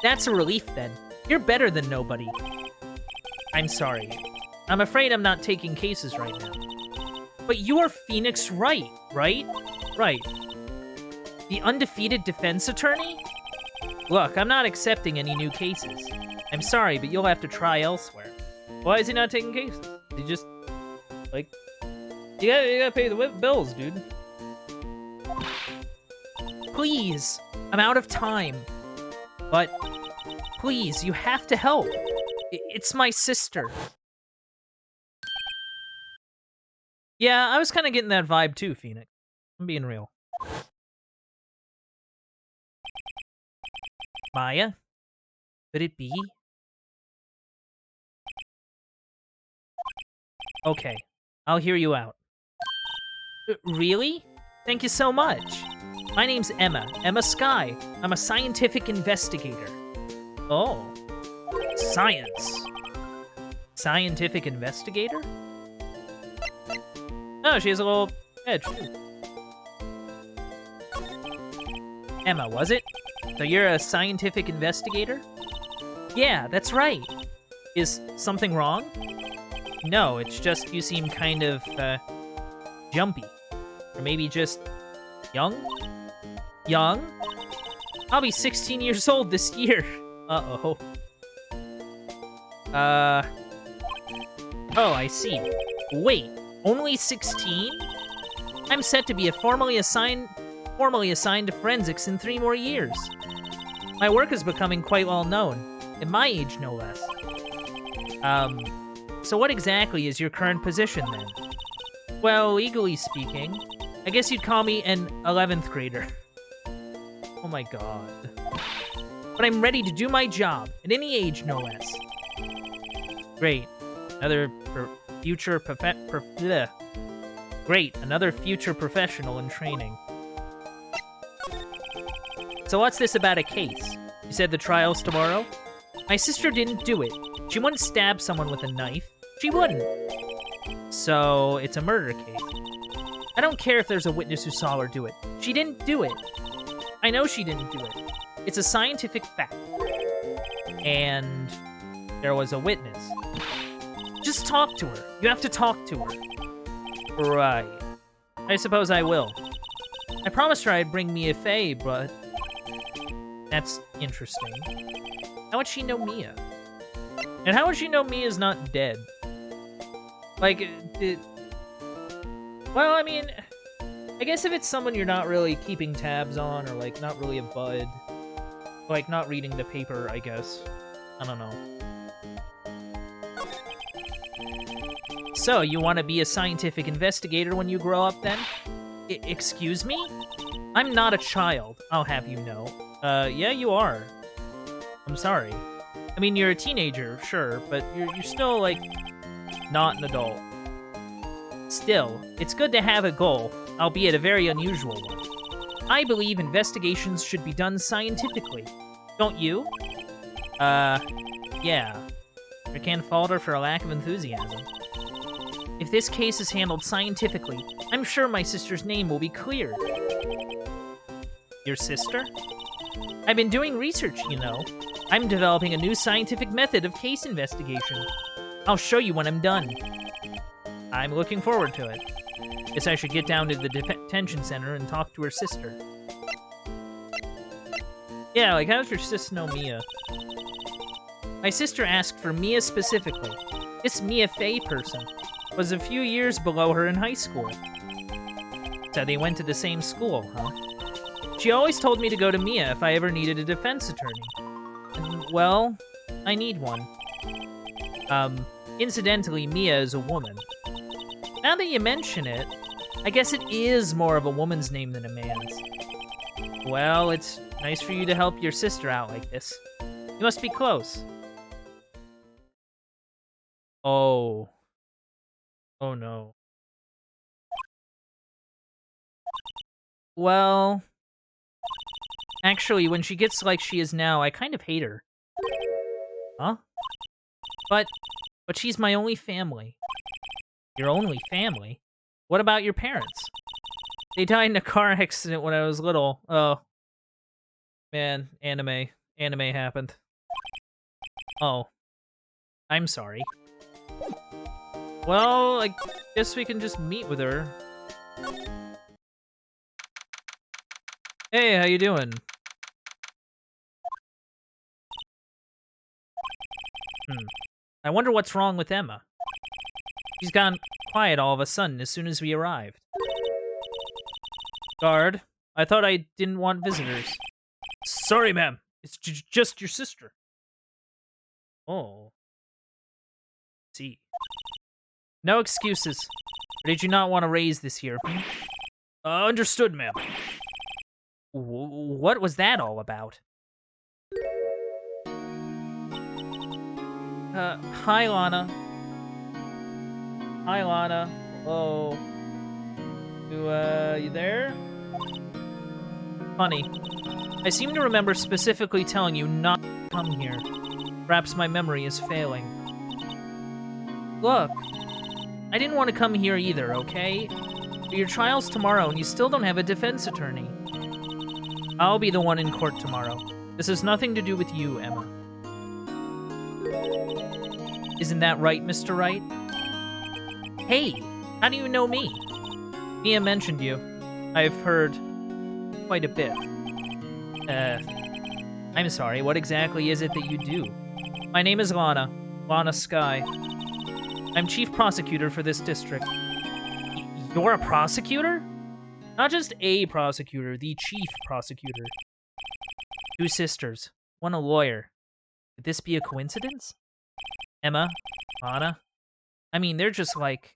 That's a relief, then. You're better than nobody. I'm sorry. I'm afraid I'm not taking cases right now. But you are Phoenix Wright, right? Right. The undefeated defense attorney? Look, I'm not accepting any new cases. I'm sorry, but you'll have to try elsewhere. Why is he not taking cases? He just, like, you gotta pay the bills, dude. Please, I'm out of time. But, please, you have to help. It's my sister. Yeah, I was kind of getting that vibe too, Phoenix. I'm being real. Maya? Could it be? Okay, I'll hear you out. Really? Thank you so much. My name's Emma Sky. I'm a scientific investigator. Oh. Science. Scientific investigator? Oh, she has a little edge, too. Emma, was it? So you're a scientific investigator? Yeah, that's right. Is something wrong? No, it's just you seem kind of, jumpy. Or maybe just young? Young? I'll be 16 years old this year. Uh-oh. Oh, I see. Wait, only 16? I'm set to be formally assigned to forensics in 3 more years. My work is becoming quite well known, at my age no less. So what exactly is your current position then? Well, legally speaking, I guess you'd call me an 11th grader. Oh my god. But I'm ready to do my job, at any age no less. Great. Another future professional in training. So what's this about a case? You said the trial's tomorrow? My sister didn't do it. She wouldn't stab someone with a knife. She wouldn't. So, it's a murder case. I don't care if there's a witness who saw her do it. She didn't do it. I know she didn't do it. It's a scientific fact. And there was a witness. Just talk to her. You have to talk to her. Right. I suppose I will. I promised her I'd bring Mia Fey, but... That's interesting. How would she know Mia? And how would she know Mia's not dead? Like, well, I mean, I guess if it's someone you're not really keeping tabs on, or, like, not really a bud, like, not reading the paper, I guess. I don't know. So, you want to be a scientific investigator when you grow up, then? Excuse me? I'm not a child, I'll have you know. Yeah, you are. I'm sorry. I mean, you're a teenager, sure, but you're still, like, not an adult. Still, it's good to have a goal, albeit a very unusual one. I believe investigations should be done scientifically. Don't you? Yeah. I can't fault her for a lack of enthusiasm. If this case is handled scientifically, I'm sure my sister's name will be cleared. Your sister? I've been doing research, you know. I'm developing a new scientific method of case investigation. I'll show you when I'm done. I'm looking forward to it. Guess I should get down to the detention center and talk to her sister. Yeah, like, how's your sis know Mia? My sister asked for Mia specifically. This Mia Fey person was a few years below her in high school. So they went to the same school, huh? She always told me to go to Mia if I ever needed a defense attorney. And, well, I need one. Incidentally, Mia is a woman. Now that you mention it, I guess it is more of a woman's name than a man's. Well, it's nice for you to help your sister out like this. You must be close. Oh. Oh no. Well... Actually, when she gets like she is now, I kind of hate her. Huh? But she's my only family. Your only family? What about your parents? They died in a car accident when I was little. Oh. Man, anime. Anime happened. Oh. I'm sorry. Well, I guess we can just meet with her. Hey, how you doing? I wonder what's wrong with Emma. She's gone quiet all of a sudden as soon as we arrived. Guard, I thought I didn't want visitors. Sorry, ma'am. It's just your sister. Oh. See. No excuses. Or did you not want to raise this here? Understood, ma'am. What was that all about? Hi, Lana. Hi, Lana. Hello. You there? Funny. I seem to remember specifically telling you not to come here. Perhaps my memory is failing. Look. I didn't want to come here either, okay? But your trial's tomorrow and you still don't have a defense attorney. I'll be the one in court tomorrow. This has nothing to do with you, Emma. Isn't that right, Mr. Wright? Hey, how do you know me? Mia mentioned you. I've heard quite a bit. I'm sorry, what exactly is it that you do? My name is Lana. Lana Sky. I'm chief prosecutor for this district. You're a prosecutor? Not just a prosecutor, the chief prosecutor. 2 sisters. One a lawyer. Could this be a coincidence? Emma? Lana? I mean, they're just like...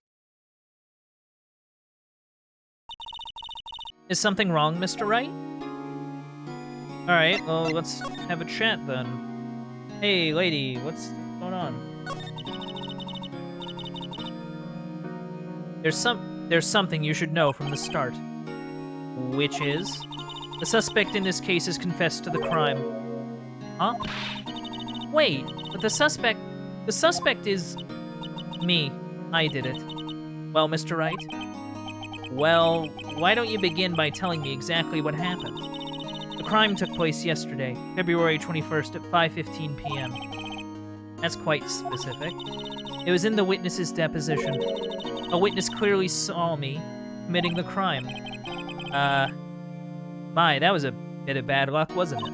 Is something wrong, Mr. Wright? Alright, well, let's have a chat then. Hey, lady, what's going on? There's something you should know from the start. Which is? The suspect in this case has confessed to the crime. Huh? Wait, but the suspect... The suspect is... me. I did it. Well, Mr. Wright? Well, why don't you begin by telling me exactly what happened? The crime took place yesterday, February 21st at 5:15 p.m. That's quite specific. It was in the witness's deposition. A witness clearly saw me committing the crime. My, that was a bit of bad luck, wasn't it?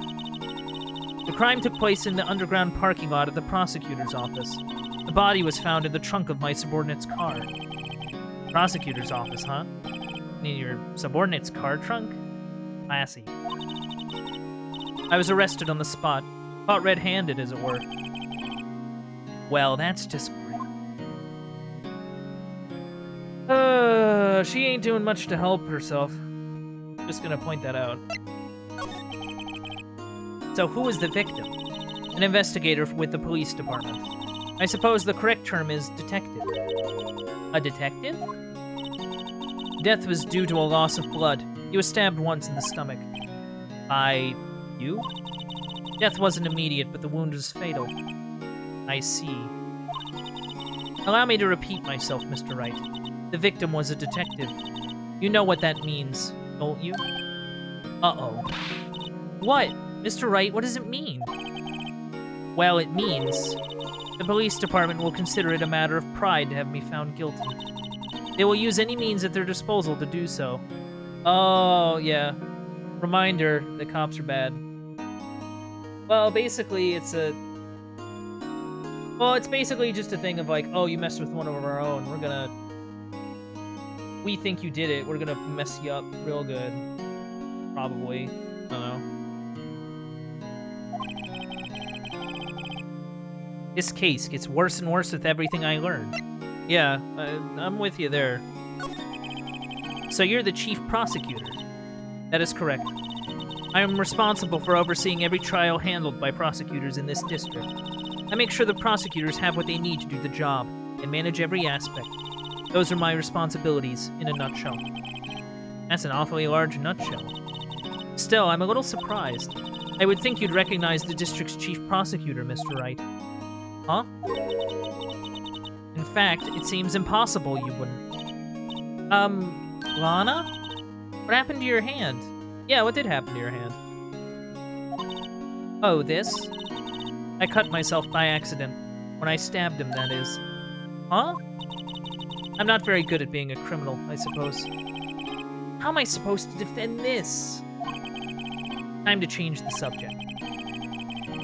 The crime took place in the underground parking lot of the prosecutor's office. The body was found in the trunk of my subordinate's car. Prosecutor's office, huh? In your subordinate's car trunk? Classy. I was arrested on the spot, caught red-handed, as it were. Well, that's just great. She ain't doing much to help herself. Just gonna point that out. So who was the victim? An investigator with the police department. I suppose the correct term is detective. A detective? Death was due to a loss of blood. He was stabbed once in the stomach. By you? Death wasn't immediate, but the wound was fatal. I see. Allow me to repeat myself, Mr. Wright. The victim was a detective. You know what that means, don't you? Uh-oh. What? Mr. Wright, what does it mean? Well, it means the police department will consider it a matter of pride to have me found guilty. They will use any means at their disposal to do so. Oh, yeah. Reminder, the cops are bad. Well, basically, it's a... Well, it's basically just a thing of like, oh, you messed with one of our own. We're gonna... We think you did it. We're gonna mess you up real good. Probably. I don't know. This case gets worse and worse with everything I learn. Yeah, I'm with you there. So you're the chief prosecutor? That is correct. I am responsible for overseeing every trial handled by prosecutors in this district. I make sure the prosecutors have what they need to do the job, and manage every aspect. Those are my responsibilities, in a nutshell. That's an awfully large nutshell. Still, I'm a little surprised. I would think you'd recognize the district's chief prosecutor, Mr. Wright. Huh? In fact, it seems impossible you wouldn't. Lana? What happened to your hand? Yeah, what did happen to your hand? Oh, this? I cut myself by accident. When I stabbed him, that is. Huh? I'm not very good at being a criminal, I suppose. How am I supposed to defend this? Time to change the subject.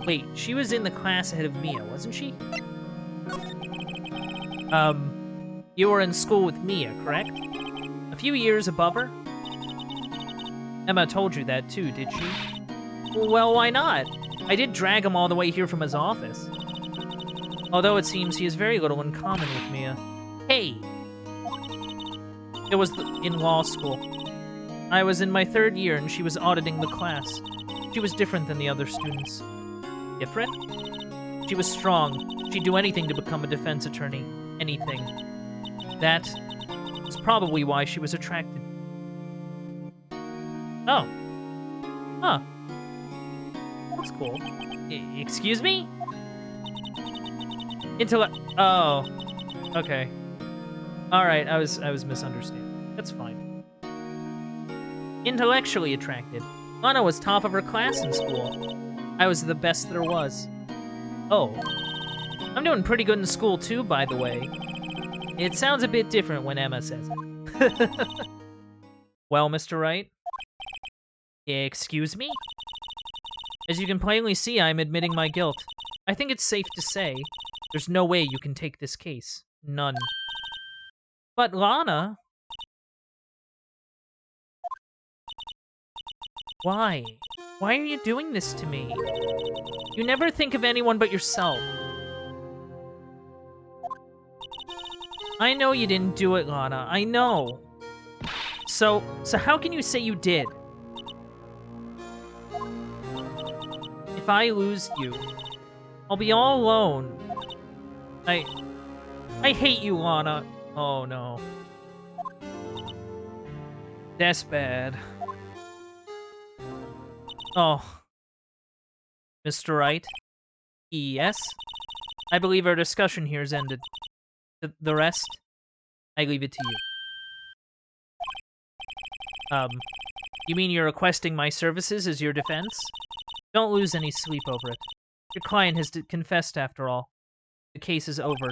Wait, she was in the class ahead of Mia, wasn't she? You were in school with Mia, correct? A few years above her? Emma told you that too, did she? Well, why not? I did drag him all the way here from his office. Although it seems he has very little in common with Mia. Hey! It was in law school. I was in my 3rd year and she was auditing the class. She was different than the other students. Different? She was strong. She'd do anything to become a defense attorney. Anything. That was probably why she was attracted. Oh. Huh. That's cool. Excuse me? Oh. Okay. Alright, I was misunderstanding. That's fine. Intellectually attracted. Lana was top of her class in school. I was the best there was. Oh. I'm doing pretty good in school too, by the way. It sounds a bit different when Emma says it. Well, Mr. Wright? Excuse me? As you can plainly see, I'm admitting my guilt. I think it's safe to say there's no way you can take this case. None. But Lana... Why? Why are you doing this to me? You never think of anyone but yourself. I know you didn't do it, Lana. I know. So how can you say you did? If I lose you, I'll be all alone. I hate you, Lana. Oh, no. That's bad. Oh. Mr. Wright? Yes? I believe our discussion here is ended. The rest, I leave it to you. You mean you're requesting my services as your defense? Don't lose any sleep over it. Your client has confessed after all. The case is over.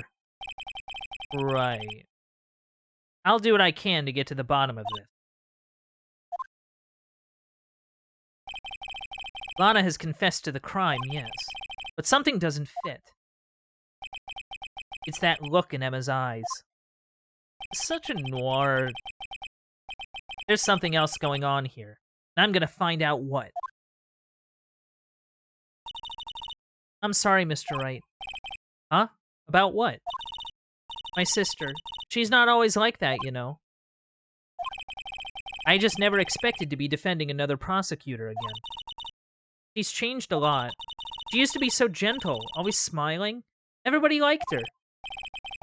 Right. I'll do what I can to get to the bottom of this. Lana has confessed to the crime, yes. But something doesn't fit. It's that look in Emma's eyes. Such a noir. There's something else going on here. And I'm gonna find out what. I'm sorry, Mr. Wright. Huh? About what? My sister. She's not always like that, you know. I just never expected to be defending another prosecutor again. She's changed a lot. She used to be so gentle, always smiling. Everybody liked her.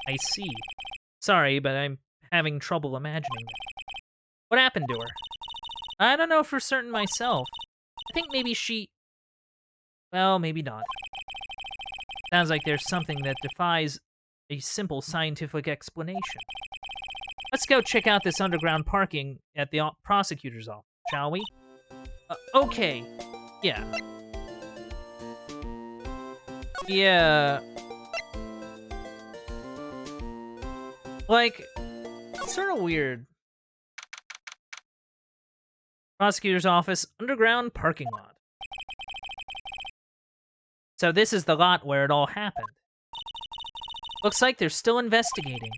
I see. Sorry, but I'm having trouble imagining that. What happened to her? I don't know for certain myself. I think maybe she... Well, maybe not. Sounds like there's something that defies a simple scientific explanation. Let's go check out this underground parking at the prosecutor's office, shall we? Okay. Yeah. Yeah. Like, it's sort of weird. Prosecutor's office, underground parking lot. So this is the lot where it all happened. Looks like they're still investigating.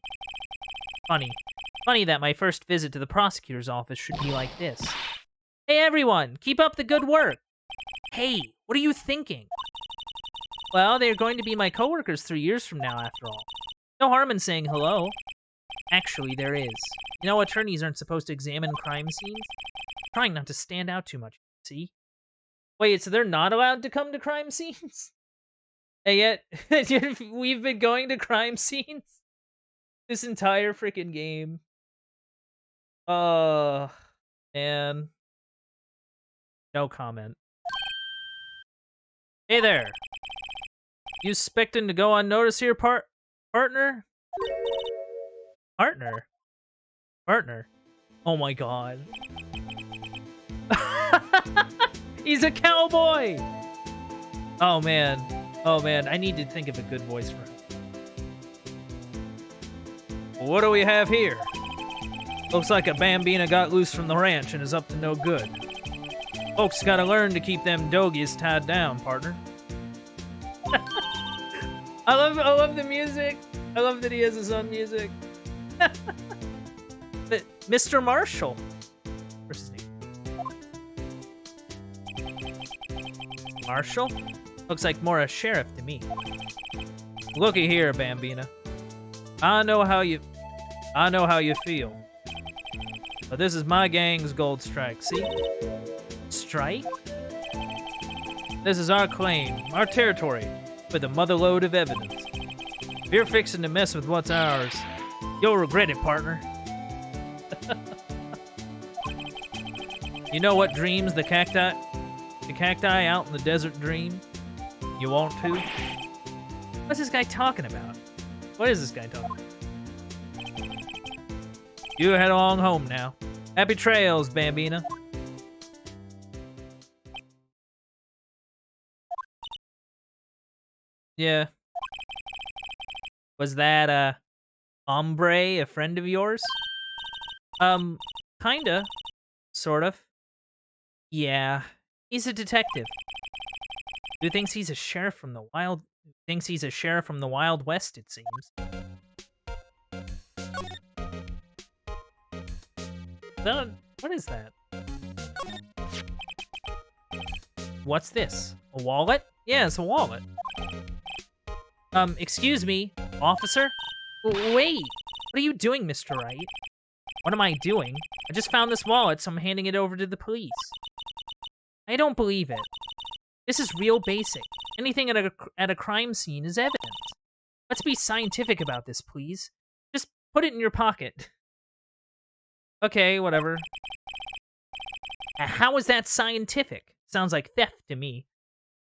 Funny. Funny that my first visit to the prosecutor's office should be like this. Hey everyone, keep up the good work. Hey, what are you thinking? Well, they're going to be my coworkers 3 years from now, after all. No harm in saying hello. Actually, there is. You know, attorneys aren't supposed to examine crime scenes. Trying not to stand out too much, see? Wait, so they're not allowed to come to crime scenes? And yet, we've been going to crime scenes this entire freaking game. Man. No comment. Hey there. You expecting to go unnoticed here, partner? Partner? Partner? Oh my god. He's a cowboy! Oh man. Oh man, I need to think of a good voice for him. What do we have here? Looks like a bambina got loose from the ranch and is up to no good. Folks gotta learn to keep them dogies tied down, partner. I love the music. I love that he has his own music. But Mr. Marshall. What's his name? Marshall? Looks like more a sheriff to me. Looky here, Bambina. I know how you feel. But this is my gang's gold strike, see? Strike? This is our claim, our territory, with a motherload of evidence. If you're fixing to mess with what's ours, you'll regret it, partner. You know what dreams the cacti out in the desert dream? You want to? What's this guy talking about? What is this guy talking about? You head along home now. Happy trails, Bambina. Yeah. Was that, Hombre a friend of yours? Kinda. Sort of. Yeah. He's a detective. Who thinks he's a sheriff from the Wild West, it seems. What is that? What's this? A wallet? Yeah, it's a wallet. Excuse me, officer? Wait! What are you doing, Mr. Wright? What am I doing? I just found this wallet, so I'm handing it over to the police. I don't believe it. This is real basic. Anything at a crime scene is evidence. Let's be scientific about this, please. Just put it in your pocket. Okay, whatever. How is that scientific? Sounds like theft to me.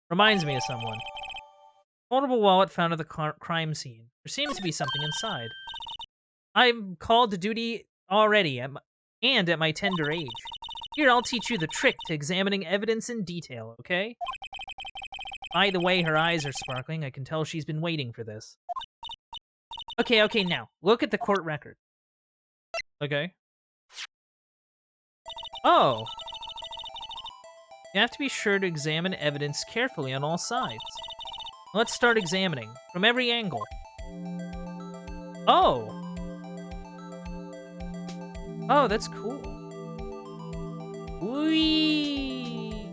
Reminds me of someone. Foldable wallet found at the crime scene. There seems to be something inside. I'm called to duty already, at my tender age. Here, I'll teach you the trick to examining evidence in detail, okay? By the way, her eyes are sparkling. I can tell she's been waiting for this. Okay, now, look at the court record. Okay. Oh! You have to be sure to examine evidence carefully on all sides. Let's start examining, from every angle. Oh! Oh, that's cool. Whee!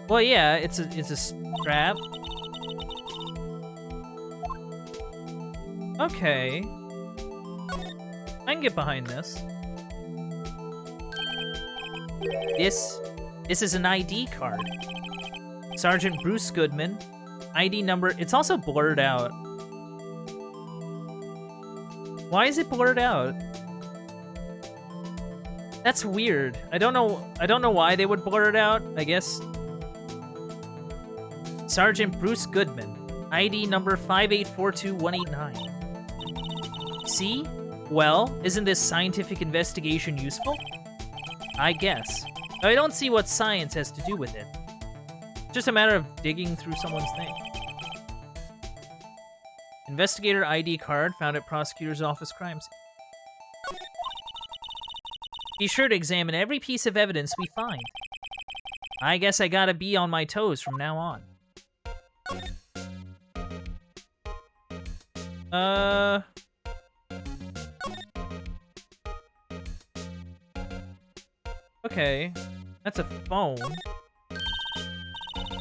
Well, yeah, it's a strap. Okay. I can get behind this. This is an ID card. Sergeant Bruce Goodman. ID number. It's also blurred out. Why is it blurred out? That's weird. I don't know why they would blur it out. I guess. Sergeant Bruce Goodman. ID number 5842189. See? Well, isn't this scientific investigation useful? I guess. I don't see what science has to do with it. It's just a matter of digging through someone's thing. Investigator ID card found at Prosecutor's office crime scene. Be sure to examine every piece of evidence we find. I guess I gotta be on my toes from now on. Okay. That's a phone.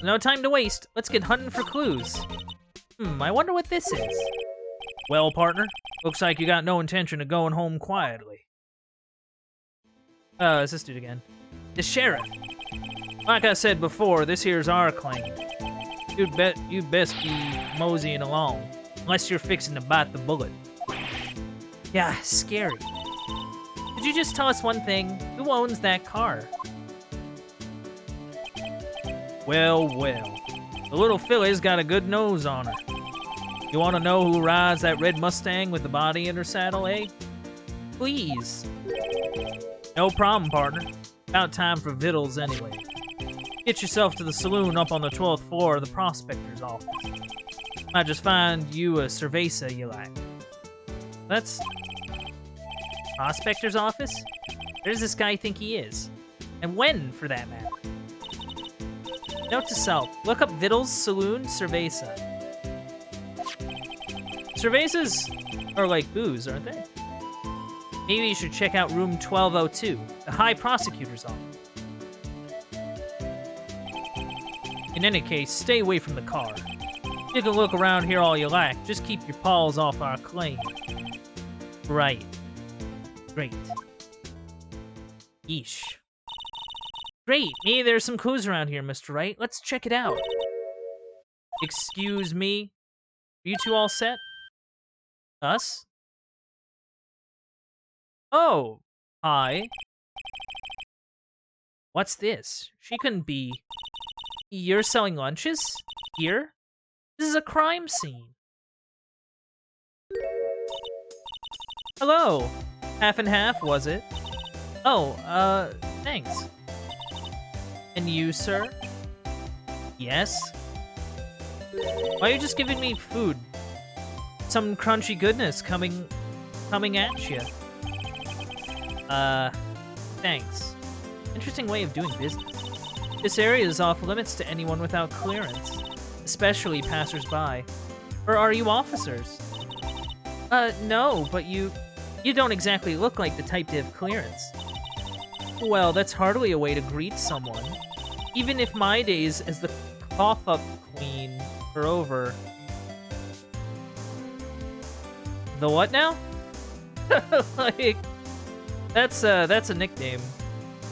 No time to waste. Let's get hunting for clues. I wonder what this is. Well, partner, looks like you got no intention of going home quietly. It's this dude again. The sheriff. Like I said before, this here's our claim. You'd best be moseying along, unless you're fixing to bite the bullet. Yeah, scary. Could you just tell us one thing? Who owns that car? Well. The little filly's got a good nose on her. You want to know who rides that red Mustang with the body in her saddle, eh? Please. No problem, partner. About time for vittles anyway. Get yourself to the saloon up on the 12th floor of the Prosecutor's office. Might just find you a cerveza you like. That's... Prosecutor's office? Where does this guy think he is? And when, for that matter? Note to self, look up Vittles, Saloon, Cerveza. Cervezas are like booze, aren't they? Maybe you should check out room 1202, the High Prosecutor's office. In any case, stay away from the car. You can look around here all you like, just keep your paws off our claim. Right. Great. Yeesh. Great, maybe there's some clues around here, Mr. Wright. Let's check it out. Excuse me? Are you two all set? Us? Oh, hi. What's this? She couldn't be... You're selling lunches? Here? This is a crime scene. Hello. Half and half, was it? Oh, thanks. And you, sir? Yes? Why are you just giving me food? Some crunchy goodness coming at you. Thanks. Interesting way of doing business. This area is off limits to anyone without clearance, especially passers-by. Or are you officers? No, but you don't exactly look like the type to have clearance. Well, that's hardly a way to greet someone. Even if my days as the cough-up queen are over. The what now? Like, that's a nickname,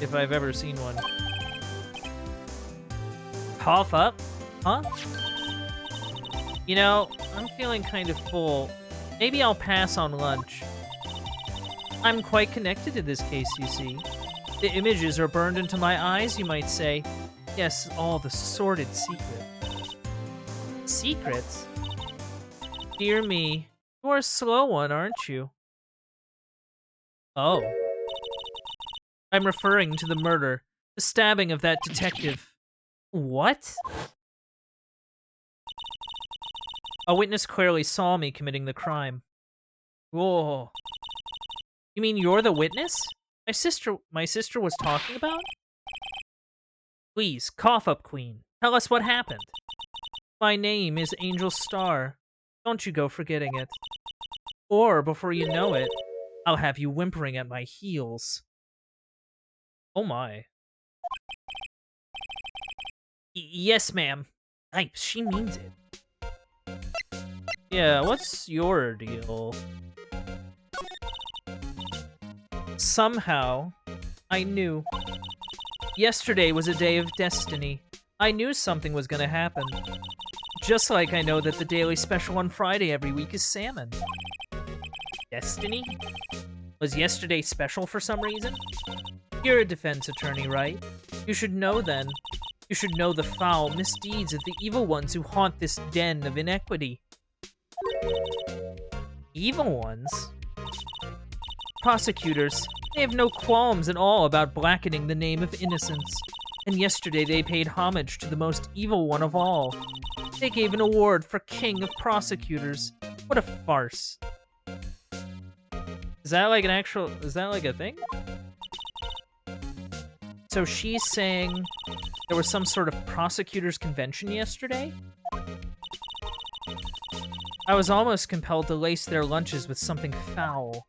if I've ever seen one. Cough up? Huh? You know, I'm feeling kind of full. Maybe I'll pass on lunch. I'm quite connected to this case, you see. The images are burned into my eyes, you might say. Yes, all the sordid secret. Secrets? Dear me, you are a slow one, aren't you? Oh. I'm referring to the murder, the stabbing of that detective. What? A witness clearly saw me committing the crime. Whoa. You mean you're the witness? My sister was talking about? Please, cough up, Queen. Tell us what happened. My name is Angel Star. Don't you go forgetting it. Or, before you know it, I'll have you whimpering at my heels. Oh my. Yes, ma'am. Yipes, she means it. Yeah, what's your deal? Somehow, I knew. Yesterday was a day of destiny. I knew something was gonna happen. Just like I know that the daily special on Friday every week is salmon. Destiny? Was yesterday special for some reason? You're a defense attorney, right? You should know then. You should know the foul misdeeds of the evil ones who haunt this den of inequity. Evil ones? Prosecutors. They have no qualms at all about blackening the name of innocence. And yesterday they paid homage to the most evil one of all. They gave an award for King of Prosecutors. What a farce. Is that like a thing? So she's saying there was some sort of prosecutors convention yesterday? I was almost compelled to lace their lunches with something foul.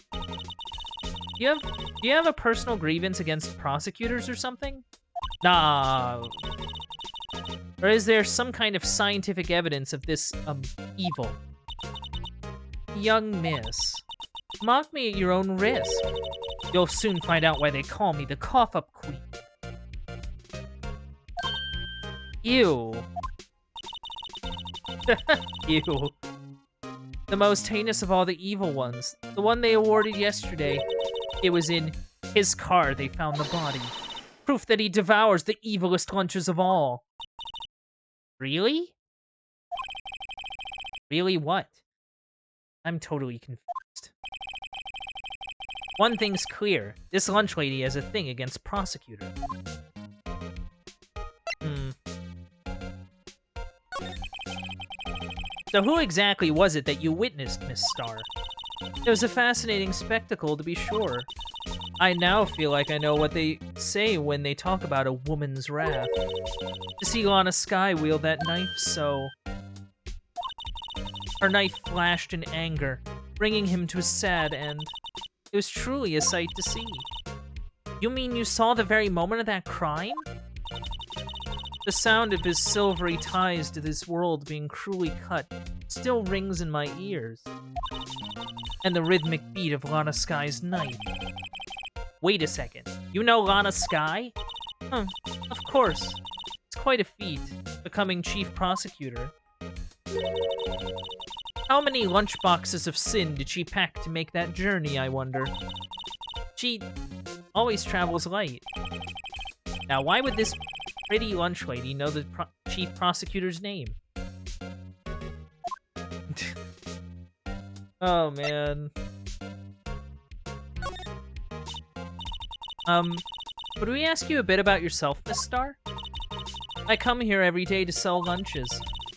Do you have a personal grievance against prosecutors or something? Nah. Or is there some kind of scientific evidence of this, evil? Young miss, mock me at your own risk. You'll soon find out why they call me the cough-up queen. Ew. Ew. The most heinous of all the evil ones. The one they awarded yesterday. It was in his car they found the body. Proof that he devours the evilest lunches of all. Really? Really what? I'm totally confused. One thing's clear. This lunch lady has a thing against Prosecutor. So who exactly was it that you witnessed, Miss Starr? It was a fascinating spectacle, to be sure. I now feel like I know what they say when they talk about a woman's wrath. To see Lana Skye wield that knife so... Her knife flashed in anger, bringing him to a sad end. It was truly a sight to see. You mean you saw the very moment of that crime? The sound of his silvery ties to this world being cruelly cut still rings in my ears. And the rhythmic beat of Lana Skye's knife. Wait a second. You know Lana Skye? Of course. It's quite a feat, becoming chief prosecutor. How many lunchboxes of sin did she pack to make that journey, I wonder? She always travels light. Now, why would this pretty lunch lady know the chief prosecutor's name? Oh, man. Would we ask you a bit about yourself, Miss Starr? I come here every day to sell lunches.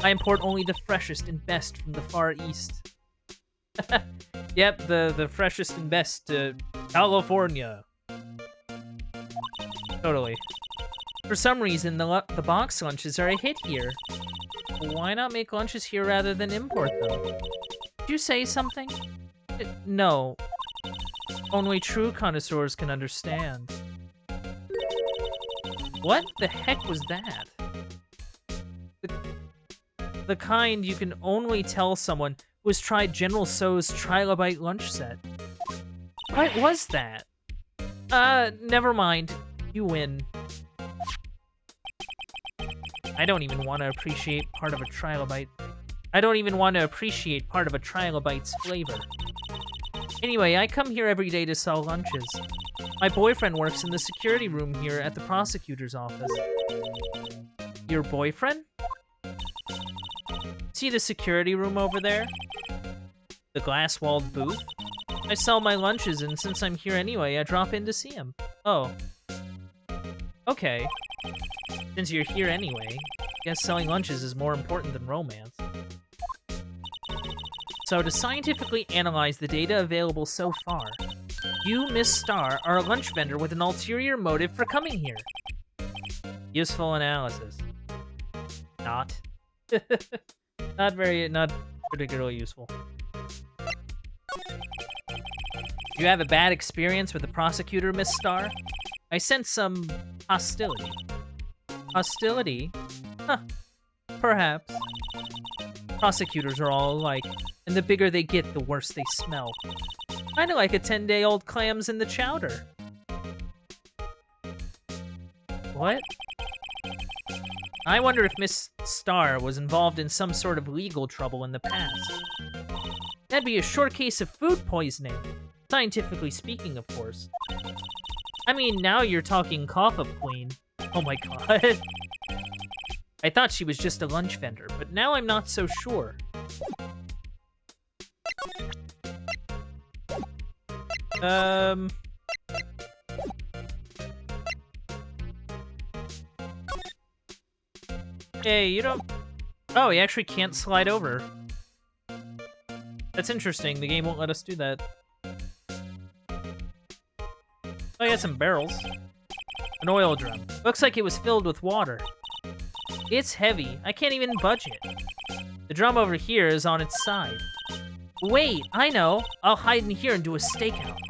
I import only the freshest and best from the Far East. Yep, the freshest and best to California. Totally. For some reason, the box lunches are a hit here. Why not make lunches here rather than import them? Did you say something? No. Only true connoisseurs can understand. What the heck was that? The kind you can only tell someone who has tried General Tso's Trilobite lunch set. What was that? Never mind. You win. I don't even want to appreciate part of a Trilobite. I don't even want to appreciate part of a Trilobite's flavor. Anyway, I come here every day to sell lunches. My boyfriend works in the security room here at the prosecutor's office. Your boyfriend? See the security room over there? The glass-walled booth? I sell my lunches, and since I'm here anyway, I drop in to see him. Oh. Okay. Since you're here anyway, I guess selling lunches is more important than romance. So, to scientifically analyze the data available so far, you, Miss Star, are a lunch vendor with an ulterior motive for coming here. Useful analysis. Not. Not particularly useful. You have a bad experience with the prosecutor, Miss Star? I sense some hostility. Hostility? Huh. Perhaps. Prosecutors are all alike, and the bigger they get, the worse they smell. Kinda like a 10-day-old clams in the chowder. What? I wonder if Miss Star was involved in some sort of legal trouble in the past. That'd be a short case of food poisoning. Scientifically speaking, of course. I mean, now you're talking cough-up queen. Oh my god. I thought she was just a lunch vendor, but now I'm not so sure. Hey, you don't... Oh, he actually can't slide over. That's interesting. The game won't let us do that. Oh, I got some barrels. An oil drum. Looks like it was filled with water. It's heavy. I can't even budge it. The drum over here is on its side. Wait, I know. I'll hide in here and do a stakeout.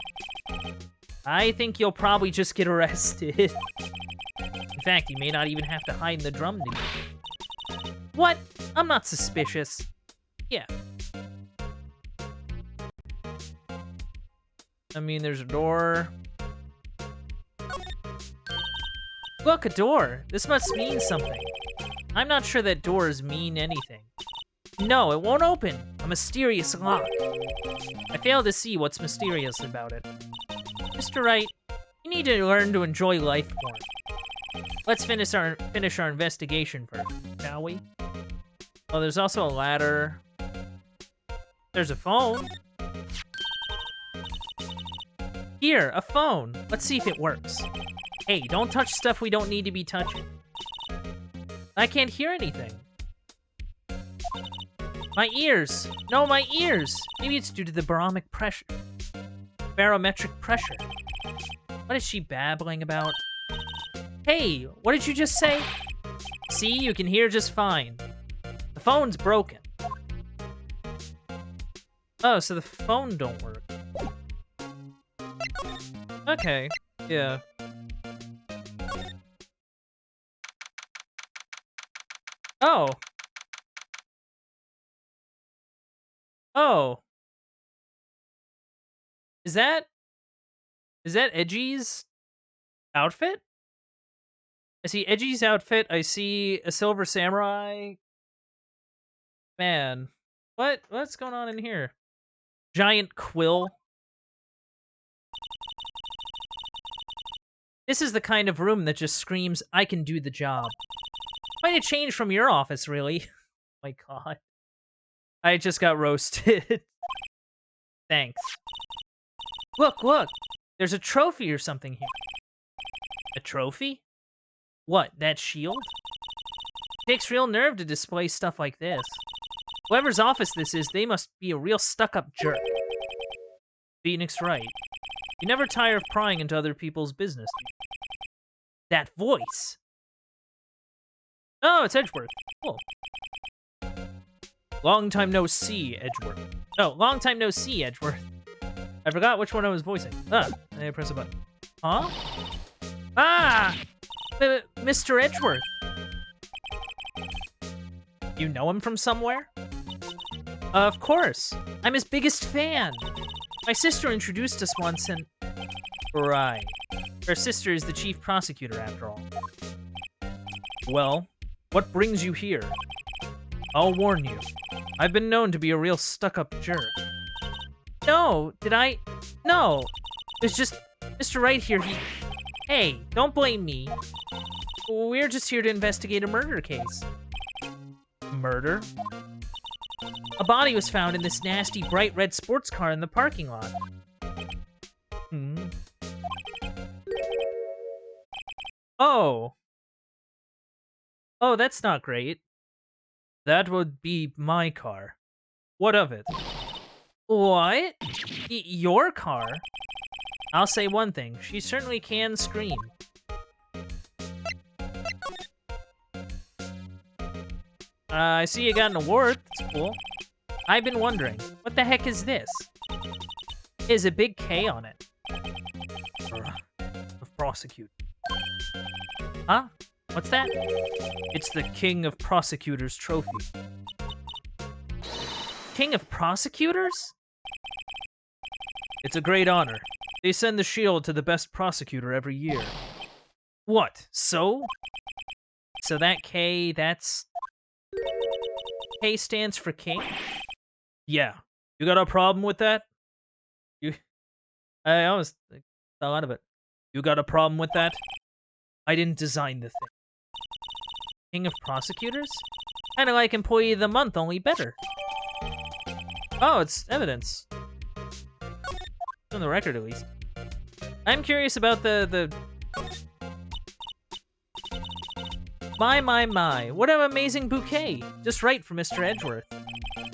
I think you'll probably just get arrested. In fact, you may not even have to hide in the drum to get it. What? I'm not suspicious. Yeah. I mean, there's a door. Look, a door. This must mean something. I'm not sure that doors mean anything. No, it won't open. A mysterious lock. I fail to see what's mysterious about it. Mr. Wright, you need to learn to enjoy life more. Let's finish our investigation first, shall we? Oh, there's also a ladder. There's a phone. Here, a phone. Let's see if it works. Hey, don't touch stuff we don't need to be touching. I can't hear anything. My ears! No, my ears! Maybe it's due to the barometric pressure. Barometric pressure. What is she babbling about? Hey, what did you just say? See, you can hear just fine. The phone's broken. Oh, so the phone don't work. Okay, yeah. Oh. Oh. Is that Edgy's outfit? I see Edgy's outfit. I see a silver samurai. Man, what's going on in here? Giant quill. This is the kind of room that just screams, I can do the job. Quite a change from your office, really. Oh my god. I just got roasted. Thanks. Look, look! There's a trophy or something here. A trophy? What, that shield? It takes real nerve to display stuff like this. Whoever's office this is, they must be a real stuck-up jerk. Phoenix Wright. You never tire of prying into other people's business. That voice! Oh, it's Edgeworth. Cool. Long time no see, Edgeworth. No, long time no see, Edgeworth. I forgot which one I was voicing. Ah, I press a button. Huh? Ah! Mr. Edgeworth. You know him from somewhere? Of course. I'm his biggest fan. My sister introduced us once and... Right. Her sister is the chief prosecutor, after all. Well, what brings you here? I'll warn you. I've been known to be a real stuck-up jerk. No, did I? No. It's just... Mr. Wright here, he... Hey, don't blame me. We're just here to investigate a murder case. Murder? A body was found in this nasty bright red sports car in the parking lot. Oh. Oh, that's not great. That would be my car. What of it? What? Your car? I'll say one thing. She certainly can scream. I see you got an award. That's cool. I've been wondering, what the heck is this? There's a big K on it. Of Prosecute. Huh? What's that? It's the King of Prosecutors trophy. King of Prosecutors? It's a great honor. They send the shield to the best prosecutor every year. What? So? So that K, that's... K stands for king? Yeah. You got a problem with that? I almost fell out of it. You got a problem with that? I didn't design the thing. King of Prosecutors? Kinda like Employee of the Month, only better. Oh, it's evidence. On the record, at least. I'm curious about the... My. What an amazing bouquet. Just right for Mr. Edgeworth.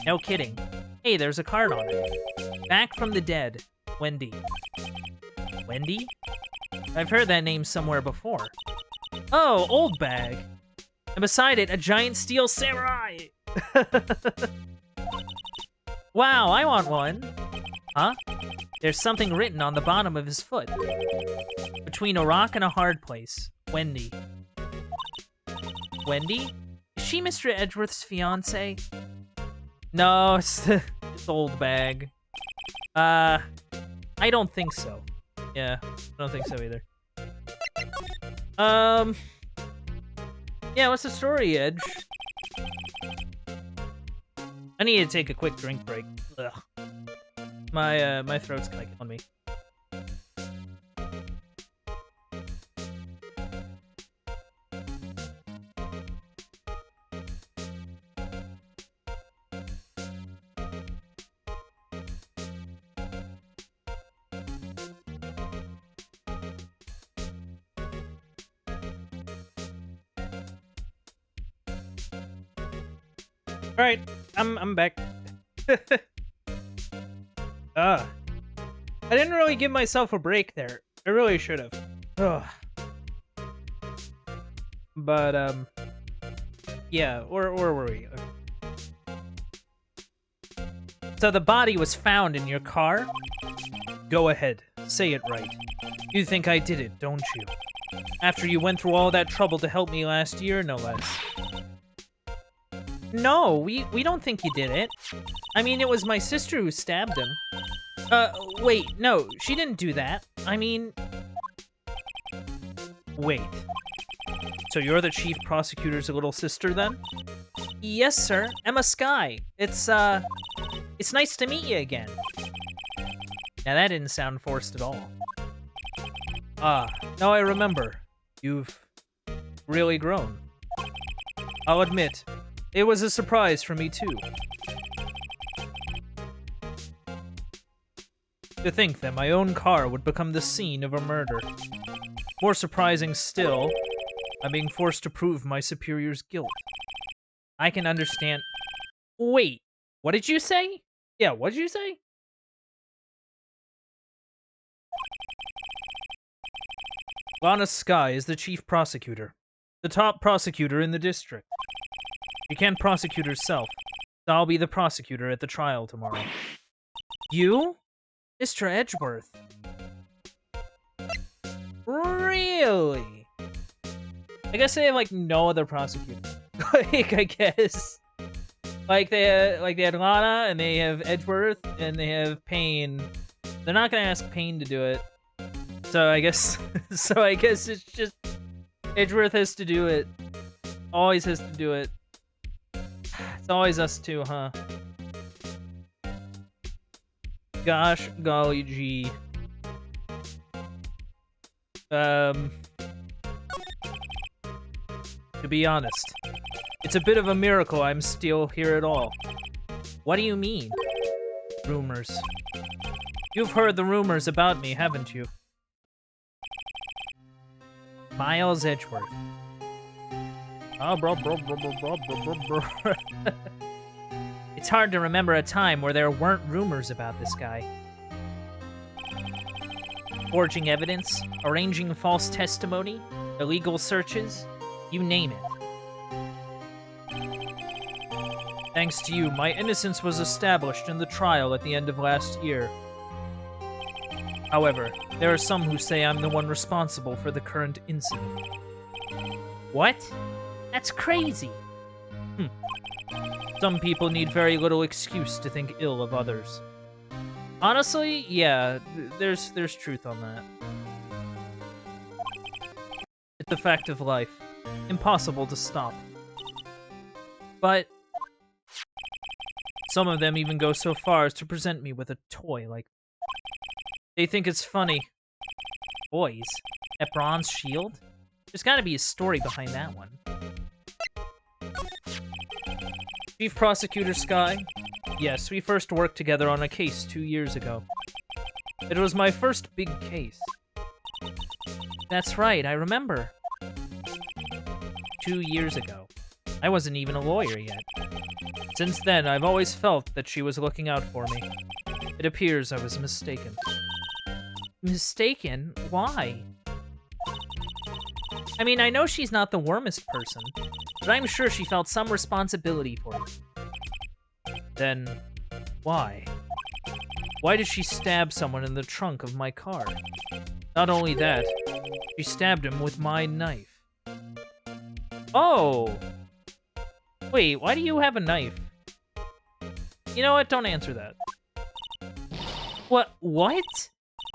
No kidding. Hey, there's a card on it. Back from the dead. Wendy. Wendy? I've heard that name somewhere before. Oh, old bag. And beside it, a giant steel samurai! Wow, I want one. Huh? There's something written on the bottom of his foot. Between a rock and a hard place. Wendy. Wendy? Is she Mr. Edgeworth's fiance? No, it's old bag. I don't think so. Yeah, I don't think so either. Yeah, what's the story, Edge? I need to take a quick drink break. Ugh. My throat's kinda killing me. Alright, I'm back. I didn't really give myself a break there. I really should have. Ugh. But, yeah, where were we? So the body was found in your car? Go ahead. Say it right. You think I did it, don't you? After you went through all that trouble to help me last year, no less. No, we don't think you did it. I mean, it was my sister who stabbed him. Wait, no, she didn't do that. I mean... Wait. So you're the chief prosecutor's little sister, then? Yes, sir. Emma Skye. It's nice to meet you again. Now, that didn't sound forced at all. Ah, now I remember. You've really grown. I'll admit, it was a surprise for me, too. To think that my own car would become the scene of a murder. More surprising still, I'm being forced to prove my superior's guilt. I can understand... Wait, what did you say? Yeah, what did you say? Lana Skye is the chief prosecutor. The top prosecutor in the district. She can't prosecute herself, so I'll be the prosecutor at the trial tomorrow. You? Mr. Edgeworth. Really? I guess they have, like, no other prosecutor. Like, I guess. Like, they had Lana, and they have Edgeworth, and they have Payne. They're not gonna ask Payne to do it. So I guess it's just Edgeworth has to do it. Always has to do it. It's always us two, huh? Gosh, golly gee. To be honest, it's a bit of a miracle I'm still here at all. What do you mean? Rumors. You've heard the rumors about me, haven't you? Miles Edgeworth. Oh, bro. It's hard to remember a time where there weren't rumors about this guy. Forging evidence, arranging false testimony, illegal searches, you name it. Thanks to you, my innocence was established in the trial at the end of last year. However, there are some who say I'm the one responsible for the current incident. What? That's crazy. Some people need very little excuse to think ill of others. Honestly, yeah, there's truth on that. It's a fact of life. Impossible to stop. But some of them even go so far as to present me with a toy, like... They think it's funny. Toys? That bronze shield? There's gotta be a story behind that one. Chief Prosecutor Sky? Yes, we first worked together on a case 2 years ago. It was my first big case. That's right, I remember. 2 years ago. I wasn't even a lawyer yet. Since then, I've always felt that she was looking out for me. It appears I was mistaken. Mistaken? Why? I mean, I know she's not the warmest person, but I'm sure she felt some responsibility for you. Then, why? Why did she stab someone in the trunk of my car? Not only that, she stabbed him with my knife. Oh! Wait, why do you have a knife? You know what? Don't answer that. What?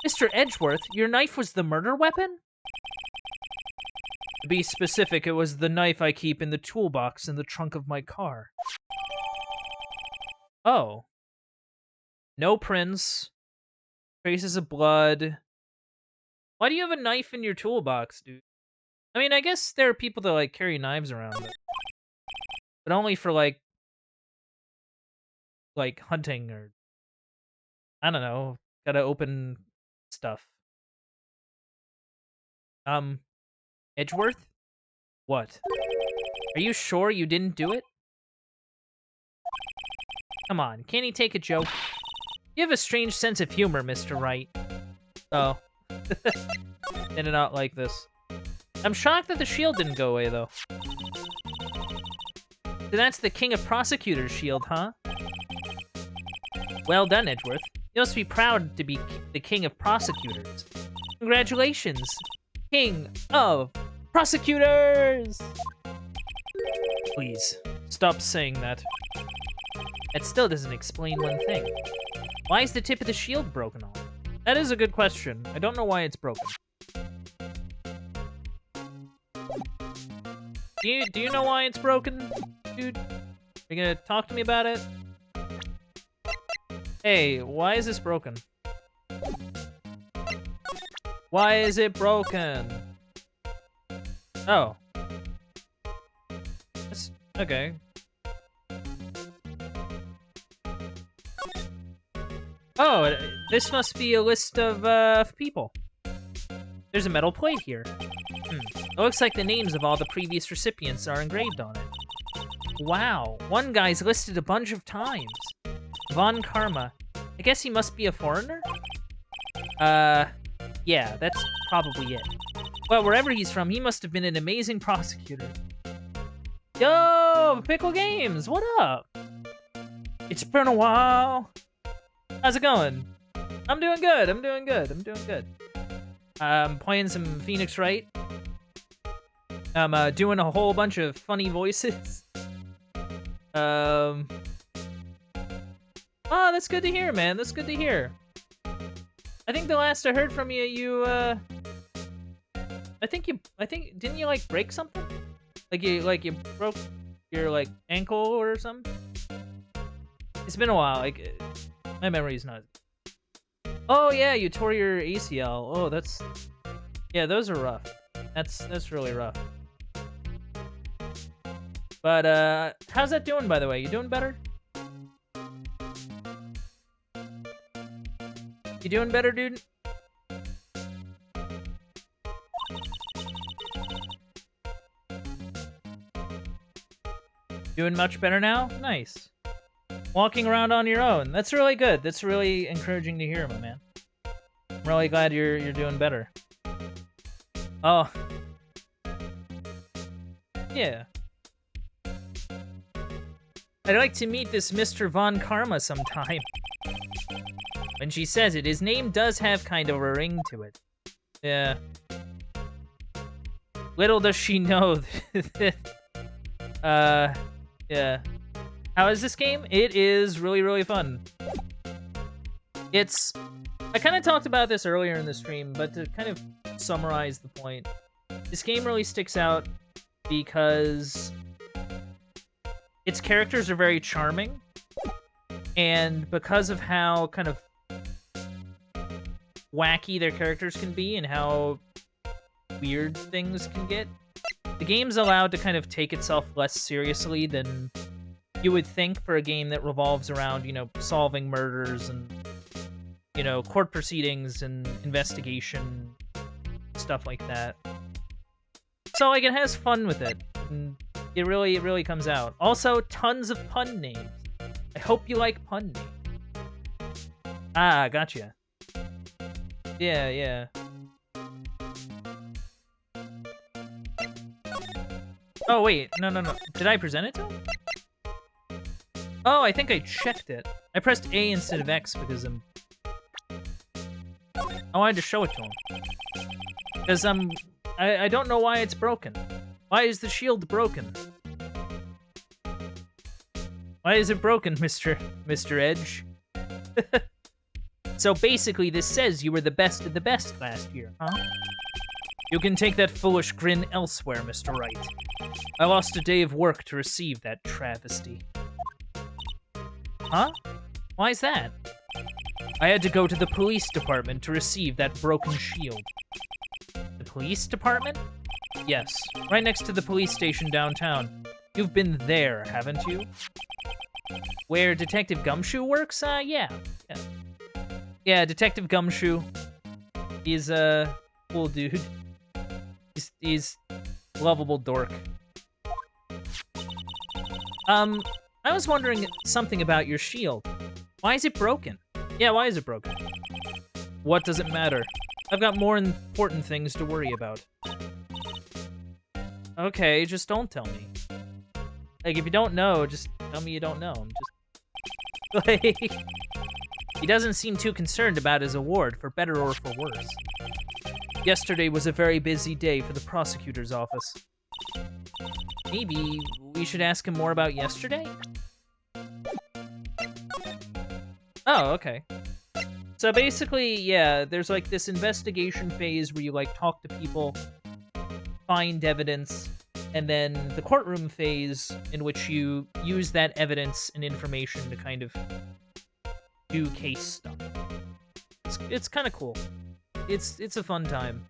Mr. Edgeworth, your knife was the murder weapon? To be specific, it was the knife I keep in the toolbox in the trunk of my car. Oh. No prints. Traces of blood. Why do you have a knife in your toolbox, dude? I mean, I guess there are people that, like, carry knives around, but only for, like, hunting or... I don't know. Gotta open stuff. Edgeworth? What? Are you sure you didn't do it? Come on, can't he take a joke? You have a strange sense of humor, Mr. Wright. Oh. Did not like this. I'm shocked that the shield didn't go away, though. So that's the King of Prosecutors shield, huh? Well done, Edgeworth. You must be proud to be the King of Prosecutors. Congratulations, King of Prosecutors! Please, stop saying that. That still doesn't explain one thing. Why is the tip of the shield broken off? That is a good question. I don't know why it's broken. Do you know why it's broken, dude? Are you gonna talk to me about it? Hey, why is this broken? Why is it broken? Oh. Okay. Oh, this must be a list of people. There's a metal plate here. It looks like the names of all the previous recipients are engraved on it. Wow, one guy's listed a bunch of times. Von Karma. I guess he must be a foreigner? Yeah, that's probably it. Well, wherever he's from, he must have been an amazing prosecutor. Yo, Pickle Games, what up? It's been a while. How's it going? I'm doing good, I'm doing good. I'm playing some Phoenix Wright. I'm doing a whole bunch of funny voices. Oh, that's good to hear, man. That's good to hear. I think the last I heard from you, I think didn't you like break something? Like you broke your like ankle or something? It's been a while. Like my memory's not. Oh yeah, you tore your ACL. Oh, yeah, those are rough. That's really rough. But how's that doing, by the way? You doing better? You doing better, dude? Doing much better now? Nice. Walking around on your own. That's really good. That's really encouraging to hear, my man. I'm really glad you're doing better. Oh. Yeah. I'd like to meet this Mr. Von Karma sometime. When she says it, his name does have kind of a ring to it. Yeah. Little does she know that... yeah. How is this game? It is really, really fun. It's... I kind of talked about this earlier in the stream, but to kind of summarize the point, this game really sticks out because its characters are very charming, and because of how kind of wacky their characters can be and how weird things can get, the game's allowed to kind of take itself less seriously than you would think for a game that revolves around, you know, solving murders and, you know, court proceedings and investigation, stuff like that. So, like, it has fun with it. And it really comes out. Also, tons of pun names. I hope you like pun names. Ah, gotcha. Yeah, yeah. Oh, wait. No. Did I present it to him? Oh, I think I checked it. I pressed A instead of X because I wanted to show it to him. Because I don't know why it's broken. Why is the shield broken? Why is it broken, Mr. Edge? So basically, this says you were the best of the best last year, huh? You can take that foolish grin elsewhere, Mr. Wright. I lost a day of work to receive that travesty. Huh? Why is that? I had to go to the police department to receive that broken shield. The police department? Yes, right next to the police station downtown. You've been there, haven't you? Where Detective Gumshoe works? Yeah. Yeah, Detective Gumshoe. He's a cool dude. He's lovable dork. I was wondering something about your shield. Why is it broken? Yeah, why is it broken? What does it matter? I've got more important things to worry about. Okay, just don't tell me. Like, if you don't know, just tell me you don't know. I'm just... Like... He doesn't seem too concerned about his award, for better or for worse. Yesterday was a very busy day for the prosecutor's office. Maybe we should ask him more about yesterday? Oh, okay. So basically, yeah, there's like this investigation phase where you like talk to people, find evidence, and then the courtroom phase in which you use that evidence and information to kind of do case stuff. It's kind of cool. It's a fun time.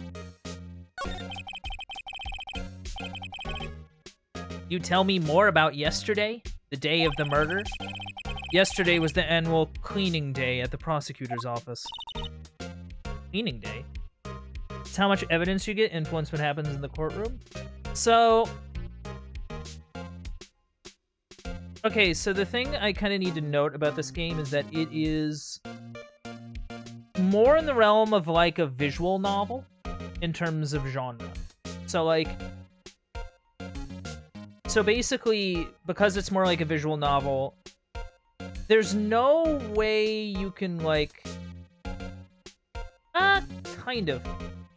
You tell me more about yesterday? The day of the murder? Yesterday was the annual cleaning day at the prosecutor's office. Cleaning day? It's how much evidence you get influence what happens in the courtroom? So... Okay, so the thing I kind of need to note about this game is that it is more in the realm of, like, a visual novel in terms of genre. So, like... So basically, because it's more like a visual novel, there's no way you can, like... kind of.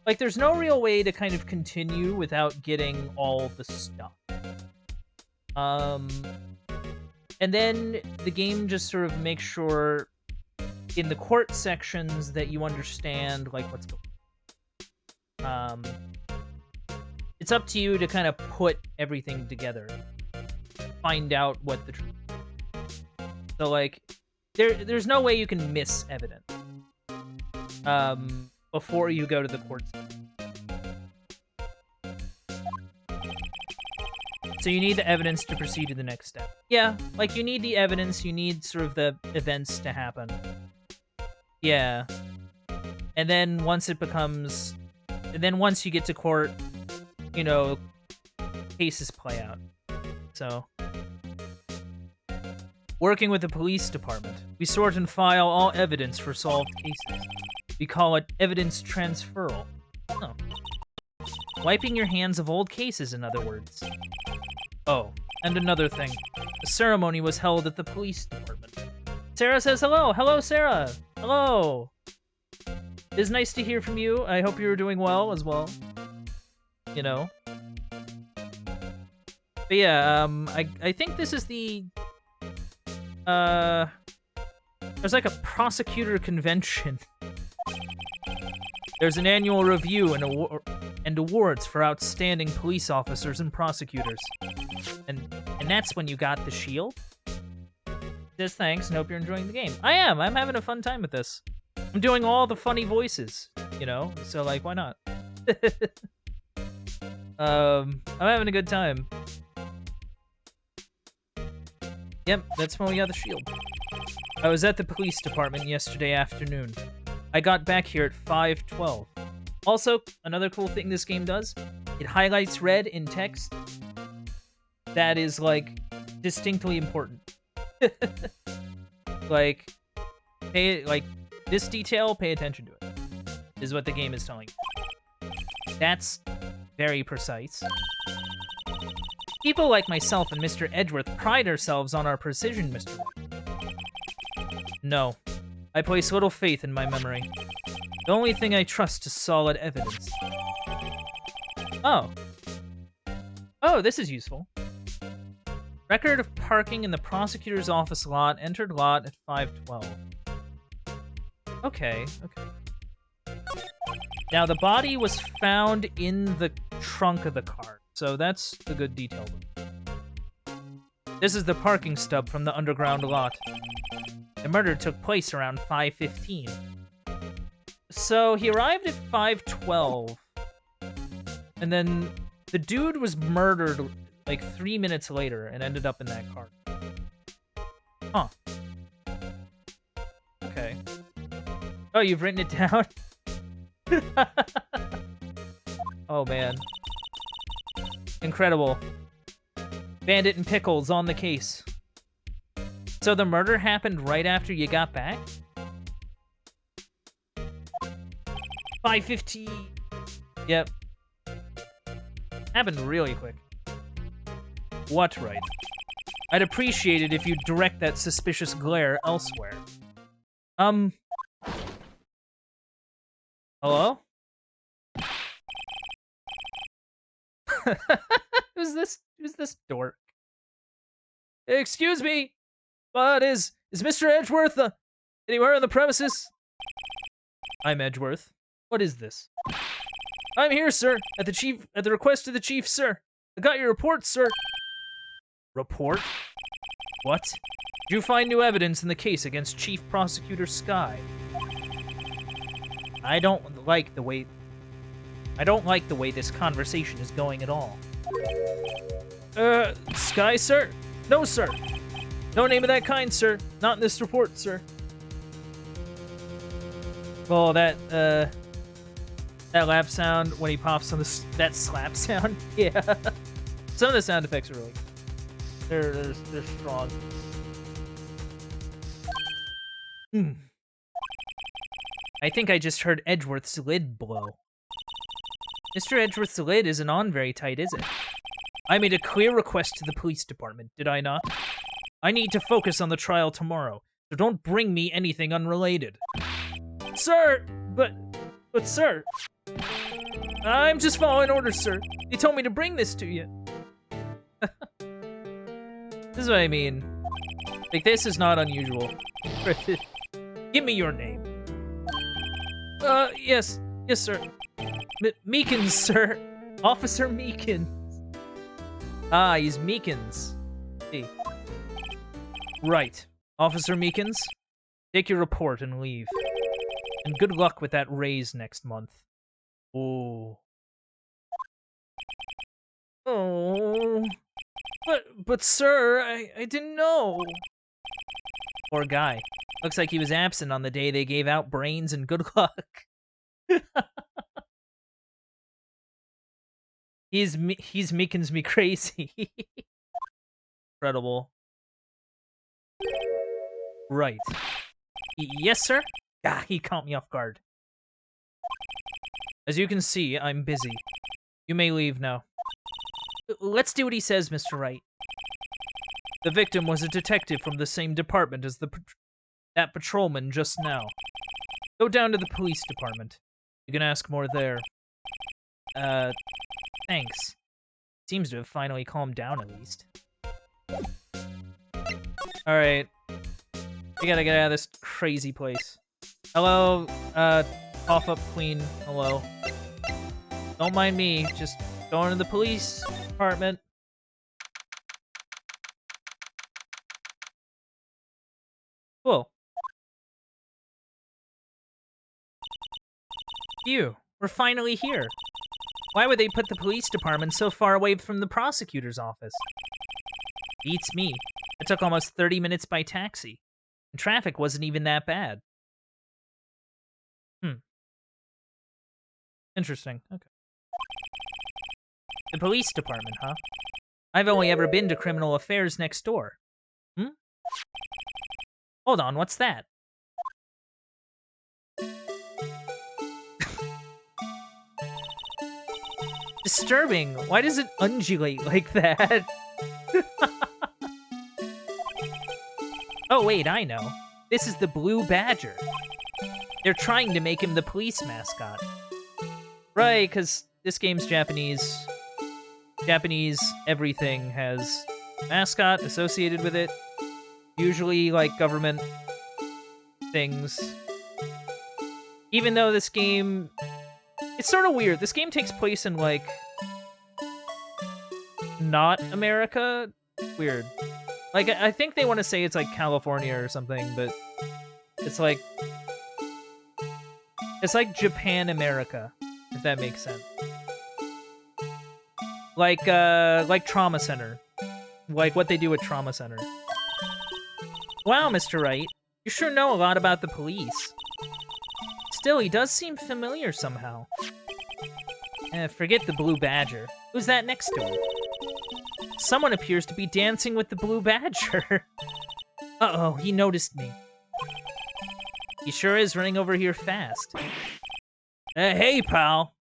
Like, there's no real way to kind of continue without getting all the stuff. And then the game just sort of makes sure in the court sections that you understand, like, what's going on. It's up to you to kind of put everything together. Find out what the truth is. So, like, there's no way you can miss evidence. Before you go to the court section. So you need the evidence to proceed to the next step. Yeah, like, you need the evidence, you need sort of the events to happen. Yeah. And then once it becomes... And then once you get to court, you know, cases play out. So... Working with the police department, we sort and file all evidence for solved cases. We call it evidence transferal. Oh. Wiping your hands of old cases, in other words. Oh, and another thing. A ceremony was held at the police department. Sarah says hello. Hello, Sarah. Hello. It is nice to hear from you. I hope you're doing well as well. You know. But yeah, I think this is the... There's like a prosecutor convention. There's an annual review and awards for outstanding police officers and prosecutors. And that's when you got the shield. Says thanks and hope you're enjoying the game. I am. I'm having a fun time with this. I'm doing all the funny voices, you know? So, like, why not? I'm having a good time. Yep, that's when we got the shield. I was at the police department yesterday afternoon. I got back here at 5:12. Also, another cool thing this game does, it highlights red in text that is, like, distinctly important. Like, this detail, pay attention to it, is what the game is telling you. That's very precise. People like myself and Mr. Edgeworth pride ourselves on our precision, Mr. Wright. No, I place little faith in my memory. The only thing I trust is solid evidence. Oh. Oh, this is useful. Record of parking in the prosecutor's office lot. Entered lot at 5:12. Okay, okay. Now, the body was found in the trunk of the car. So that's the good detail. This is the parking stub from the underground lot. The murder took place around 5:15. So he arrived at 5:12. And then the dude was murdered like 3 minutes later and ended up in that car. Huh. Okay. Oh, you've written it down? Oh, man. Incredible. Bandit and Pickles on the case. So the murder happened right after you got back? 5:15. Yep. Happened really quick. What, Wright? I'd appreciate it if you'd direct that suspicious glare elsewhere. Hello? Who's this dork? Excuse me, but is Mr. Edgeworth anywhere on the premises? I'm Edgeworth. What is this? I'm here, sir, at the request of the chief, sir. I got your report, sir. Report? What? Did you find new evidence in the case against Chief Prosecutor Sky? I don't like the way this conversation is going at all. Sky, sir? No, sir. No name of that kind, sir. Not in this report, sir. Oh, that lap sound when he pops on that slap sound. Yeah. Some of the sound effects are really... They're strong. I think I just heard Edgeworth's lid blow. Mr. Edgeworth's lid isn't on very tight, is it? I made a clear request to the police department, did I not? I need to focus on the trial tomorrow, so don't bring me anything unrelated. Sir! But sir... I'm just following orders, sir. They told me to bring this to you. This is what I mean. Like, this is not unusual. Give me your name. Yes, sir. Meekins, sir. Officer Meekins. Ah, he's Meekins. Hey. Right. Officer Meekins, take your report and leave. And good luck with that raise next month. Oh. Oh. But sir, I didn't know. Poor guy. Looks like he was absent on the day they gave out brains and good luck. He's Meekins me crazy. Incredible. Right. Yes, sir? Ah, he caught me off guard. As you can see, I'm busy. You may leave now. Let's do what he says, Mr. Wright. The victim was a detective from the same department as that patrolman just now. Go down to the police department. You can ask more there. Thanks. Seems to have finally calmed down, at least. Alright. We gotta get out of this crazy place. Hello, pop-up queen. Hello. Don't mind me, just going to the police department. Cool. Phew, we're finally here. Why would they put the police department so far away from the prosecutor's office? Beats me. It took almost 30 minutes by taxi. And traffic wasn't even that bad. Interesting. Okay. The police department, huh? I've only ever been to criminal affairs next door. Hold on, what's that? Disturbing. Why does it undulate like that? Oh, wait, I know. This is the Blue Badger. They're trying to make him the police mascot. Right, because this game's Japanese. Japanese everything has mascot associated with it. Usually, like, government things. Even though this game... It's sort of weird. This game takes place in, like... not America? Weird. Like, I think they want to say it's, like, California or something, but... It's like... It's like Japan America, if that makes sense. Like Trauma Center. Like what they do at Trauma Center. Wow, Mr. Wright. You sure know a lot about the police. Still, he does seem familiar somehow. Forget the Blue Badger. Who's that next to him? Someone appears to be dancing with the Blue Badger. Uh-oh, he noticed me. He sure is running over here fast. Hey, pal.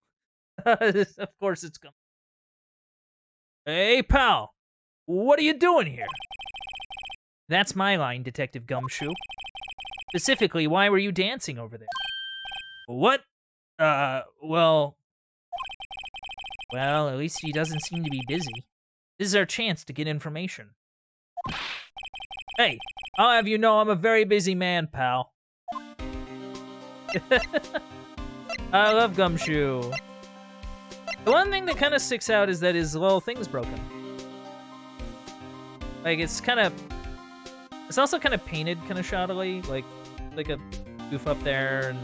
Of course it's coming. Hey, pal. What are you doing here? That's my line, Detective Gumshoe. Specifically, why were you dancing over there? What? Well, at least he doesn't seem to be busy. This is our chance to get information. Hey, I'll have you know I'm a very busy man, pal. I love Gumshoe. The one thing that kind of sticks out is that his little thing's broken. Like, it's kind of... It's also kind of painted kind of shoddily. Like a goof up there, and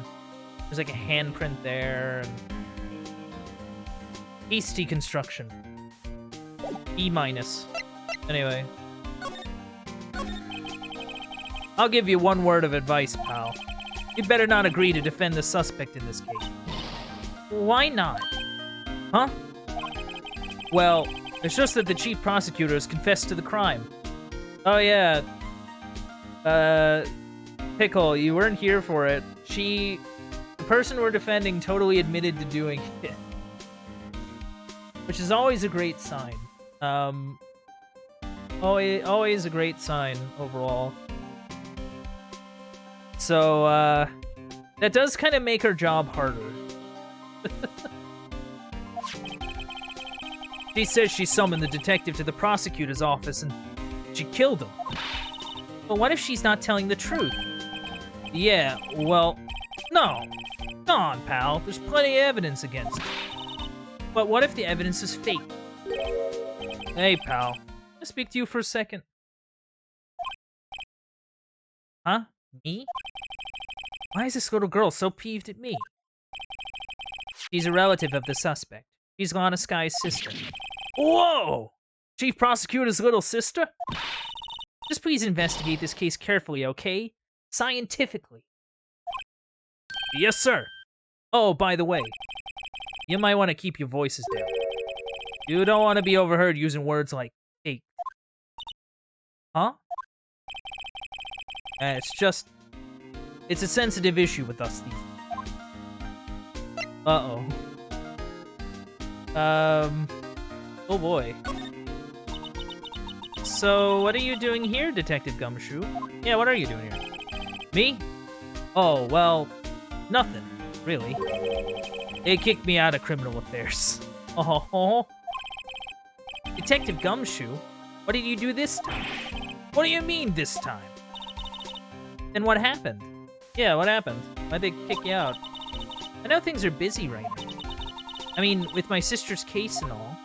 there's like a handprint there, and... Hasty construction. E-. Anyway. I'll give you one word of advice, pal. You'd better not agree to defend the suspect in this case. Why not? Huh? Well, it's just that the chief prosecutor has confessed to the crime. Oh, yeah. Pickle, you weren't here for it. The person we're defending totally admitted to doing it. Which is always a great sign. Always a great sign, overall. So, that does kind of make her job harder. She says she summoned the detective to the prosecutor's office and she killed him. But what if she's not telling the truth? Yeah, well, no. Come on, pal. There's plenty of evidence against her. But what if the evidence is fake? Hey, pal. Can I speak to you for a second? Huh? Me? Why is this little girl so peeved at me? She's a relative of the suspect. She's Lana Sky's sister. Whoa! Chief Prosecutor's little sister? Just please investigate this case carefully, okay? Scientifically. Yes, sir. Oh, by the way, you might want to keep your voices down. You don't want to be overheard using words like "fake." Huh? It's a sensitive issue with us these days. Uh-oh. Oh boy. So, what are you doing here, Detective Gumshoe? Yeah, what are you doing here? Me? Oh, well, nothing, really. They kicked me out of criminal affairs. Oh. Detective Gumshoe? What did you do this time? What do you mean, this time? Then what happened? Yeah, what happened? Why'd they kick you out? I know things are busy right now. I mean, with my sister's case and all.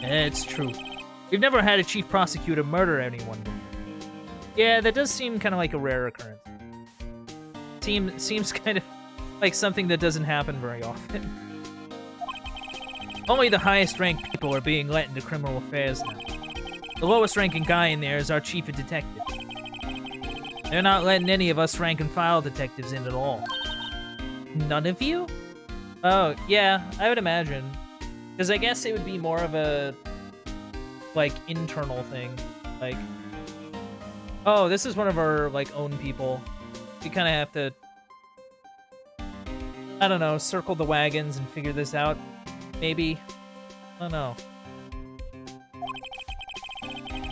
It's true. We've never had a chief prosecutor murder anyone before. Yeah, that does seem kind of like a rare occurrence. Seems kind of like something that doesn't happen very often. Only the highest ranked people are being let into criminal affairs now. The lowest ranking guy in there is our chief of detectives. They're not letting any of us rank and file detectives in at all. None of you? Oh, yeah, I would imagine. Because I guess it would be more of a, like, internal thing. Like, oh, this is one of our, like, own people. We kind of have to, I don't know, circle the wagons and figure this out. Maybe. I don't know.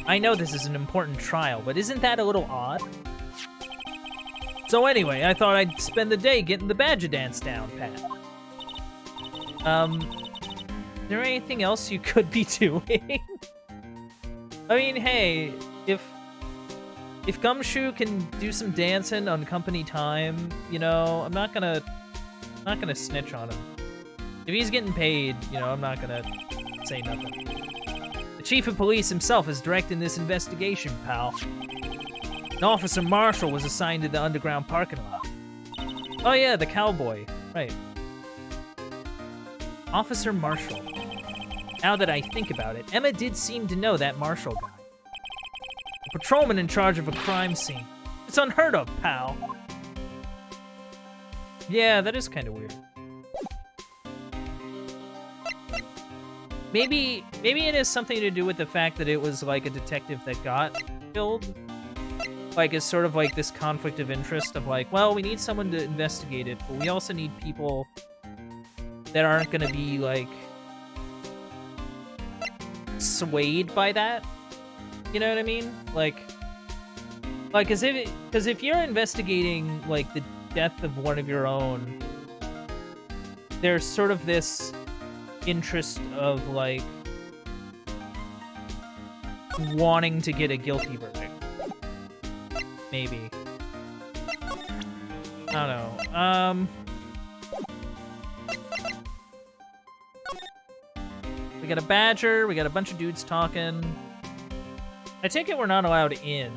I know this is an important trial, but isn't that a little odd? So anyway, I thought I'd spend the day getting the badger dance down, Pat. Is there anything else you could be doing? I mean, hey, if Gumshoe can do some dancing on company time, you know, I'm not gonna snitch on him. If he's getting paid, you know, I'm not gonna say nothing. The chief of police himself is directing this investigation, pal. An Officer Marshall was assigned to the underground parking lot. Oh yeah, the cowboy. Right. Officer Marshall. Now that I think about it, Emma did seem to know that Marshall guy. A patrolman in charge of a crime scene. It's unheard of, pal. Yeah, that is kind of weird. Maybe it has something to do with the fact that it was like a detective that got killed. Like, it's sort of like this conflict of interest of like, well, we need someone to investigate it, but we also need people that aren't gonna be like swayed by that. You know what I mean? Like, because if you're investigating like the death of one of your own, there's sort of this interest of like wanting to get a guilty verdict. Maybe. I don't know. We got a badger, we got a bunch of dudes talking. I take it we're not allowed in.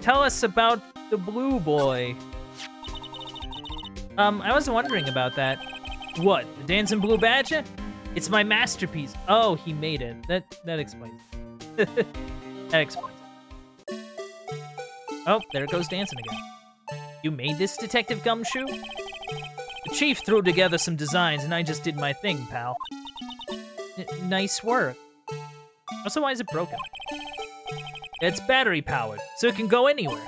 Tell us about the blue boy. I was wondering about that. What, the dancing blue badger? It's my masterpiece. Oh, he made it. That explains it. That explains it. Oh, there it goes dancing again. You made this, Detective Gumshoe? The chief threw together some designs and I just did my thing, pal. Nice work. Also, why is it broken? It's battery powered, so it can go anywhere.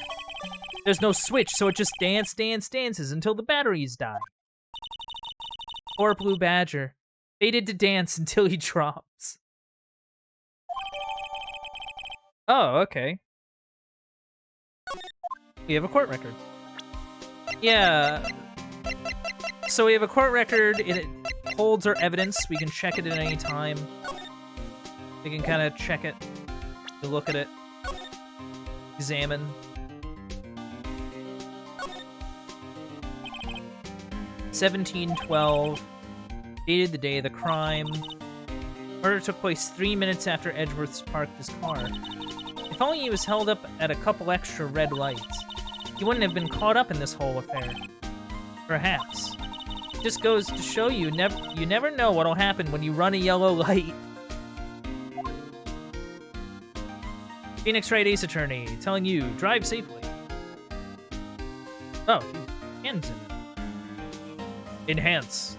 There's no switch, so it just dances until the batteries die. Poor blue badger. Fated to dance until he drops. Oh, okay. We have a court record. Yeah. So we have a court record. It holds our evidence. We can check it at any time. We can kind of check it, look at it, examine. (17:12). Dated the day of the crime. Murder took place 3 minutes after Edgeworth's parked his car. If only he was held up at a couple extra red lights, he wouldn't have been caught up in this whole affair. Perhaps. It just goes to show you never know what'll happen when you run a yellow light. Phoenix Wright Ace Attorney telling you, drive safely. Oh, geez. Hands in it. Enhance.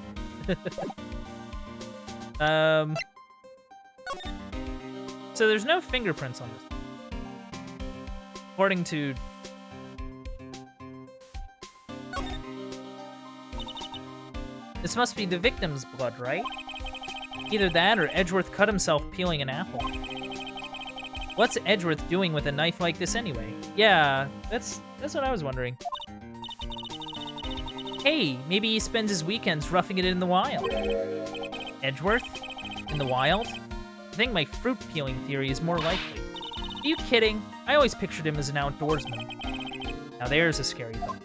So there's no fingerprints on this. According to... This must be the victim's blood, right? Either that or Edgeworth cut himself peeling an apple. What's Edgeworth doing with a knife like this anyway? Yeah, that's what I was wondering. Hey, maybe he spends his weekends roughing it in the wild. Edgeworth? In the wild? I think my fruit peeling theory is more likely. Are you kidding? I always pictured him as an outdoorsman. Now there's a scary thought.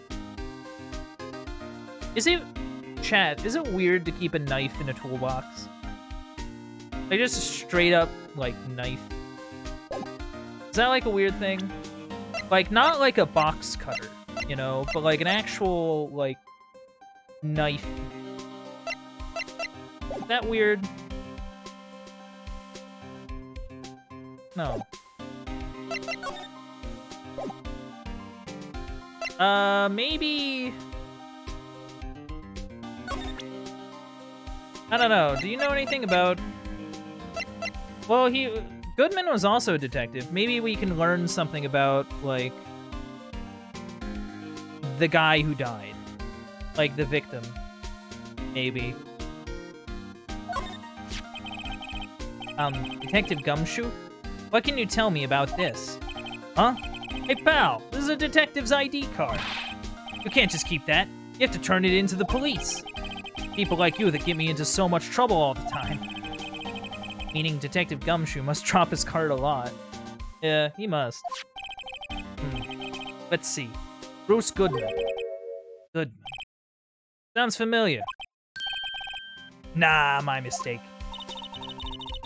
Chat, is it weird to keep a knife in a toolbox? Like, just a straight up, like, knife. Is that, like, a weird thing? Like, not like a box cutter, you know, but like an actual, like, knife. Is that weird? No. Maybe... I don't know. Do you know anything about... Well, Goodman was also a detective. Maybe we can learn something about, like, the guy who died. Like, the victim. Maybe. Detective Gumshoe? What can you tell me about this? Huh? Hey, pal, this is a detective's ID card. You can't just keep that. You have to turn it in to the police. People like you that get me into so much trouble all the time. Meaning Detective Gumshoe must drop his card a lot. Yeah, he must. Let's see. Bruce Goodman. Goodman. Sounds familiar. Nah, my mistake.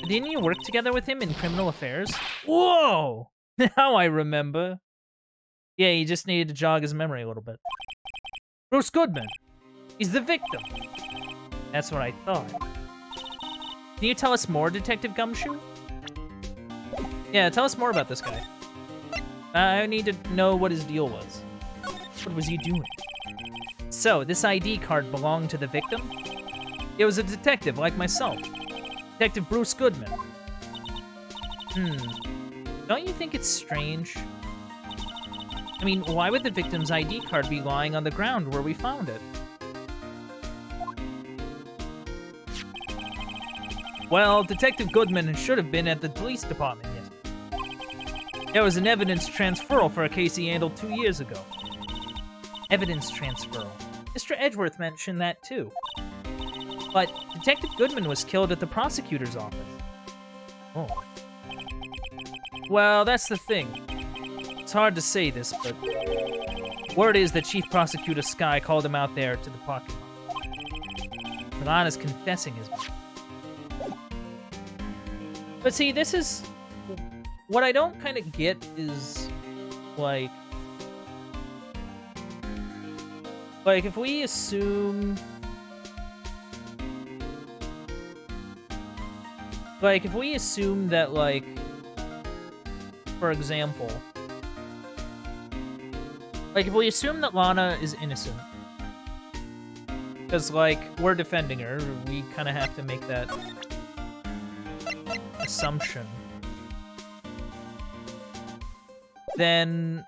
Didn't you work together with him in criminal affairs? Whoa! Now I remember. Yeah, he just needed to jog his memory a little bit. Bruce Goodman. He's the victim. That's what I thought. Can you tell us more, Detective Gumshoe? Yeah, tell us more about this guy. I need to know what his deal was. What was he doing? So, this ID card belonged to the victim? It was a detective like myself. Detective Bruce Goodman. Don't you think it's strange? I mean, why would the victim's ID card be lying on the ground where we found it? Well, Detective Goodman should have been at the police department yesterday. There was an evidence transferal for a case he handled 2 years ago. Evidence transferal. Mr. Edgeworth mentioned that too. But Detective Goodman was killed at the prosecutor's office. Oh. Well, that's the thing. It's hard to say this, but word is that Chief Prosecutor Sky called him out there to the parking lot. Milan is confessing his murder. But see, this is... What I don't kind of get is, like... Like, if we assume... Like, if we assume that, like... For example... Like, if we assume that Lana is innocent... Because, like, we're defending her, we kind of have to make that... assumption. Then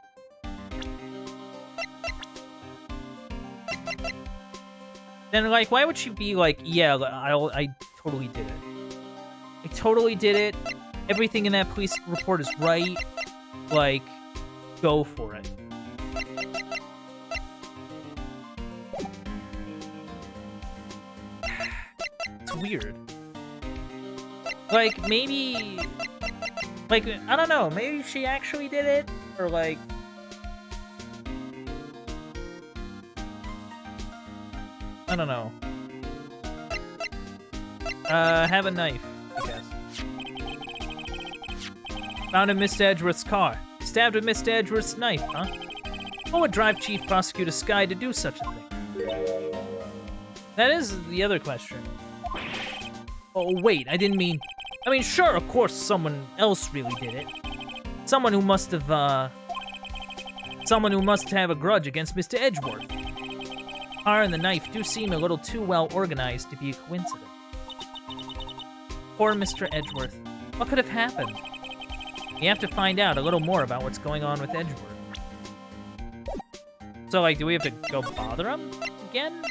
like, why would she be like, yeah, I totally did it. I totally did it. Everything in that police report is right. Like, go for it. It's weird. Like, maybe... Like, I don't know, maybe she actually did it? Or, like... I don't know. Have a knife, I guess. Found in Mr. Edgeworth's car. Stabbed with Mr. Edgeworth's knife, huh? What would drive Chief Prosecutor Sky to do such a thing? That is the other question. Oh, wait, I didn't mean... I mean, sure, of course someone else really did it. Someone who must have a grudge against Mr. Edgeworth. The car and the knife do seem a little too well organized to be a coincidence. Poor Mr. Edgeworth. What could have happened? We have to find out a little more about what's going on with Edgeworth. So, like, do we have to go bother him again?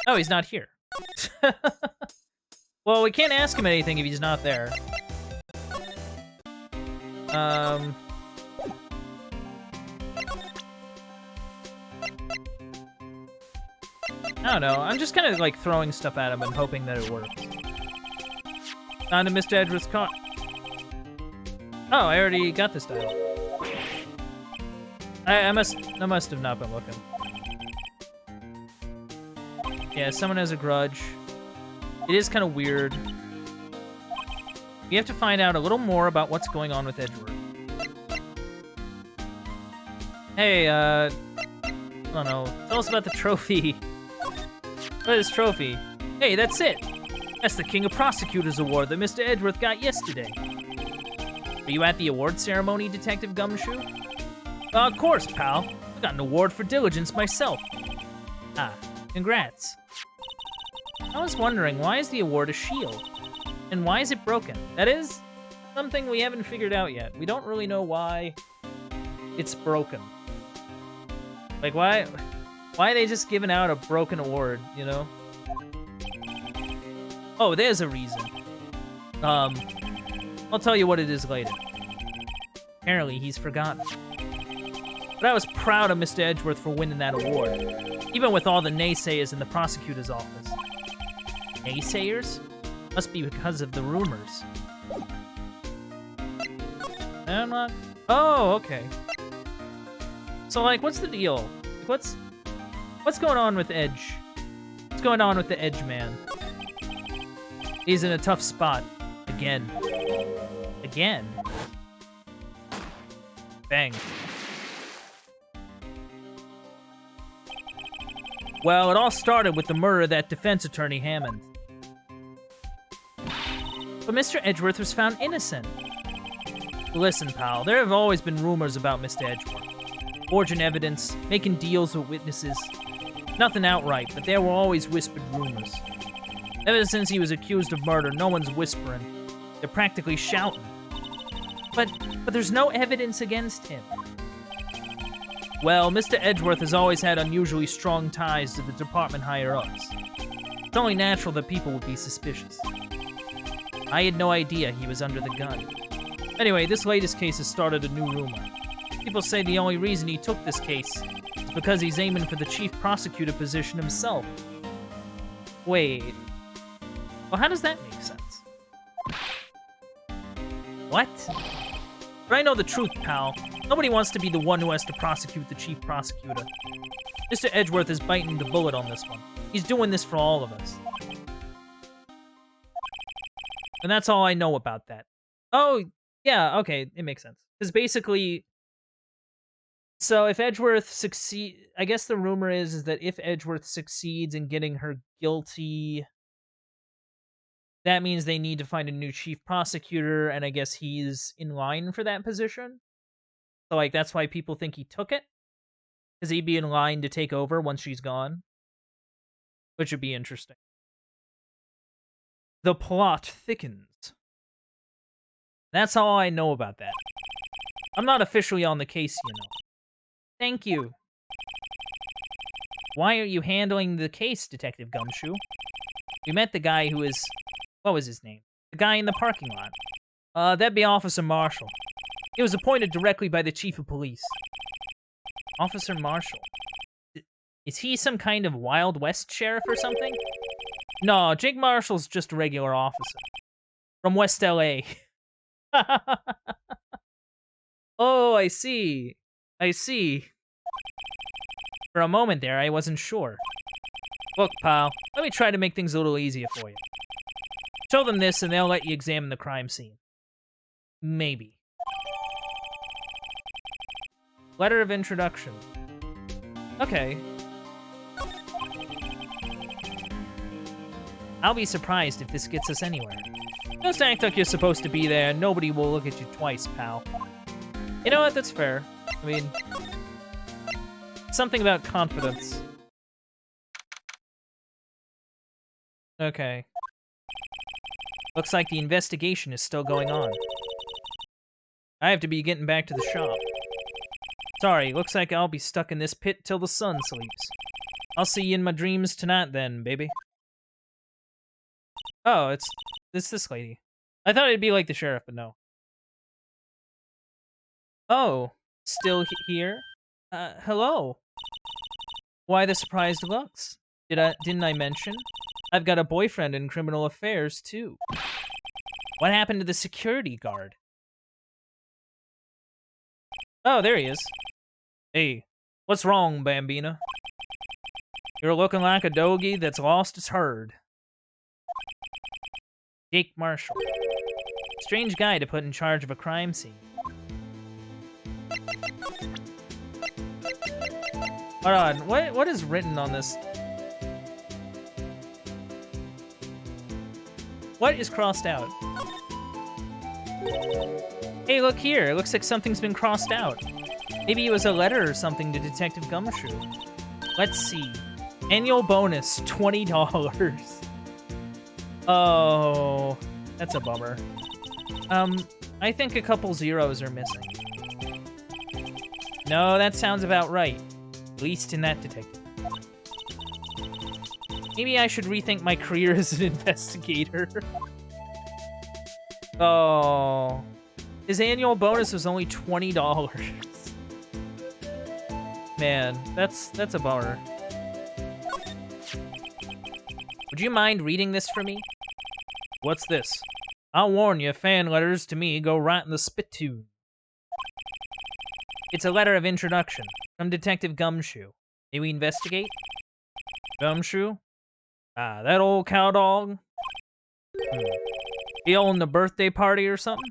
Oh, he's not here. Well, we can't ask him anything if he's not there. I don't know. I'm just kind of, like, throwing stuff at him and hoping that it works. Found Mr. Edgeworth's car. Oh, I already got this dial. I must have not been looking. Yeah, someone has a grudge. It is kind of weird. We have to find out a little more about what's going on with Edgeworth. Hey, I don't know. Tell us about the trophy. What is this trophy? Hey, that's it. That's the King of Prosecutors award that Mr. Edgeworth got yesterday. Are you at the award ceremony, Detective Gumshoe? Of course, pal. I got an award for diligence myself. Ah, congrats. I was wondering, why is the award a shield? And why is it broken? That is something we haven't figured out yet. We don't really know why it's broken. Like, why are they just giving out a broken award, you know? Oh, there's a reason. I'll tell you what it is later. Apparently, he's forgotten. But I was proud of Mr. Edgeworth for winning that award, even with all the naysayers in the prosecutor's office. Naysayers? Must be because of the rumors. I'm not... Oh, okay. So, like, what's the deal? Like, what's going on with Edge? What's going on with the Edge man? He's in a tough spot. Again. Again. Bang. Well, it all started with the murder of that defense attorney, Hammond. But Mr. Edgeworth was found innocent. Listen, pal, there have always been rumors about Mr. Edgeworth. Forging evidence, making deals with witnesses. Nothing outright, but there were always whispered rumors. Ever since he was accused of murder, no one's whispering. They're practically shouting. But there's no evidence against him. Well, Mr. Edgeworth has always had unusually strong ties to the department higher-ups. It's only natural that people would be suspicious. I had no idea he was under the gun. Anyway, this latest case has started a new rumor. People say the only reason he took this case is because he's aiming for the chief prosecutor position himself. Wait. Well, how does that make sense? What? But I know the truth, pal. Nobody wants to be the one who has to prosecute the chief prosecutor. Mr. Edgeworth is biting the bullet on this one. He's doing this for all of us. And that's all I know about that. Oh, yeah, okay, it makes sense. Because basically... So if Edgeworth succeeds... I guess the rumor is that if Edgeworth succeeds in getting her guilty... That means they need to find a new chief prosecutor, and I guess he's in line for that position. So, like, that's why people think he took it? Because he'd be in line to take over once she's gone? Which would be interesting. The plot thickens. That's all I know about that. I'm not officially on the case, you know. Thank you. Why are you handling the case, Detective Gumshoe? We met the guy who is... What was his name? The guy in the parking lot. That'd be Officer Marshall. He was appointed directly by the Chief of Police. Officer Marshall. Is he some kind of Wild West sheriff or something? No, Jake Marshall's just a regular officer. From West LA. Oh, I see. I see. For a moment there, I wasn't sure. Look, pal, let me try to make things a little easier for you. Show them this and they'll let you examine the crime scene. Maybe. Letter of introduction. Okay. I'll be surprised if this gets us anywhere. Just act like you're supposed to be there, and nobody will look at you twice, pal. You know what? That's fair. I mean, something about confidence. Okay. Looks like the investigation is still going on. I have to be getting back to the shop. Sorry, looks like I'll be stuck in this pit till the sun sleeps. I'll see you in my dreams tonight then, baby. Oh, it's this lady. I thought it'd be like the sheriff, but no. Oh, still here? Hello. Why the surprised looks? Didn't I mention? I've got a boyfriend in criminal affairs, too. What happened to the security guard? Oh, there he is. Hey, what's wrong, Bambina? You're looking like a doggy that's lost its herd. Jake Marshall. Strange guy to put in charge of a crime scene. Hold on, what is written on this? What is crossed out? Hey, look here. It looks like something's been crossed out. Maybe it was a letter or something to Detective Gumshoe. Let's see. Annual bonus, $20. Oh, that's a bummer. I think a couple zeros are missing. No, that sounds about right. At least in that detective. Maybe I should rethink my career as an investigator. Oh. His annual bonus was only $20. Man, that's a bummer. Would you mind reading this for me? What's this? I'll warn you, fan letters to me go right in the spittoon. It's a letter of introduction from Detective Gumshoe. May we investigate? Gumshoe? Ah, that old cowdog? He owned the birthday party or something?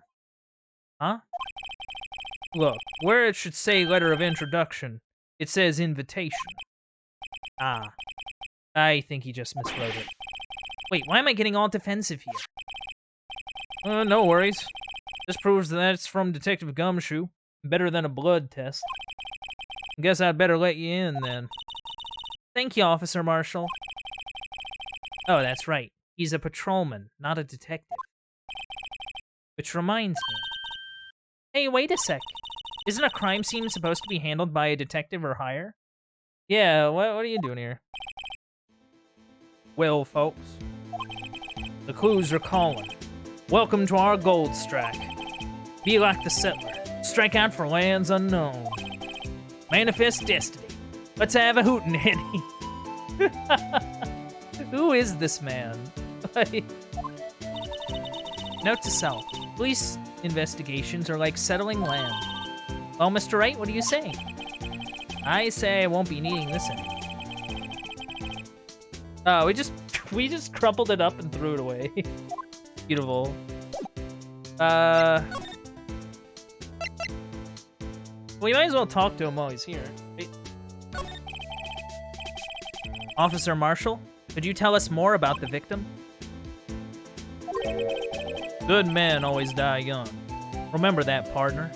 Huh? Look, where it should say letter of introduction, it says invitation. Ah, I think he just miswrote it. Wait, why am I getting all defensive here? No worries. This proves that it's from Detective Gumshoe. Better than a blood test. Guess I'd better let you in, then. Thank you, Officer Marshall. Oh, that's right. He's a patrolman, not a detective. Which reminds me. Hey, wait a sec. Isn't a crime scene supposed to be handled by a detective or higher? Yeah, what are you doing here? Well, folks, the clues are calling. Welcome to our gold strike. Be like the settler. Strike out for lands unknown. Manifest destiny. Let's have a hootenanny. Who is this man? Note to self. Police investigations are like settling land. Well, Mr. Wright, what do you say? I say I won't be needing this anymore. Oh, we just crumpled it up and threw it away. Beautiful. We might as well talk to him while he's here. Wait. Officer Marshall, could you tell us more about the victim? Good men always die young. Remember that, partner.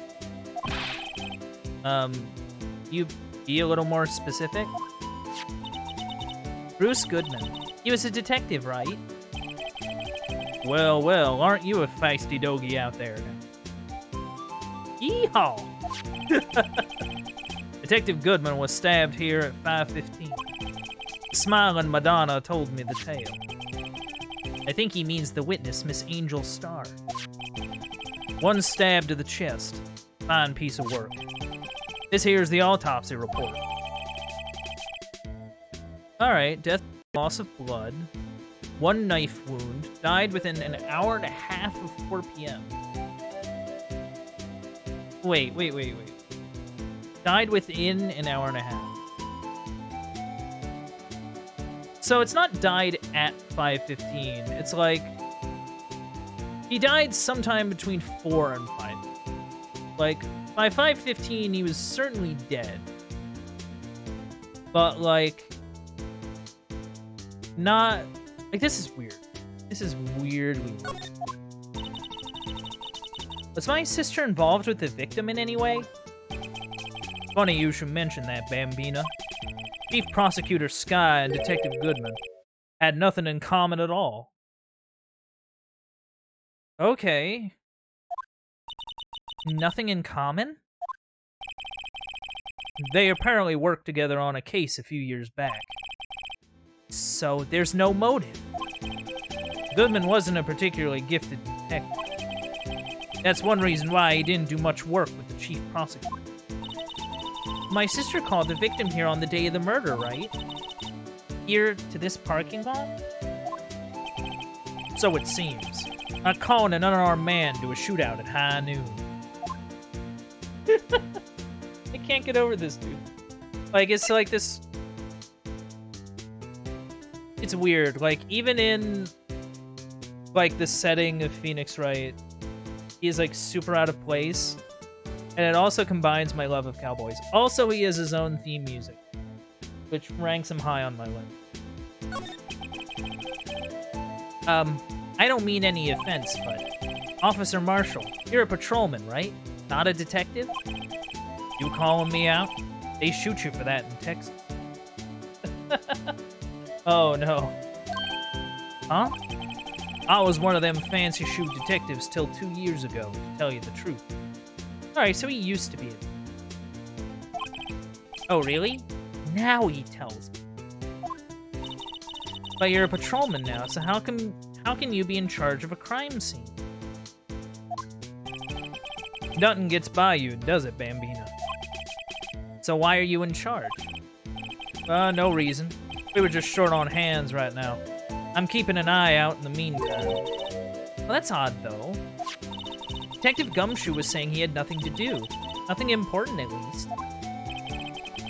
You be a little more specific? Bruce Goodman. He was a detective, right? Well, well, aren't you a feisty doggy out there now? Yeehaw! Detective Goodman was stabbed here at 5:15. Smiling Madonna told me the tale. I think he means the witness, Miss Angel Starr. One stab to the chest. Fine piece of work. This here's the autopsy report. Alright, death, loss of blood. One knife wound. Died within an hour and a half of 4 p.m. Wait. Died within an hour and a half. So it's not died at 5:15. It's like he died sometime between 4 and 5. Like by 5:15 he was certainly dead. But like not Like, this is weird. This is weirdly weird. Was my sister involved with the victim in any way? Funny you should mention that, Bambina. Chief Prosecutor Sky and Detective Goodman had nothing in common at all. Okay. Nothing in common? They apparently worked together on a case a few years back. So there's no motive. Goodman wasn't a particularly gifted detective. That's one reason why he didn't do much work with the chief prosecutor. My sister called the victim here on the day of the murder, right? Here to this parking lot? So it seems. Not calling an unarmed man to a shootout at high noon. I can't get over this, dude. Like, it's like this... It's weird. Like, even in, like, the setting of Phoenix Wright, he is, like, super out of place. And it also combines my love of cowboys. Also, he has his own theme music, which ranks him high on my list. I don't mean any offense, but... Officer Marshall, you're a patrolman, right? Not a detective? You calling me out? They shoot you for that in Texas. Oh, no. Huh? I was one of them fancy shoot detectives till 2 years ago, to tell you the truth. Alright, so he used to be it. Oh, really? Now he tells me. But you're a patrolman now, so how can you be in charge of a crime scene? Nothing gets by you, does it, Bambina? So why are you in charge? No reason. We were just short on hands right now. I'm keeping an eye out in the meantime. Well, that's odd, though. Detective Gumshoe was saying he had nothing to do. Nothing important, at least.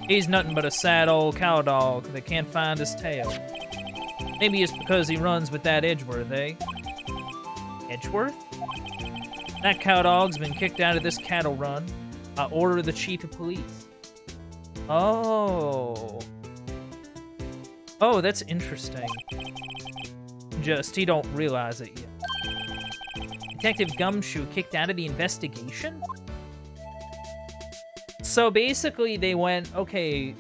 He's nothing but a sad old cowdog that can't find his tail. Maybe it's because he runs with that Edgeworth, eh? Edgeworth? That cowdog's been kicked out of this cattle run by order of the chief of police. Oh. Oh, that's interesting. Just, he don't realize it yet. Detective Gumshoe kicked out of the investigation? So basically they went, okay,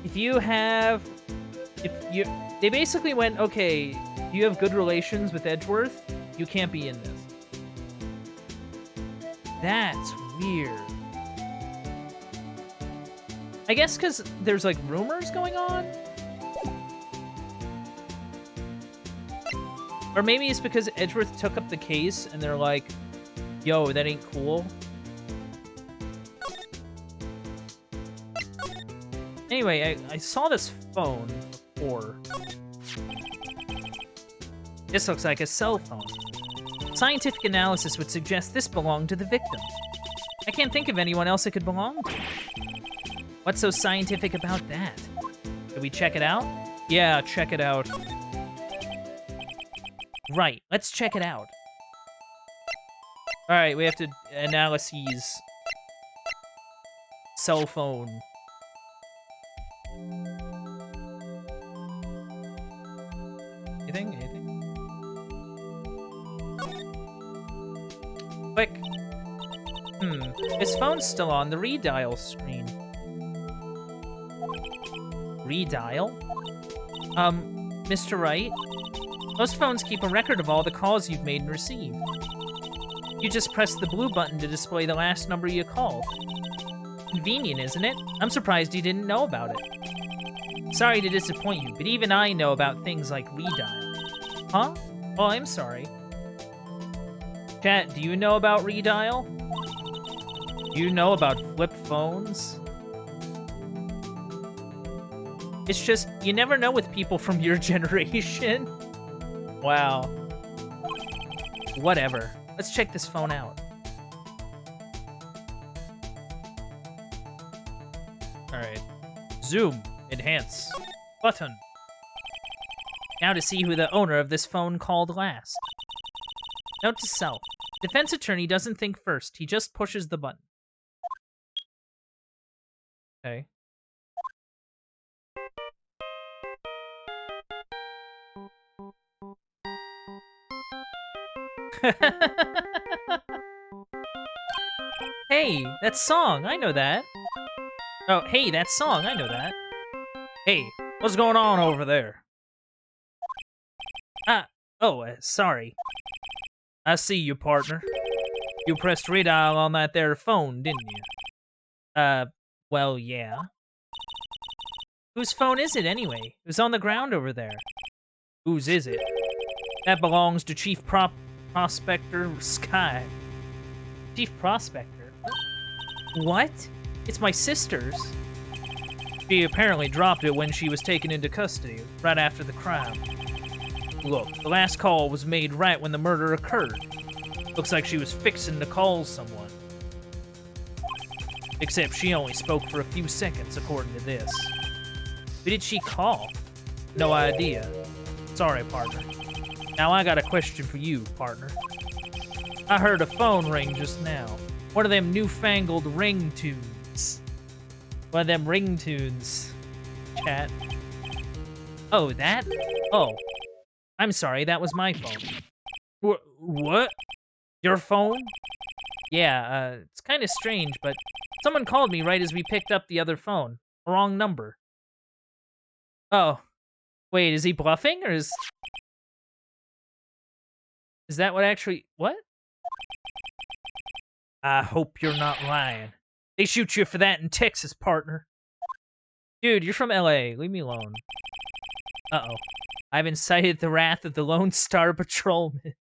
they basically went, okay, you have good relations with Edgeworth, you can't be in this. That's weird. I guess because there's, like, rumors going on? Or maybe it's because Edgeworth took up the case and they're like, yo, that ain't cool. Anyway, I saw this phone before. This looks like a cell phone. Scientific analysis would suggest this belonged to the victim. I can't think of anyone else it could belong to. What's so scientific about that? Should we check it out? Yeah, check it out. Right, let's check it out. Alright, we have to analyze cell phone. Anything? Click. His phone's still on the redial screen. Redial? Mr. Wright? Most phones keep a record of all the calls you've made and received. You just press the blue button to display the last number you called. Convenient, isn't it? I'm surprised you didn't know about it. Sorry to disappoint you, but even I know about things like redial. Huh? Oh, I'm sorry. Chat, do you know about redial? Do you know about flip phones? It's just, you never know with people from your generation. Wow. Whatever. Let's check this phone out. Alright. Zoom. Enhance. Button. Now to see who the owner of this phone called last. Note to self. Defense attorney doesn't think first. He just pushes the button. Okay. Hey, that song, I know that. Oh, hey, that song, I know that. Hey, what's going on over there? Sorry. I see you, partner. You pressed redial on that there phone, didn't you? Well, yeah. Whose phone is it, anyway? It was on the ground over there. Whose is it? That belongs to Chief Prospector Sky. Chief Prospector? What? It's my sister's. She apparently dropped it when she was taken into custody, right after the crime. Look, the last call was made right when the murder occurred. Looks like she was fixing to call someone. Except she only spoke for a few seconds, according to this. Who did she call? No idea. Sorry, partner. Now I got a question for you, partner. I heard a phone ring just now. One of them newfangled ringtunes. One of them ringtunes, chat. Oh, that? Oh. I'm sorry, that was my phone. What? Your phone? Yeah, it's kind of strange, but someone called me right as we picked up the other phone. Wrong number. Oh. Wait, is he bluffing, or is that what actually... What? I hope you're not lying. They shoot you for that in Texas, partner. Dude, you're from LA. Leave me alone. Uh-oh. I've incited the wrath of the Lone Star Patrolman.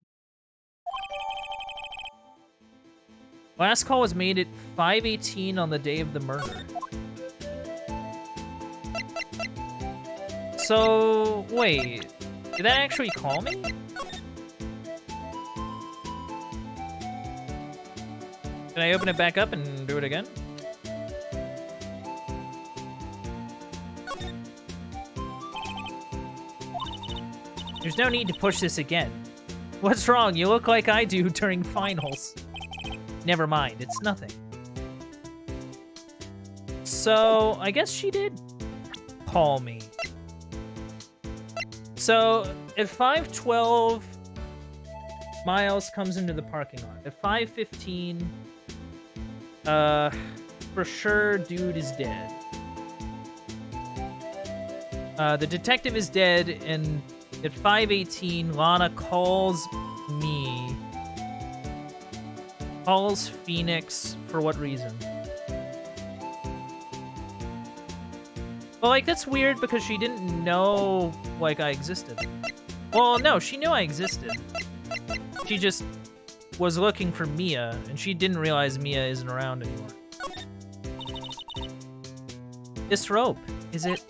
Last call was made at 5:18 on the day of the murder. So, wait. Did that actually call me? Can I open it back up and do it again? There's no need to push this again. What's wrong? You look like I do during finals. Never mind, it's nothing. So, I guess she did call me. So, at 5:12, Miles comes into the parking lot. At 5:15, for sure, dude is dead. The detective is dead, and at 5:18, Lana calls me. Calls Phoenix for what reason? Well, like, that's weird because she didn't know, like, I existed. Well, no, she knew I existed. She just was looking for Mia, and she didn't realize Mia isn't around anymore. This rope, is it?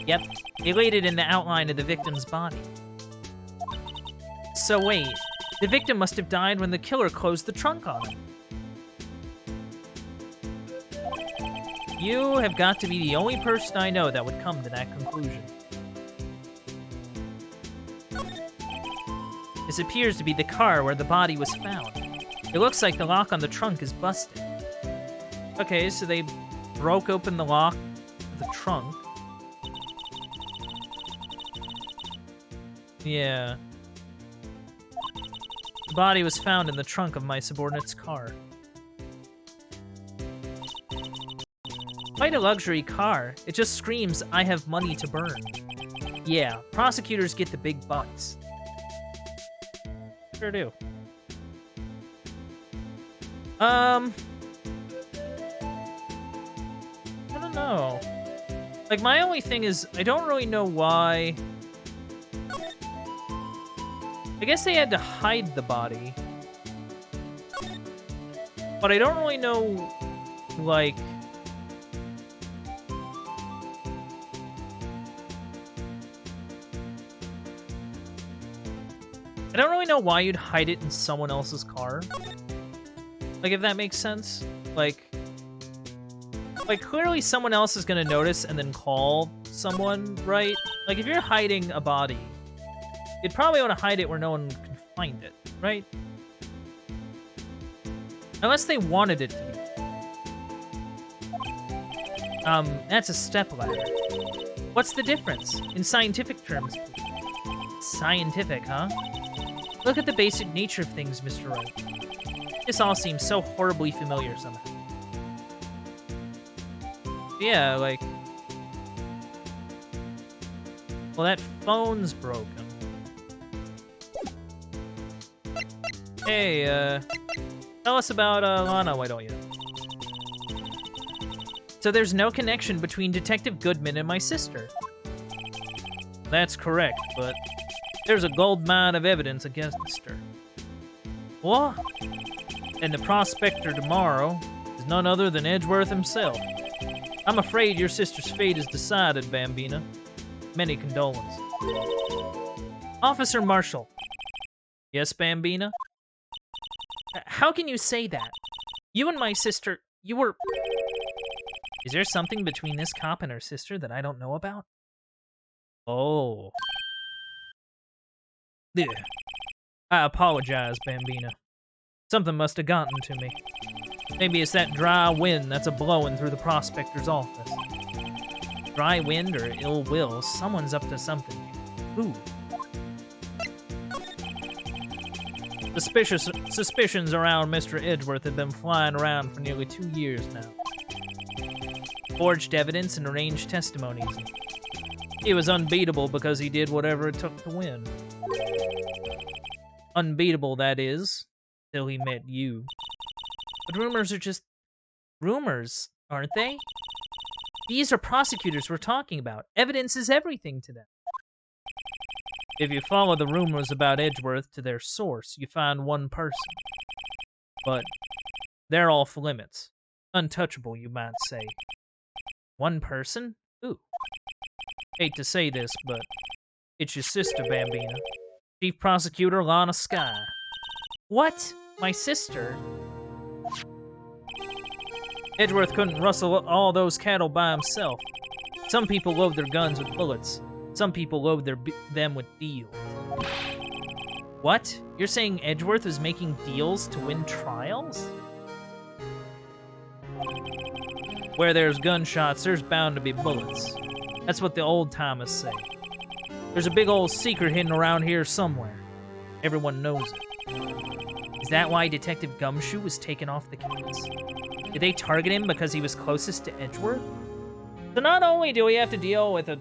Yep, they laid it in the outline of the victim's body. So wait, the victim must have died when the killer closed the trunk on him. You have got to be the only person I know that would come to that conclusion. This appears to be the car where the body was found. It looks like the lock on the trunk is busted. Okay, so they broke open the lock of the trunk. Yeah. The body was found in the trunk of my subordinate's car. Quite a luxury car. It just screams, I have money to burn. Yeah, prosecutors get the big bucks. Sure do. I don't know. Like, my only thing is, I don't really know why... I guess they had to hide the body. But I don't really know, like... I don't really know why you'd hide it in someone else's car. Like, if that makes sense. Like, clearly someone else is gonna notice and then call someone, right? Like, if you're hiding a body, you'd probably want to hide it where no one can find it, right? Unless they wanted it to be. That's a stepladder. What's the difference? In scientific terms, please. Scientific, huh? Look at the basic nature of things, Mr. Wright. This all seems so horribly familiar somehow. Yeah, like... Well, that phone's broken. Hey, tell us about, Lana, why don't you? So there's no connection between Detective Goodman and my sister. That's correct, but there's a gold mine of evidence against her. What? And the prospector tomorrow is none other than Edgeworth himself. I'm afraid your sister's fate is decided, Bambina. Many condolences. Officer Marshall. Yes, Bambina? How can you say that? You and my sister, you were... Is there something between this cop and her sister that I don't know about? Oh. Yeah. I apologize, Bambina. Something must have gotten to me. Maybe it's that dry wind that's a-blowing through the prospector's office. Dry wind or ill will, someone's up to something. Who? Suspicions around Mr. Edgeworth have been flying around for nearly 2 years now. Forged evidence and arranged testimonies. He was unbeatable because he did whatever it took to win. Unbeatable, that is, till he met you. But rumors are just rumors, aren't they? These are prosecutors we're talking about. Evidence is everything to them. If you follow the rumors about Edgeworth to their source, you find one person. But they're off limits. Untouchable, you might say. One person? Who? Hate to say this, but it's your sister, Bambina. Chief Prosecutor Lana Skye. What? My sister? Edgeworth couldn't rustle all those cattle by himself. Some people load their guns with bullets. Some people load them with deals. What? You're saying Edgeworth is making deals to win trials? Where there's gunshots, there's bound to be bullets. That's what the old-timers say. There's a big old secret hidden around here somewhere. Everyone knows it. Is that why Detective Gumshoe was taken off the case? Did they target him because he was closest to Edgeworth? So not only do we have to deal with a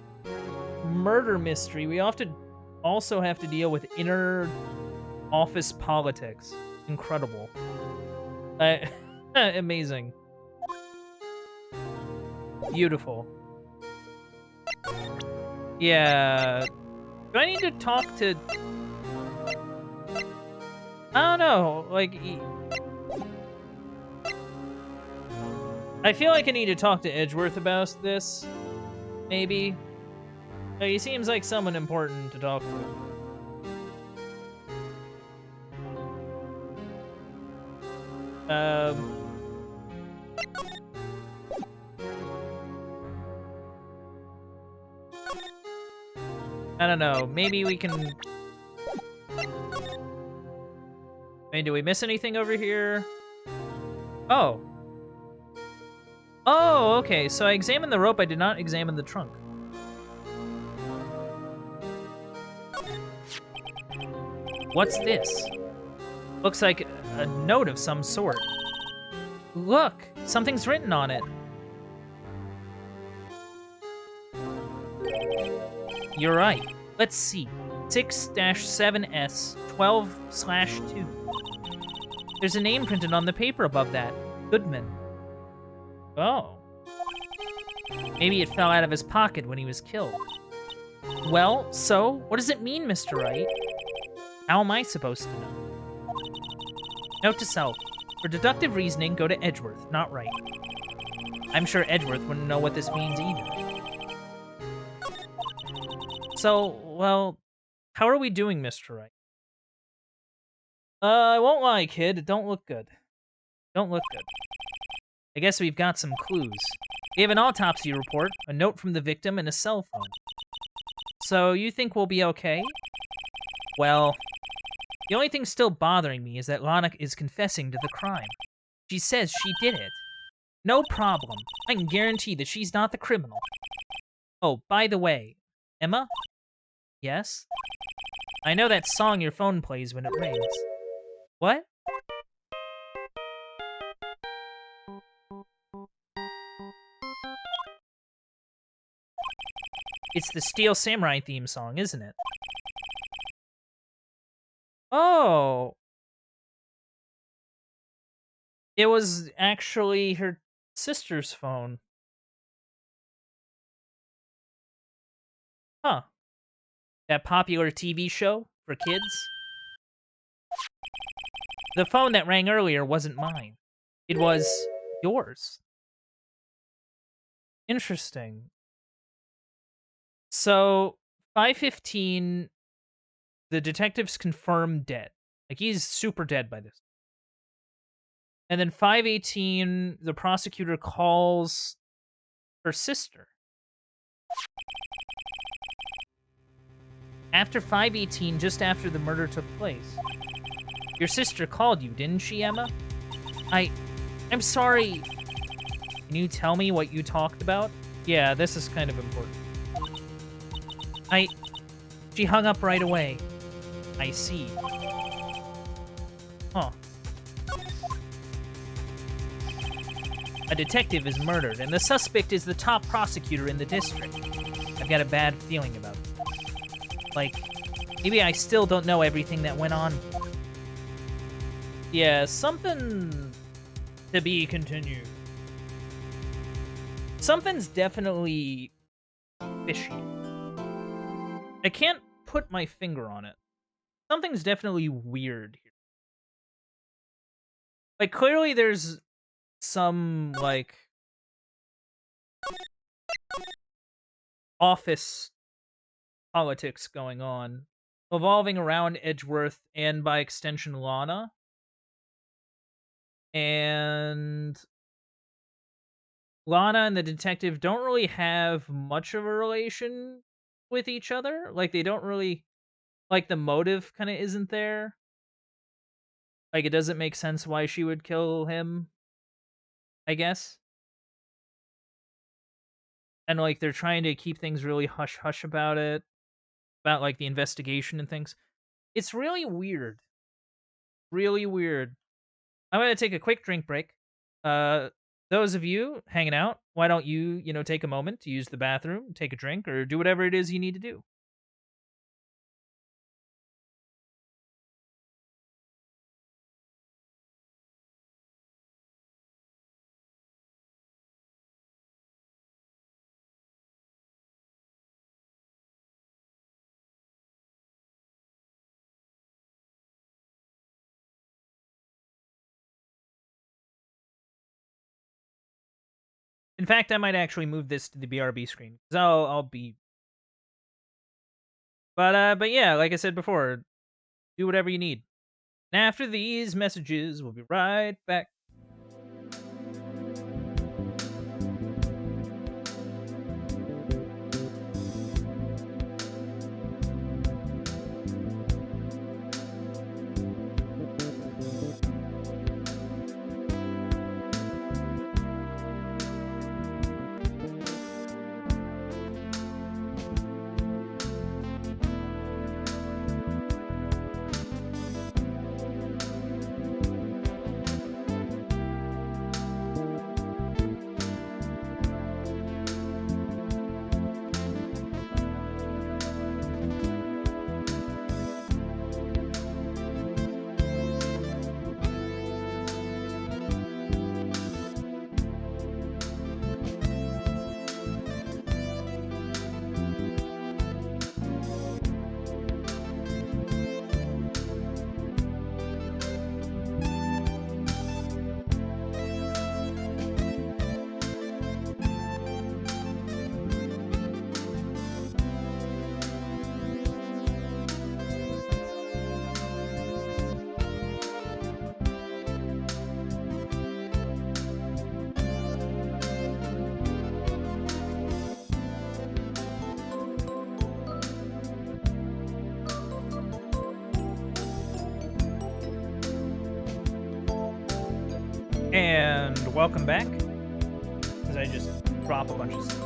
murder mystery, we also have to deal with inner office politics. Incredible. Amazing. Beautiful. Yeah. Do I need to talk to... I don't know, like... I feel like I need to talk to Edgeworth about this. Maybe. He seems like someone important to talk to. I don't know. Maybe we can... I mean, do we miss anything over here? Oh. Oh, okay. So I examined the rope. I did not examine the trunk. What's this? Looks like a note of some sort. Look! Something's written on it. You're right. Let's see. 6-7S 12/2. There's a name printed on the paper above that. Goodman. Oh. Maybe it fell out of his pocket when he was killed. Well, so, what does it mean, Mr. Wright? How am I supposed to know? Note to self. For deductive reasoning, go to Edgeworth, not Wright. I'm sure Edgeworth wouldn't know what this means either. So, well, how are we doing, Mr. Wright? I won't lie, kid. It don't look good. Don't look good. I guess we've got some clues. We have an autopsy report, a note from the victim, and a cell phone. So, you think we'll be okay? Well, the only thing still bothering me is that Lana is confessing to the crime. She says she did it. No problem. I can guarantee that she's not the criminal. Oh, by the way, Emma? Yes? I know that song your phone plays when it rings. What? It's the Steel Samurai theme song, isn't it? Oh. It was actually her sister's phone. Huh. That popular TV show for kids? The phone that rang earlier wasn't mine. It was yours. Interesting. So, 5:15, the detectives confirm dead. Like, he's super dead by this. And then 5:18, the prosecutor calls her sister. After 5:18, just after the murder took place. Your sister called you, didn't she, Emma? I'm sorry. Can you tell me what you talked about? Yeah, this is kind of important. She hung up right away. I see. Huh. A detective is murdered, and the suspect is the top prosecutor in the district. I've got a bad feeling about it. Like, maybe I still don't know everything that went on. Yeah, something to be continued. Something's definitely fishy. I can't put my finger on it. Something's definitely weird here. Like, clearly there's some, like, office politics going on, revolving around Edgeworth and, by extension, Lana. And Lana and the detective don't really have much of a relation with each other. Like, they don't really... Like, the motive kind of isn't there. Like, it doesn't make sense why she would kill him, I guess. And, like, they're trying to keep things really hush-hush about it. About, like, the investigation and things. It's really weird. Really weird. I'm gonna take a quick drink break. Those of you hanging out, why don't you, take a moment to use the bathroom, take a drink, or do whatever it is you need to do. In fact, I might actually move this to the BRB screen, because I'll be... But yeah, like I said before, do whatever you need. And after these messages, we'll be right back. And welcome back. Because I just drop a bunch of stuff.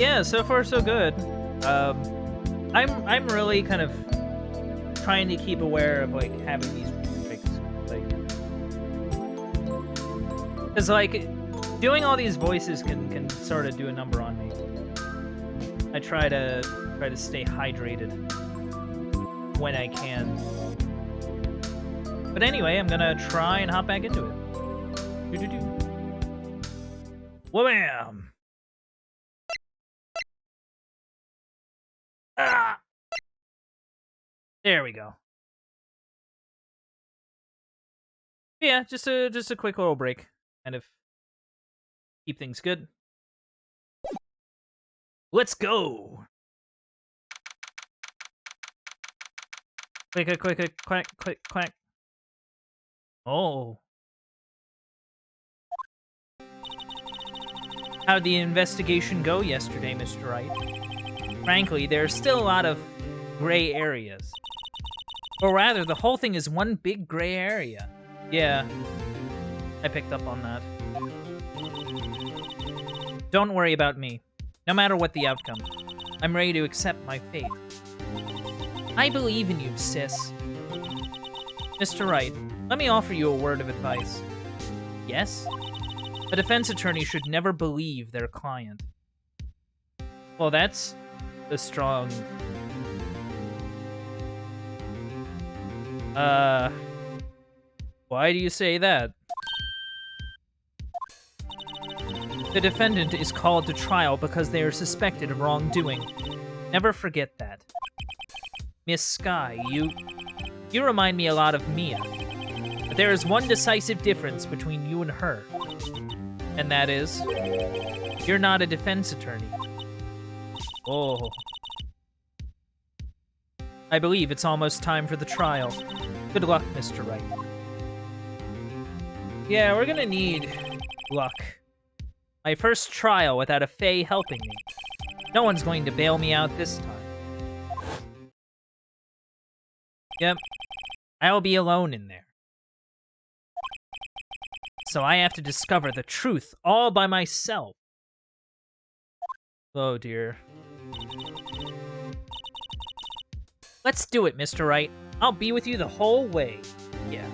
Yeah, so far so good. I'm really kind of trying to keep aware of like having these breaks, like, because like doing all these voices can sort of do a number on me. I try to stay hydrated when I can. But anyway, I'm gonna try and hop back into it. Wham! Ah! There we go. Yeah, just a quick little break, kind of keep things good. Let's go. Click, quack, click, quack. Oh. How'd the investigation go yesterday, Mr. Wright? Frankly, there's still a lot of gray areas. Or rather, the whole thing is one big gray area. Yeah, I picked up on that. Don't worry about me. No matter what the outcome, I'm ready to accept my fate. I believe in you, sis. Mr. Wright, let me offer you a word of advice. Yes? A defense attorney should never believe their client. Well, that's a strong... Why do you say that? The defendant is called to trial because they are suspected of wrongdoing. Never forget that. Miss Sky, you remind me a lot of Mia. But there is one decisive difference between you and her. And that is, you're not a defense attorney. Oh. I believe it's almost time for the trial. Good luck, Mr. Wright. Yeah, we're gonna need luck. My first trial without a Fae helping me. No one's going to bail me out this time. Yep. I'll be alone in there. So I have to discover the truth all by myself. Oh dear. Let's do it, Mr. Wright. I'll be with you the whole way. Yeah.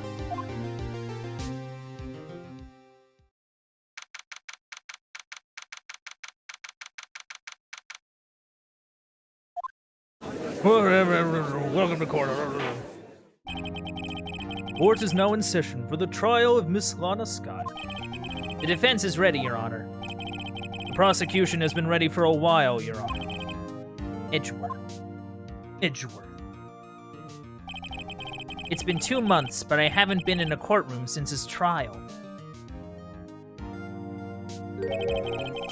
Welcome to court. Court is now in session for the trial of Miss Lana Sky. The defense is ready, Your Honor. The prosecution has been ready for a while, Your Honor. Edgeworth. It's been 2 months, but I haven't been in a courtroom since his trial.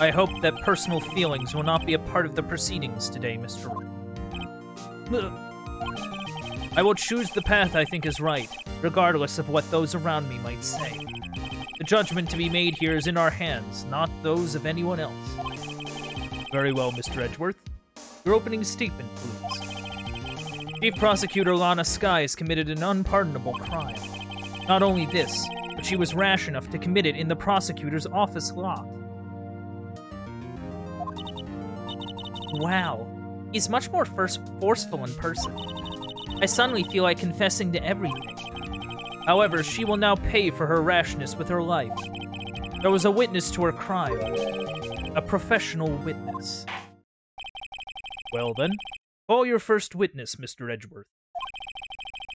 I hope that personal feelings will not be a part of the proceedings today, Mr. Wright. I will choose the path I think is right, regardless of what those around me might say. The judgment to be made here is in our hands, not those of anyone else. Very well, Mr. Edgeworth. Your opening statement, please. Chief Prosecutor Lana Sky has committed an unpardonable crime. Not only this, but she was rash enough to commit it in the prosecutor's office lot. Wow. He's much more forceful in person. I suddenly feel like confessing to everything. However, she will now pay for her rashness with her life. There was a witness to her crime. A professional witness. Well then, call your first witness, Mr. Edgeworth.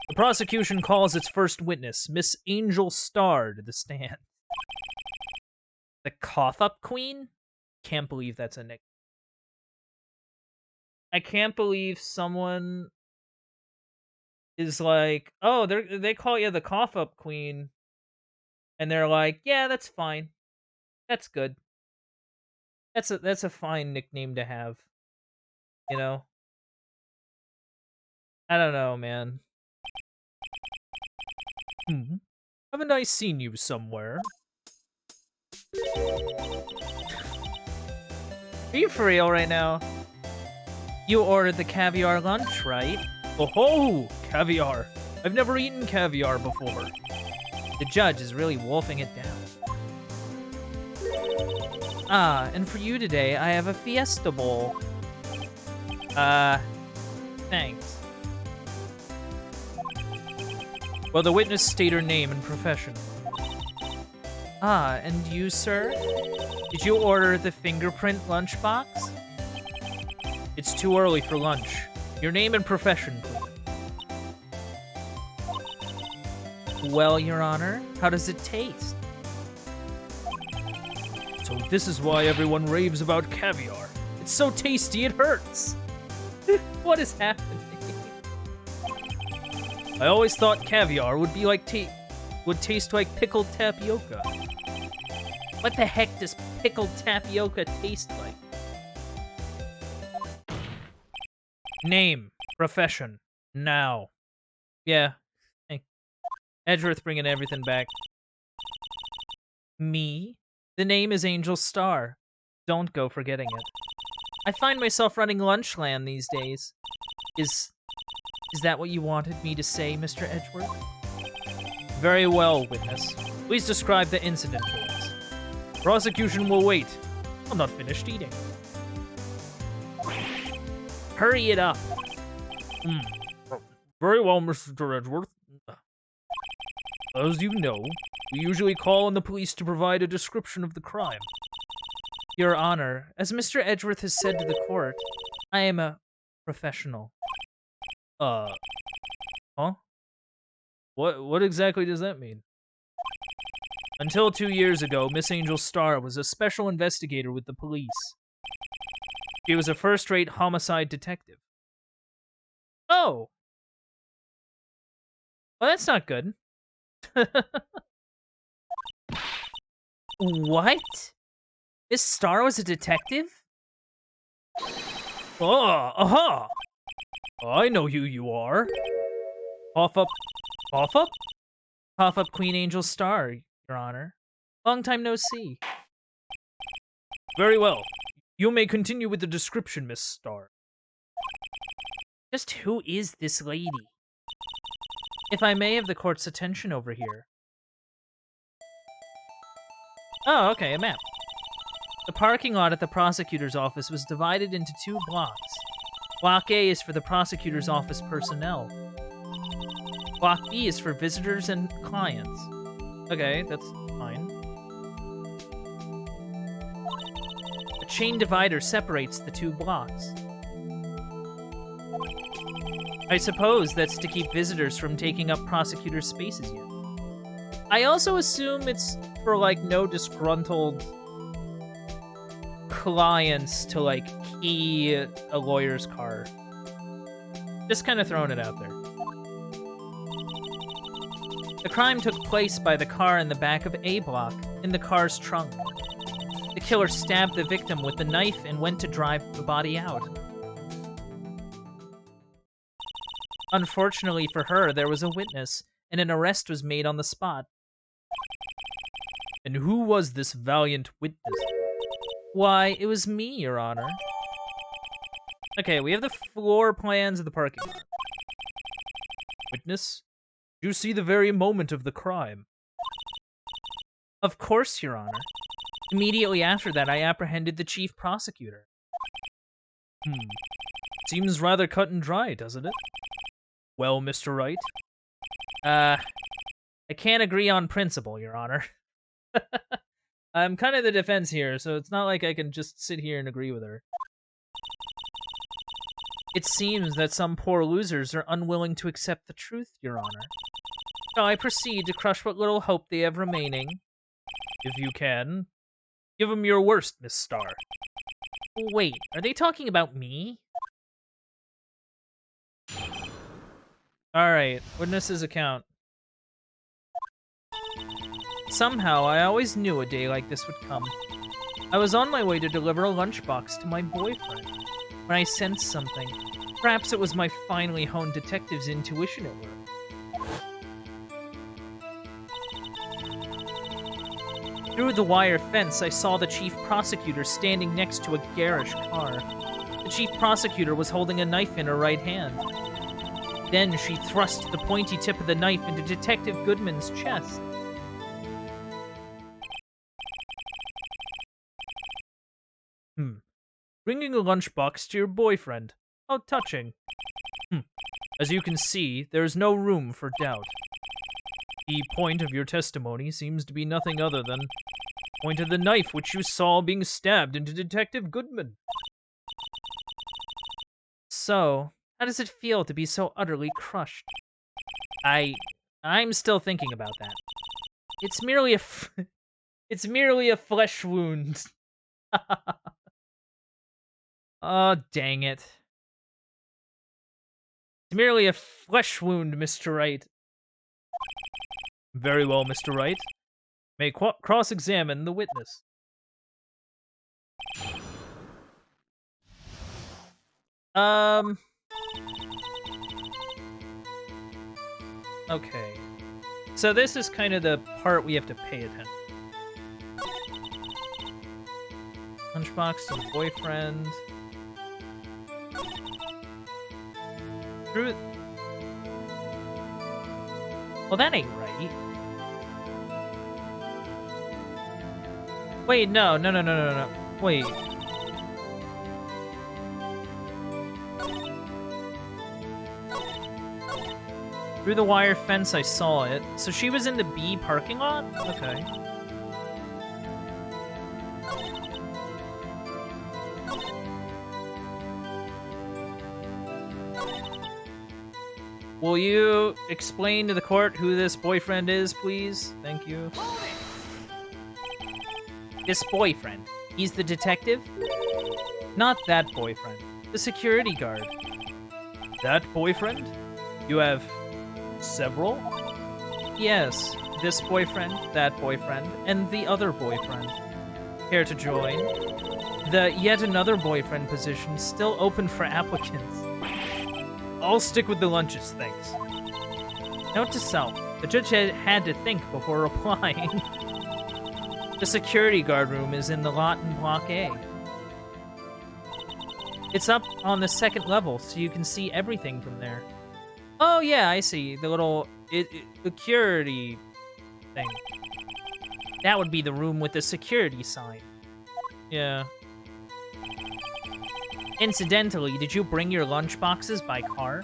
The prosecution calls its first witness, Miss Angel Starr, to the stand. The Cough-Up Queen? Can't believe that's a nickname. I can't believe someone is like, oh, they call you the Cough-Up Queen, and they're like, yeah, that's fine. That's good. That's a fine nickname to have. You know? I don't know, man. Haven't I seen you somewhere? Are you for real right now? You ordered the caviar lunch, right? Oh, caviar. I've never eaten caviar before. The judge is really wolfing it down. Ah, and for you today, I have a Fiesta Bowl. Thanks. Will the witness state her name and profession? Ah, and you, sir? Did you order the fingerprint lunchbox? It's too early for lunch. Your name and profession, please. Well, Your Honor, how does it taste? So this is why everyone raves about caviar. It's so tasty it hurts. What is happening? I always thought caviar would be like would taste like pickled tapioca. What the heck does pickled tapioca taste like? Name, profession, now. Yeah. Hey. Edgeworth bringing everything back. Me? The name is Angel Star. Don't go forgetting it. I find myself running Lunchland these days. Is that what you wanted me to say, Mr. Edgeworth? Very well, witness. Please describe the incident, please. Prosecution will wait. I'm not finished eating. Hurry it up. Very well, Mr. Edgeworth. As you know, we usually call on the police to provide a description of the crime. Your Honor, as Mr. Edgeworth has said to the court, I am a professional. Huh? What exactly does that mean? Until 2 years ago, Miss Angel Star was a special investigator with the police. She was a first-rate homicide detective. Oh! Well, that's not good. What? Miss Star was a detective? Oh, aha! I know who you are. Cough up. Cough up? Cough up Queen Angel Star, Your Honor. Long time no see. Very well. You may continue with the description, Miss Star. Just who is this lady? If I may have the court's attention over here. Oh, okay, a map. The parking lot at the prosecutor's office was divided into 2 blocks. Block A is for the prosecutor's office personnel. Block B is for visitors and clients. Okay, that's fine. A chain divider separates the 2 blocks. I suppose that's to keep visitors from taking up prosecutor spaces yet. I also assume it's for, like, no disgruntled clients to, like, key a lawyer's car. Just kind of throwing it out there. The crime took place by the car in the back of A block, in the car's trunk. The killer stabbed the victim with the knife and went to drive the body out. Unfortunately for her, there was a witness, and an arrest was made on the spot. And who was this valiant witness? Why, it was me, Your Honor. Okay, we have the floor plans of the parking lot. Witness, you see the very moment of the crime. Of course, Your Honor. Immediately after that, I apprehended the chief prosecutor. Seems rather cut and dry, doesn't it? Well, Mr. Wright? I can't agree on principle, Your Honor. I'm kind of the defense here, so it's not like I can just sit here and agree with her. It seems that some poor losers are unwilling to accept the truth, Your Honor. So I proceed to crush what little hope they have remaining. If you can. Give them your worst, Miss Star. Wait, are they talking about me? Alright, witness's account. Somehow, I always knew a day like this would come. I was on my way to deliver a lunchbox to my boyfriend, when I sensed something. Perhaps it was my finely honed detective's intuition at work. Through the wire fence, I saw the chief prosecutor standing next to a garish car. The chief prosecutor was holding a knife in her right hand. Then she thrust the pointy tip of the knife into Detective Goodman's chest. Bringing a lunchbox to your boyfriend. How touching. As you can see, there is no room for doubt. The point of your testimony seems to be nothing other than the point of the knife which you saw being stabbed into Detective Goodman. So, how does it feel to be so utterly crushed? I'm still thinking about that. It's merely a It's merely a flesh wound. Oh, dang it. It's merely a flesh wound, Mr. Wright. Very well, Mr. Wright. May cross-examine the witness. Okay. So this is kind of the part we have to pay attention. Lunchbox to the boyfriend. Through. Well, that ain't right. Wait, no. Wait. Through the wire fence, I saw it. So she was in the B parking lot? Okay. Will you explain to the court who this boyfriend is, please? Thank you. This boyfriend. He's the detective? Not that boyfriend. The security guard. That boyfriend? You have several? Yes. This boyfriend, that boyfriend, and the other boyfriend. Care to join? The yet another boyfriend position still open for applicants. I'll stick with the lunches, thanks. Note to self, the judge had to think before replying. The security guard room is in the lot in Block A. It's up on the second level, so you can see everything from there. Oh, yeah, I see. The little security thing. That would be the room with the security sign. Yeah. Incidentally, did you bring your lunch boxes by car?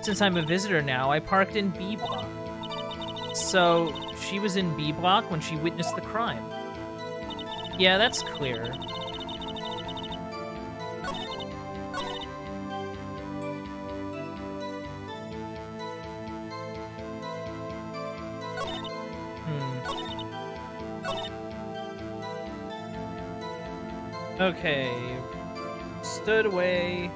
Since I'm a visitor now, I parked in B block. So, she was in B block when she witnessed the crime. Yeah, that's clear. Okay. Stood away.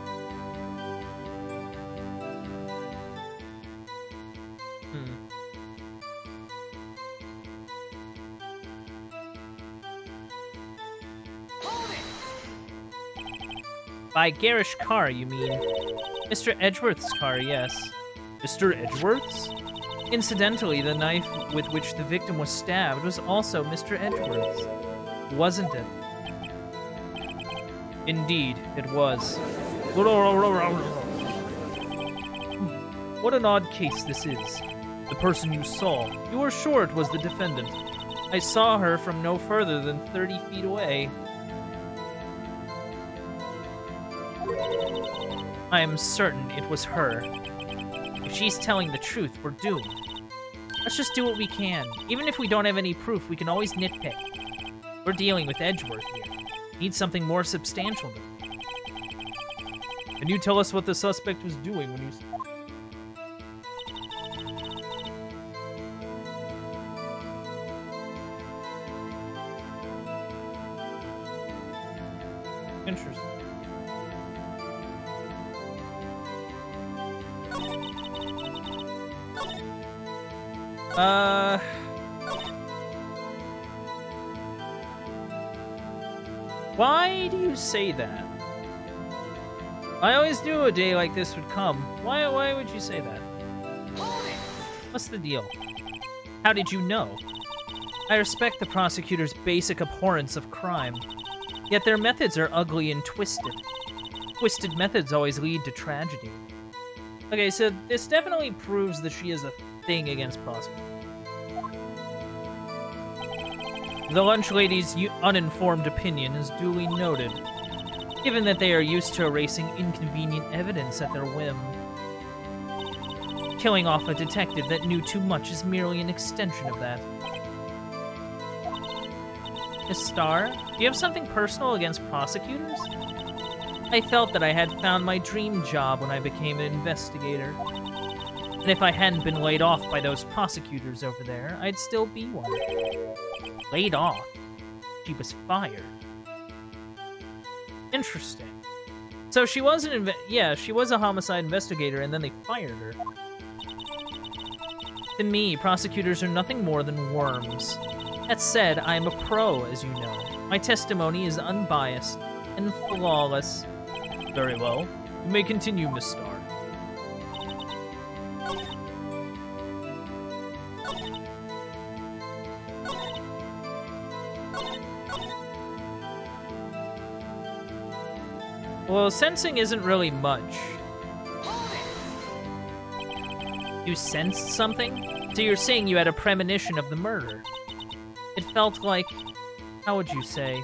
By garish car, you mean? Mr. Edgeworth's car, yes. Mr. Edgeworth's? Incidentally, the knife with which the victim was stabbed was also Mr. Edgeworth's. Wasn't it? Indeed, it was. What an odd case this is. The person you saw, you were sure it was the defendant. I saw her from no further than 30 feet away. I am certain it was her. If she's telling the truth, we're doomed. Let's just do what we can. Even if we don't have any proof, we can always nitpick. We're dealing with Edgeworth here. Need something more substantial than that. Can you tell us what the suspect was doing when you... Interesting. Why do you say that? I always knew a day like this would come. Why would you say that? What's the deal? How did you know? I respect the prosecutor's basic abhorrence of crime. Yet their methods are ugly and twisted. Twisted methods always lead to tragedy. Okay, so this definitely proves that she has a thing against prosecutors. The lunch lady's uninformed opinion is duly noted, given that they are used to erasing inconvenient evidence at their whim. Killing off a detective that knew too much is merely an extension of that. Miss Starr, do you have something personal against prosecutors? I felt that I had found my dream job when I became an investigator. And if I hadn't been laid off by those prosecutors over there, I'd still be one. Laid off? She was fired. Interesting. So she was she was a homicide investigator and then they fired her. To me, prosecutors are nothing more than worms. That said, I am a pro, as you know. My testimony is unbiased and flawless. Very well. You may continue, Miss Starr. Well, sensing isn't really much. You sensed something? So you're saying you had a premonition of the murder. It felt like... how would you say?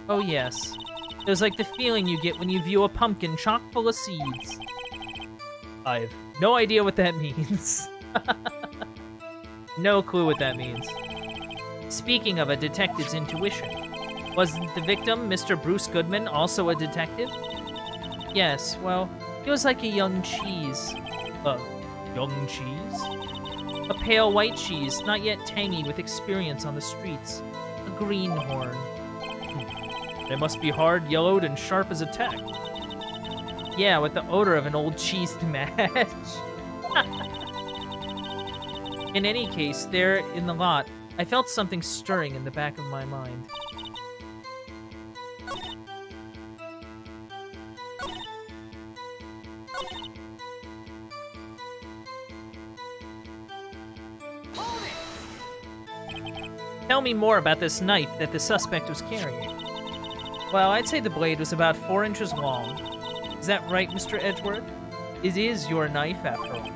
Oh yes. It was like the feeling you get when you view a pumpkin chock full of seeds. I have no idea what that means. No clue what that means. Speaking of a detective's intuition, wasn't the victim, Mr. Bruce Goodman, also a detective? Yes, well, he was like a young cheese. Young cheese? A pale white cheese, not yet tangy with experience on the streets. A greenhorn. They must be hard, yellowed, and sharp as a tack. Yeah, with the odor of an old cheese to match. In any case, there in the lot, I felt something stirring in the back of my mind. Tell me more about this knife that the suspect was carrying. Well, I'd say the blade was about 4 inches long. Is that right, Mr. Edgeworth? It is your knife, after all.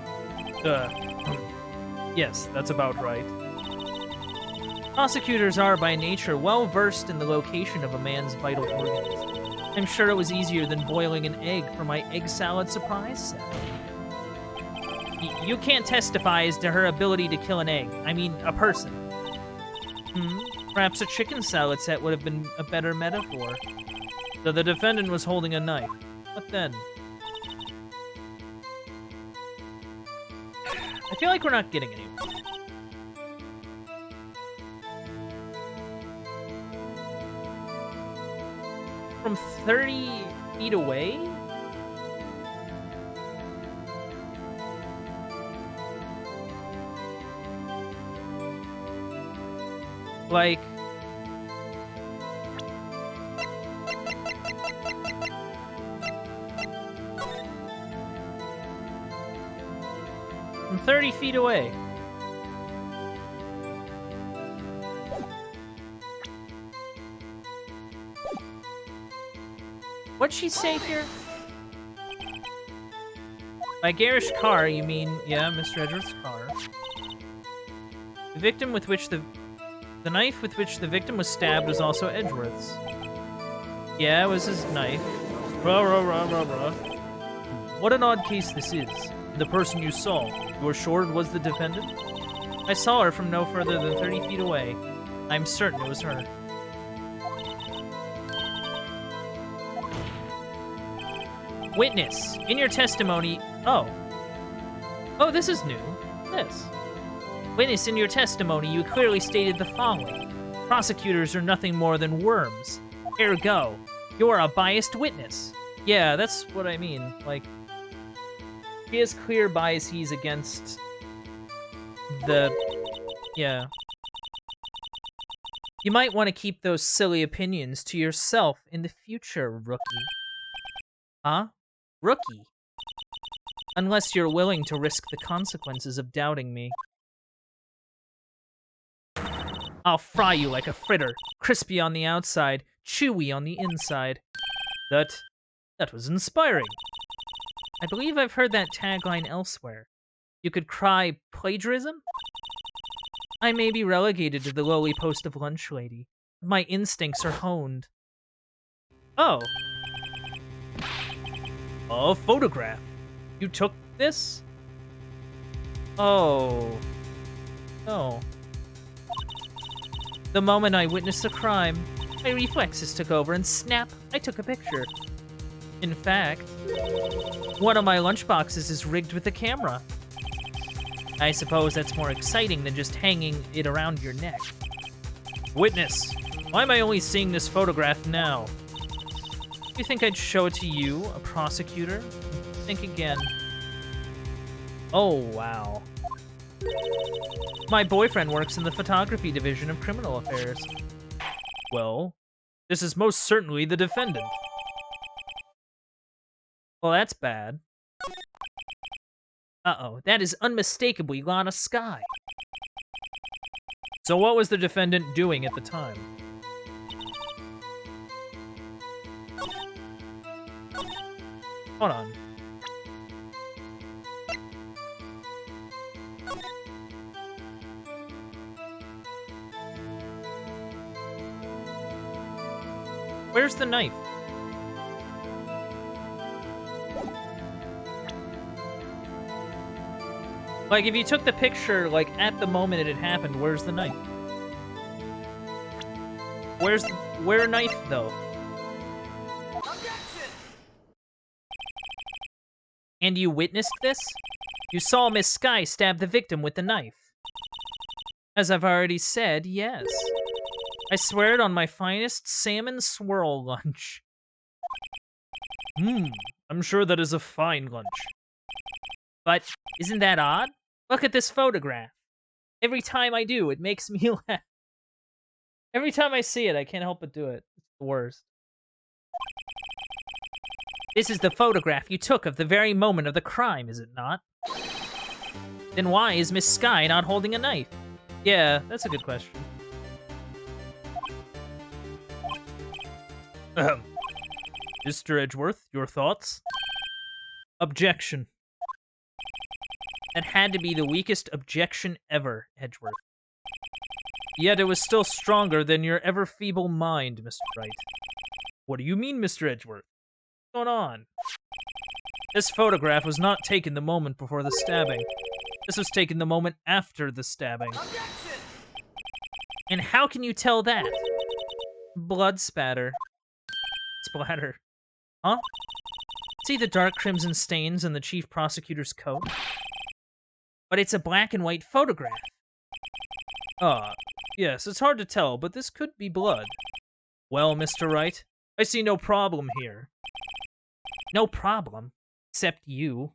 Yes, that's about right. Prosecutors are, by nature, well-versed in the location of a man's vital organs. I'm sure it was easier than boiling an egg for my egg salad surprise set. You can't testify as to her ability to kill an egg. I mean, a person. Perhaps a chicken salad set would have been a better metaphor. So the defendant was holding a knife. What then? I feel like we're not getting anywhere. From 30 feet away? Like... from 30 feet away. What'd she say here? By garish car, you mean, yeah, Mr. Edgeworth's car. The victim with which the knife with which the victim was stabbed was also Edgeworth's. Yeah, it was his knife. Rah, rah, rah, rah, rah. What an odd case this is. The person you saw, you are sure it was the defendant? I saw her from no further than 30 feet away. I'm certain it was her. Witness, in your testimony... Oh, this is new. This. Witness, in your testimony, you clearly stated the following. Prosecutors are nothing more than worms. Ergo, you're a biased witness. Yeah, that's what I mean. Like, he has clear biases against the... Yeah. You might want to keep those silly opinions to yourself in the future, rookie. Huh? Rookie? Unless you're willing to risk the consequences of doubting me. I'll fry you like a fritter, crispy on the outside, chewy on the inside. That was inspiring. I believe I've heard that tagline elsewhere. You could cry plagiarism? I may be relegated to the lowly post of lunch lady, My instincts are honed. Oh. A photograph. You took this? Oh. Oh. The moment I witnessed the crime, my reflexes took over and snap, I took a picture. In fact, one of my lunchboxes is rigged with a camera. I suppose that's more exciting than just hanging it around your neck. Witness, why am I only seeing this photograph now? You think I'd show it to you, a prosecutor? Think again. Oh, wow. My boyfriend works in the photography division of criminal affairs. Well, this is most certainly the defendant. Well, that's bad. Uh-oh, that is unmistakably Lana Skye. So what was the defendant doing at the time? Hold on. Where's the knife? Like, if you took the picture, like, at the moment it had happened, where's the knife? Where knife, though? Objection! And you witnessed this? You saw Miss Skye stab the victim with the knife. As I've already said, yes. I swear it on my finest salmon swirl lunch. I'm sure that is a fine lunch. But isn't that odd? Look at this photograph. Every time I do, it makes me laugh. Every time I see it, I can't help but do it. It's the worst. This is the photograph you took of the very moment of the crime, is it not? Then why is Miss Skye not holding a knife? Yeah, that's a good question. Mr. Edgeworth, your thoughts? Objection. That had to be the weakest objection ever, Edgeworth. Yet it was still stronger than your ever-feeble mind, Mr. Wright. What do you mean, Mr. Edgeworth? What's going on? This photograph was not taken the moment before the stabbing. This was taken the moment after the stabbing. Objection! And how can you tell that? Blood spatter. Splatter. Huh? See the dark crimson stains in the chief prosecutor's coat? But it's a black and white photograph. Yes, it's hard to tell, but this could be blood. Well, Mr. Wright, I see no problem here. No problem? Except you.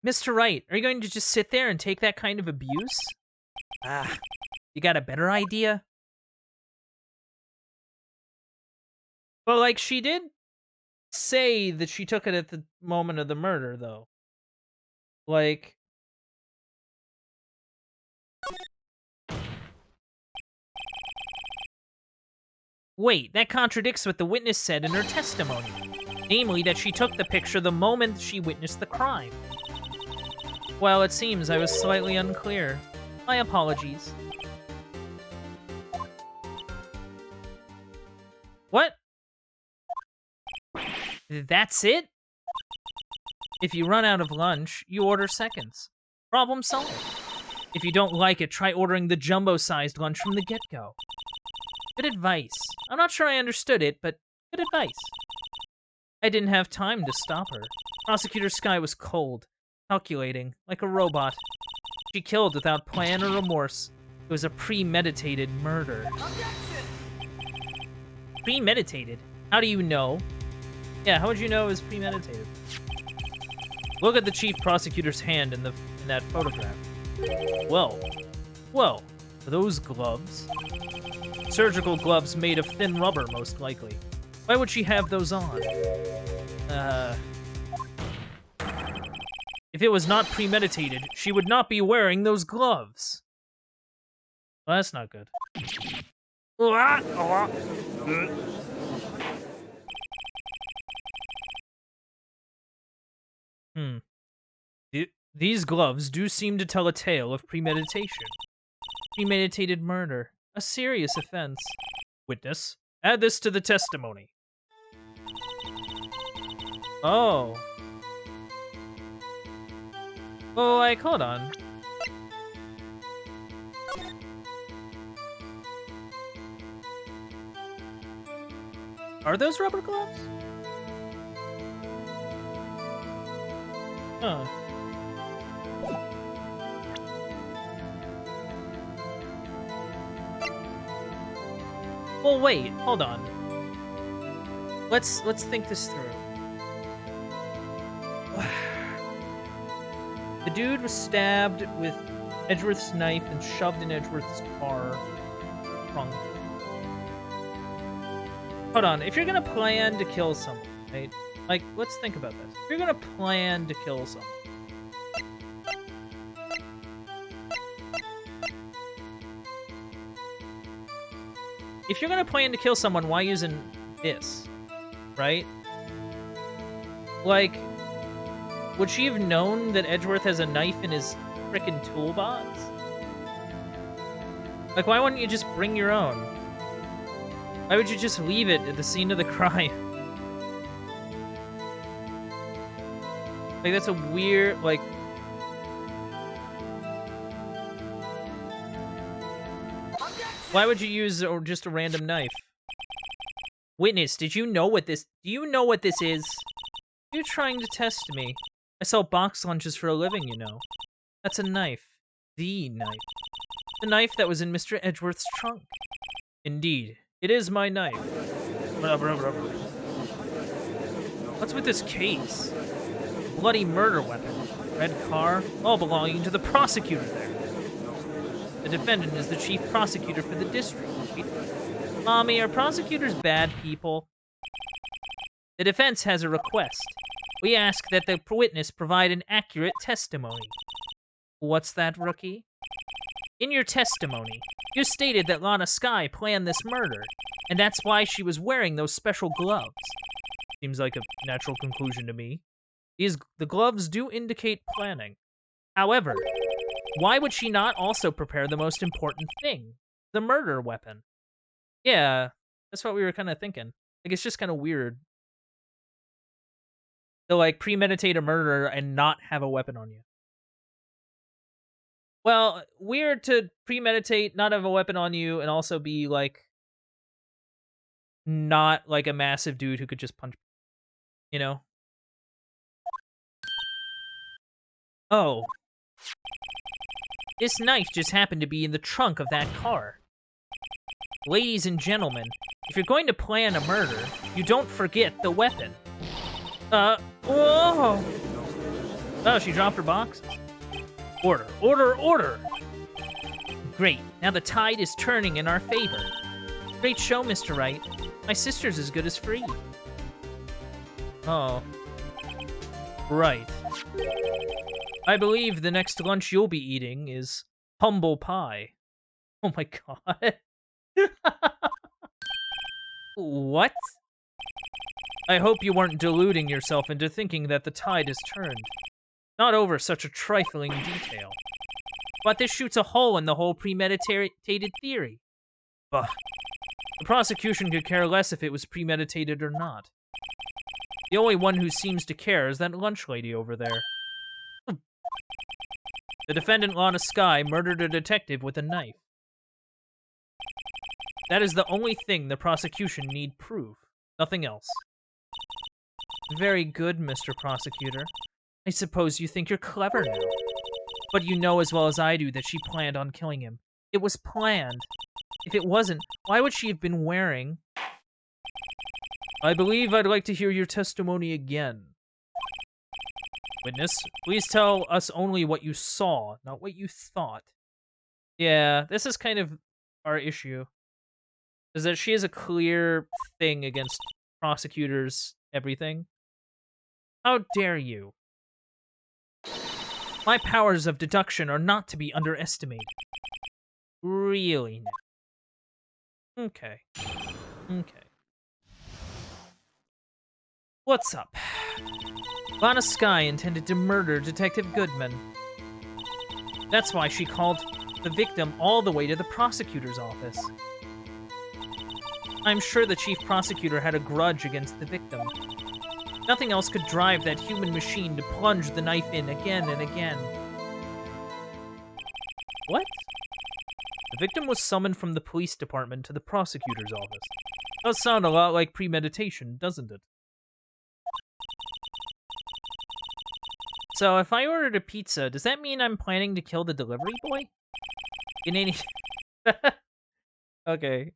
Mr. Wright, are you going to just sit there and take that kind of abuse? You got a better idea? Well, like, she did say that she took it at the moment of the murder, though. Like... Wait, that contradicts what the witness said in her testimony. Namely, that she took the picture the moment she witnessed the crime. Well, it seems I was slightly unclear. My apologies. What? That's it? If you run out of lunch, you order seconds. Problem solved. If you don't like it, try ordering the jumbo-sized lunch from the get-go. Good advice. I'm not sure I understood it, but good advice. I didn't have time to stop her. Prosecutor Skye was cold, calculating, like a robot. She killed without plan or remorse. It was a premeditated murder. Objection! Premeditated? How do you know? Yeah, how would you know it was premeditated? Look at the chief prosecutor's hand in that photograph. Well, are those gloves? Surgical gloves made of thin rubber, most likely. Why would she have those on? If it was not premeditated, she would not be wearing those gloves. Well, that's not good. These gloves do seem to tell a tale of premeditation. Premeditated murder. A serious offense. Witness, add this to the testimony. Oh. Well, like, hold on. Are those rubber gloves? Huh. Well, wait, hold on. Let's think this through. The dude was stabbed with Edgeworth's knife and shoved in Edgeworth's car trunk. Hold on, if you're gonna plan to kill someone, right? Like, let's think about this. If you're gonna plan to kill someone, why using this, right? Like, would she have known that Edgeworth has a knife in his frickin' toolbox? Like, why wouldn't you just bring your own? Why would you just leave it at the scene of the crime? Like, that's a weird, like... Why would you use just a random knife? Witness, do you know what this is? You're trying to test me. I sell box lunches for a living, you know. That's a knife. The knife. The knife that was in Mr. Edgeworth's trunk. Indeed. It is my knife. What's with this case? Bloody murder weapon. Red car. All belonging to the prosecutor there. The defendant is the chief prosecutor for the district. Mommy, are prosecutors bad people? The defense has a request. We ask that the witness provide an accurate testimony. What's that, rookie? In your testimony, you stated that Lana Skye planned this murder, and that's why she was wearing those special gloves. Seems like a natural conclusion to me. The gloves do indicate planning. However, why would she not also prepare the most important thing? The murder weapon. Yeah, that's what we were kind of thinking. Like, it's just kind of weird to, like, premeditate a murder and not have a weapon on you. Well, weird to premeditate, not have a weapon on you, and also be, like, not, like, a massive dude who could just punch, you know? Oh. This knife just happened to be in the trunk of that car. Ladies and gentlemen, if you're going to plan a murder, you don't forget the weapon. Whoa! Oh, she dropped her boxes. Order, order, order! Great, now the tide is turning in our favor. Great show, Mr. Wright. My sister's as good as free. Oh. Right. I believe the next lunch you'll be eating is humble pie. Oh my god. What? I hope you weren't deluding yourself into thinking that the tide has turned. Not over such a trifling detail. But this shoots a hole in the whole premeditated theory. Bah. The prosecution could care less if it was premeditated or not. The only one who seems to care is that lunch lady over there. The defendant, Lana Skye, murdered a detective with a knife. That is the only thing the prosecution need prove. Nothing else. Very good, Mr. Prosecutor. I suppose you think you're clever now. But you know as well as I do that she planned on killing him. It was planned. If it wasn't, why would she have been wearing... I believe I'd like to hear your testimony again. Witness, please tell us only what you saw, not what you thought. Yeah, this is kind of our issue. Is that she has a clear thing against prosecutors, everything. How dare you? My powers of deduction are not to be underestimated. Really? Okay. Okay. What's up? Lana Skye intended to murder Detective Goodman. That's why she called the victim all the way to the prosecutor's office. I'm sure the chief prosecutor had a grudge against the victim. Nothing else could drive that human machine to plunge the knife in again and again. What? The victim was summoned from the police department to the prosecutor's office. Does sound a lot like premeditation, doesn't it? So if I ordered a pizza, does that mean I'm planning to kill the delivery boy? In any... Okay.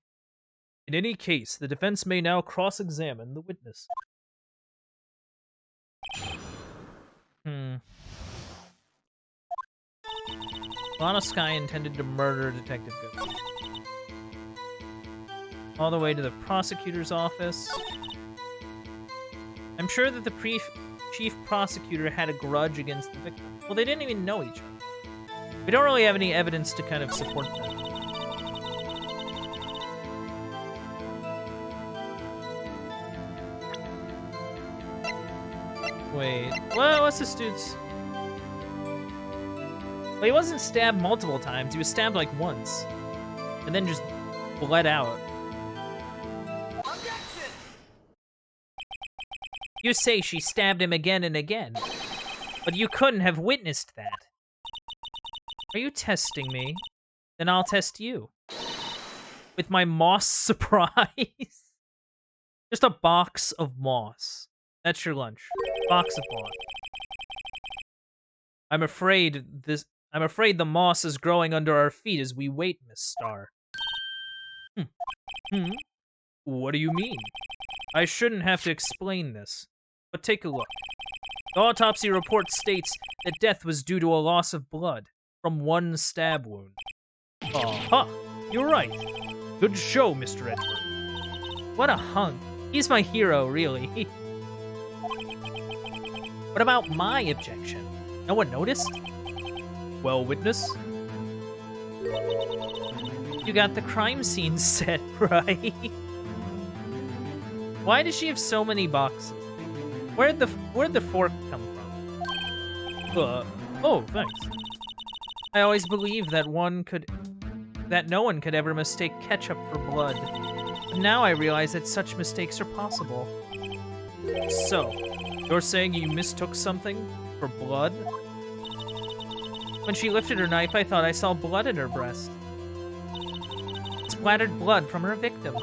In any case, the defense may now cross-examine the witness. Sky intended to murder Detective Goodman. All the way to the prosecutor's office. I'm sure that the chief prosecutor had a grudge against the victim. Well, they didn't even know each other. We don't really have any evidence to kind of support that. Wait, what's this dude's... Well, he wasn't stabbed multiple times. He was stabbed like once. And then just bled out. Objection! You say she stabbed him again and again. But you couldn't have witnessed that. Are you testing me? Then I'll test you. With my moss surprise. Just a box of moss. That's your lunch. Box of moss. I'm afraid the moss is growing under our feet as we wait, Miss Starr. What do you mean? I shouldn't have to explain this, but take a look. The autopsy report states that death was due to a loss of blood from one stab wound. Aha! You're right. Good show, Mr. Edward. What a hunk. He's my hero, really. What about my objection? No one noticed? Well, witness? You got the crime scene set, right? Why does she have so many boxes? Where'd the fork come from? Oh, thanks. I always believed that no one could ever mistake ketchup for blood. But now I realize that such mistakes are possible. So, you're saying you mistook something for blood? When she lifted her knife, I thought I saw blood in her breast. Splattered blood from her victim.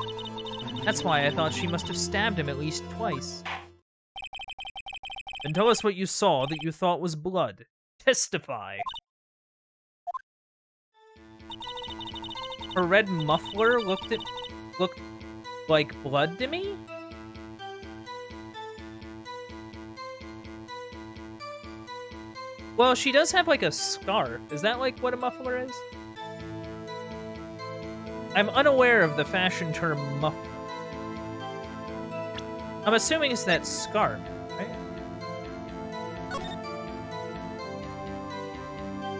That's why I thought she must have stabbed him at least twice. Then tell us what you saw that you thought was blood. Testify. Her red muffler looked like blood to me? Well, she does have like a scarf. Is that like what a muffler is? I'm unaware of the fashion term muffler. I'm assuming it's that scarf, right?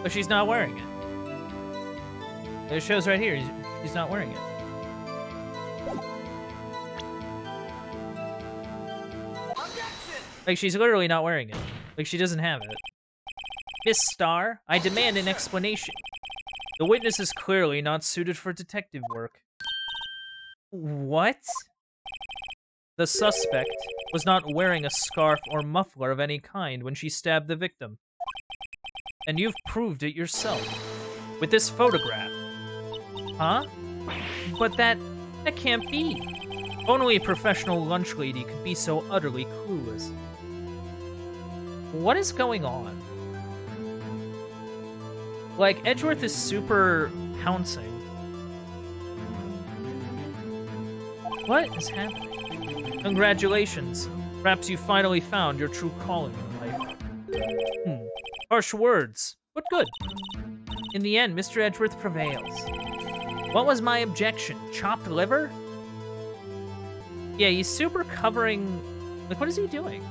But she's not wearing it. It shows right here, she's not wearing it. Objection! Like, she's literally not wearing it. Like, she doesn't have it. Miss Starr, I demand an explanation. The witness is clearly not suited for detective work. What? The suspect was not wearing a scarf or muffler of any kind when she stabbed the victim. And you've proved it yourself. With this photograph. Huh? But that can't be. Only a professional lunch lady could be so utterly clueless. What is going on? Like, Edgeworth is super pouncing. What is happening? Congratulations. Perhaps you finally found your true calling in life. Harsh words, but good. In the end, Mr. Edgeworth prevails. What was my objection? Chopped liver? Yeah, he's super covering... Like, what is he doing?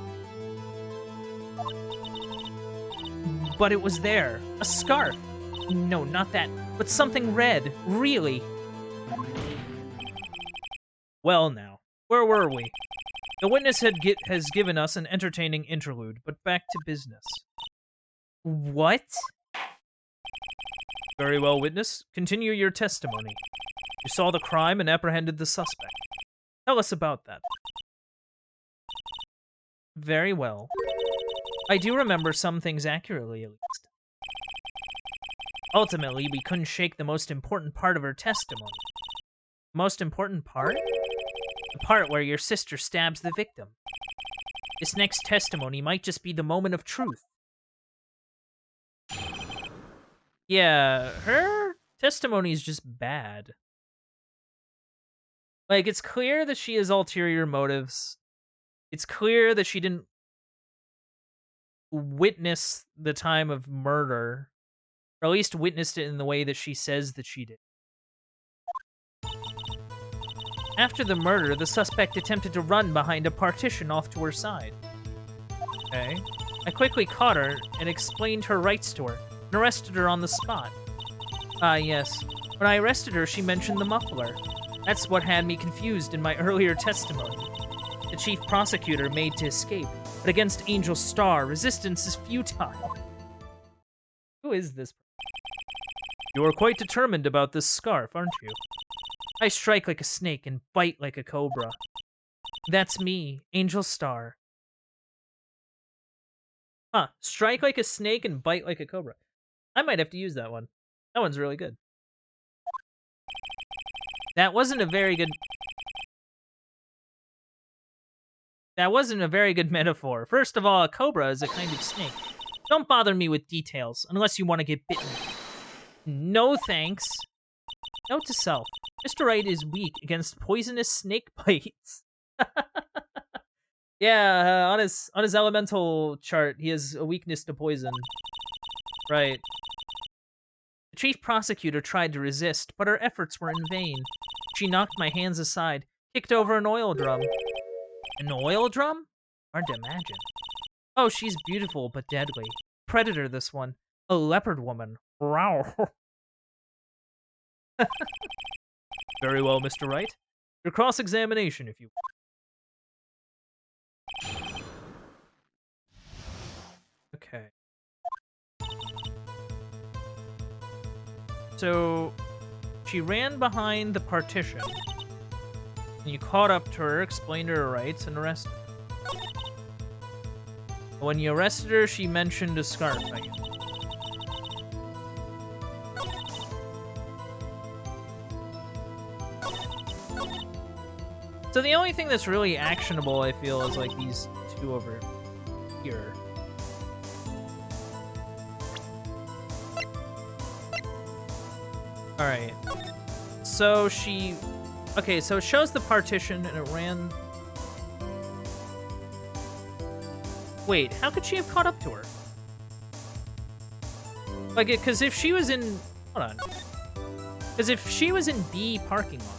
But it was there. A scarf. No, not that. But something red. Really. Well now, where were we? The witness has given us an entertaining interlude, but back to business. What? Very well, witness. Continue your testimony. You saw the crime and apprehended the suspect. Tell us about that. Very well. I do remember some things accurately, at least. Ultimately, we couldn't shake the most important part of her testimony. Most important part? The part where your sister stabs the victim. This next testimony might just be the moment of truth. Yeah, her testimony is just bad. Like, it's clear that she has ulterior motives. It's clear that she didn't witness the time of murder, or at least witnessed it in the way that she says that she did. After the murder, the suspect attempted to run behind a partition off to her side. Okay. I quickly caught her and explained her rights to her, and arrested her on the spot. Ah, yes. When I arrested her, she mentioned the muffler. That's what had me confused in my earlier testimony. The chief prosecutor made to escape, but against Angel Star, resistance is futile. Who is this? You are quite determined about this scarf, aren't you? I strike like a snake and bite like a cobra. That's me, Angel Star. Huh, strike like a snake and bite like a cobra. I might have to use that one. That one's really good. That wasn't a very good... That wasn't a very good metaphor. First of all, a cobra is a kind of snake. Don't bother me with details, unless you want to get bitten. No thanks. Note to self. Mr. Wright is weak against poisonous snake bites. Yeah, on his elemental chart, he has a weakness to poison. Right. The chief prosecutor tried to resist, but her efforts were in vain. She knocked my hands aside, kicked over an oil drum. An oil drum? Hard to imagine. Oh, she's beautiful but deadly. Predator, this one. A leopard woman. Wow. Very well, Mr. Wright. Your cross-examination, if you will. Okay. So, she ran behind the partition. And you caught up to her, explained her rights, and arrested her. When you arrested her, she mentioned a scarf, I guess. So the only thing that's really actionable, I feel, is like these two over here. Alright. So she... Okay, so it shows the partition and it ran... Wait, how could she have caught up to her? Like, because if she was in... Hold on. Because if she was in B parking lot,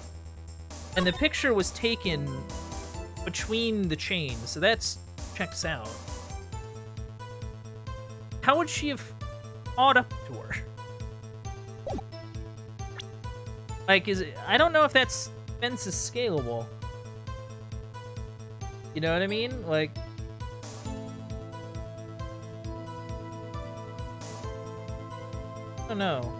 and the picture was taken between the chains, so that's checks out. How would she have caught up to her? Like, I don't know if that fence is scalable. You know what I mean? Like... I don't know.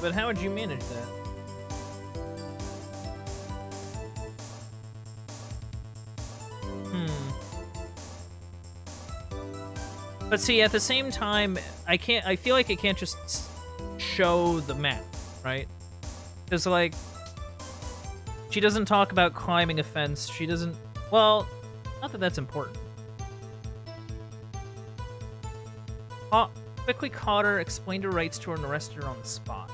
But how would you manage that? But see, at the same time, I feel like it can't just show the map, right? Because, like, she doesn't talk about climbing a fence. She doesn't... Well, not that that's important. Quickly caught her, explained her rights to her, and arrested her on the spot.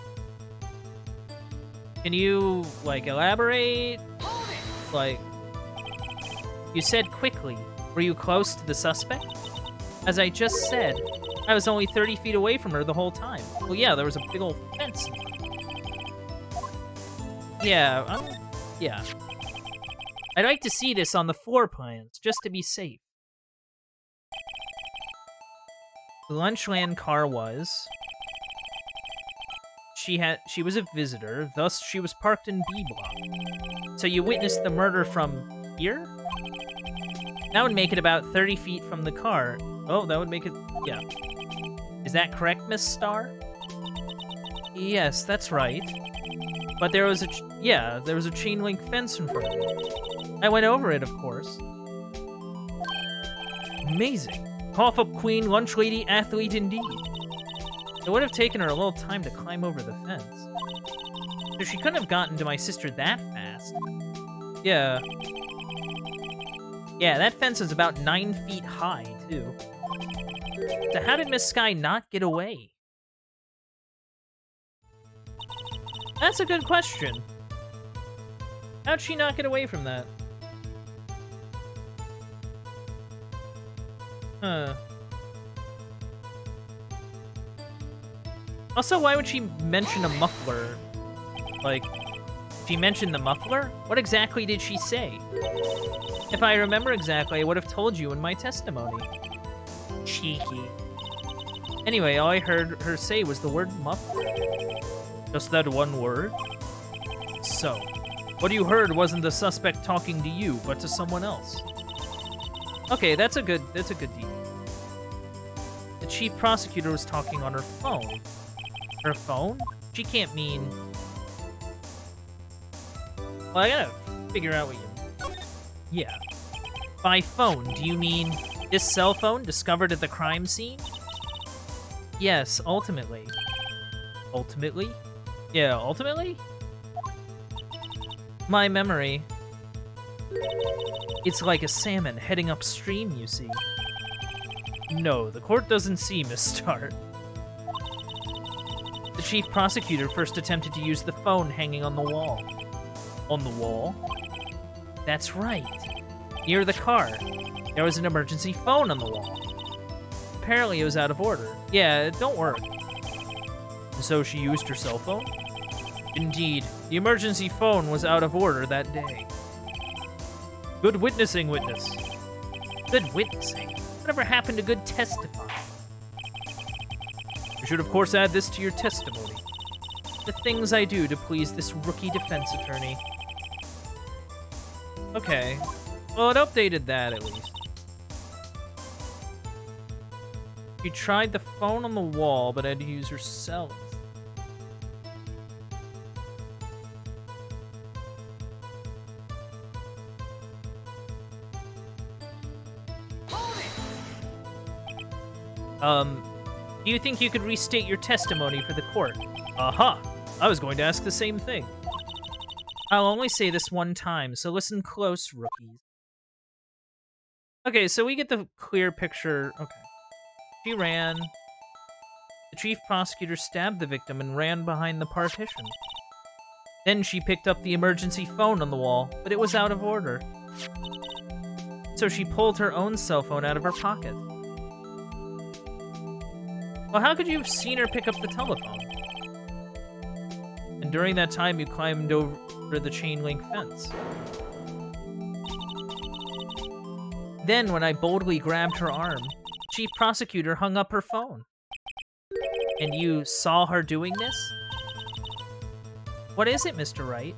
Can you, like, elaborate? Like, you said quickly. Were you close to the suspect? As I just said, I was only 30 feet away from her the whole time. Well, yeah, there was a big old fence. Yeah, yeah. I'd like to see this on the floor plans, just to be safe. The Lunchland car was... She was a visitor, thus she was parked in B block. So you witnessed the murder from here? That would make it about 30 feet from the car. Oh, that would make it... yeah. Is that correct, Miss Starr? Yes, that's right. But there was a... there was a chain link fence in front of me. I went over it, of course. Amazing. Cough-up queen, lunch lady, athlete indeed. It would have taken her a little time to climb over the fence. So she couldn't have gotten to my sister that fast. Yeah. Yeah, that fence is about 9 feet high, too. So how did Miss Sky not get away? That's a good question. How'd she not get away from that? Huh. Also, why would she mention a muffler? Like, she mentioned the muffler? What exactly did she say? If I remember exactly, I would have told you in my testimony. Cheeky. Anyway, all I heard her say was the word muffler. Just that one word? So, what you heard wasn't the suspect talking to you, but to someone else. Okay, that's a good deal. The chief prosecutor was talking on her phone. Her phone? She can't mean... Well, I gotta figure out what you mean. Yeah. By phone, do you mean this cell phone discovered at the crime scene? Yes, ultimately. Ultimately? Yeah, ultimately? My memory. It's like a salmon heading upstream, you see. No, the court doesn't see, Miss Starr. The chief prosecutor first attempted to use the phone hanging on the wall. On the wall? That's right. Near the car. There was an emergency phone on the wall. Apparently it was out of order. Yeah, it don't work. So she used her cell phone? Indeed, the emergency phone was out of order that day. Good witnessing, witness. Good witnessing? Whatever happened to good testifying? You should, of course, add this to your testimony. The things I do to please this rookie defense attorney. Okay. Well, it updated that, at least. She tried the phone on the wall, but had to use her cell. Do you think you could restate your testimony for the court? Aha! I was going to ask the same thing. I'll only say this one time, so listen close, rookies. Okay, so we get the clear picture. Okay. She ran. The chief prosecutor stabbed the victim and ran behind the partition. Then she picked up the emergency phone on the wall, but it was out of order. So she pulled her own cell phone out of her pocket. Well, how could you have seen her pick up the telephone? And during that time, you climbed over the chain link fence. Then, when I boldly grabbed her arm, Chief Prosecutor hung up her phone. And you saw her doing this? What is it, Mr. Wright?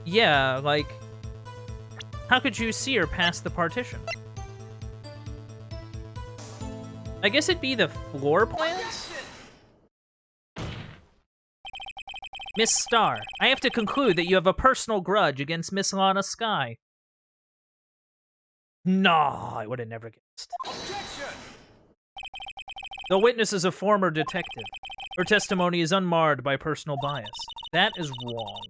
Yeah, like, how could you see her past the partition? I guess it'd be the floor plans? Miss Starr, I have to conclude that you have a personal grudge against Miss Lana Sky. Nah, I would have never guessed. Objection! The witness is a former detective. Her testimony is unmarred by personal bias. That is wrong.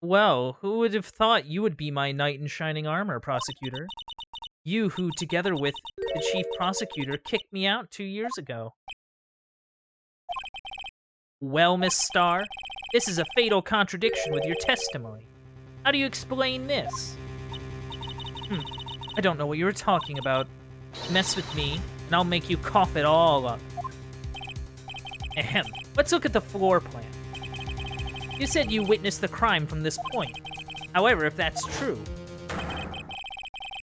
Well, who would have thought you would be my knight in shining armor, Prosecutor? You who, together with the chief prosecutor, kicked me out 2 years ago. Well, Miss Starr, this is a fatal contradiction with your testimony. How do you explain this? I don't know what you were talking about. Mess with me, and I'll make you cough it all up. Ahem. Let's look at the floor plan. You said you witnessed the crime from this point. However, if that's true,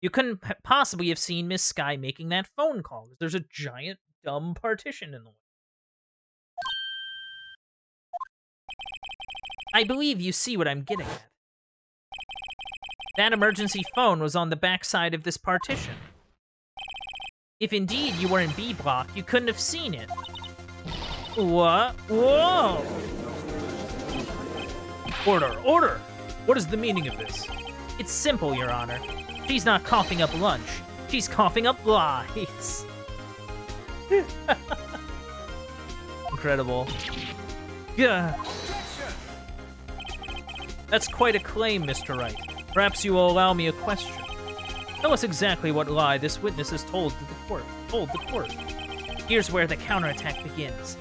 You couldn't possibly have seen Miss Sky making that phone call. There's a giant, dumb partition in the way. I believe you see what I'm getting at. That emergency phone was on the backside of this partition. If indeed you were in B block, you couldn't have seen it. What? Whoa! Order! Order! What is the meaning of this? It's simple, Your Honor. She's not coughing up lunch. She's coughing up lies. Incredible. Yeah. That's quite a claim, Mr. Wright. Perhaps you will allow me a question. Tell us exactly what lie this witness has told the court. Here's where the counterattack begins.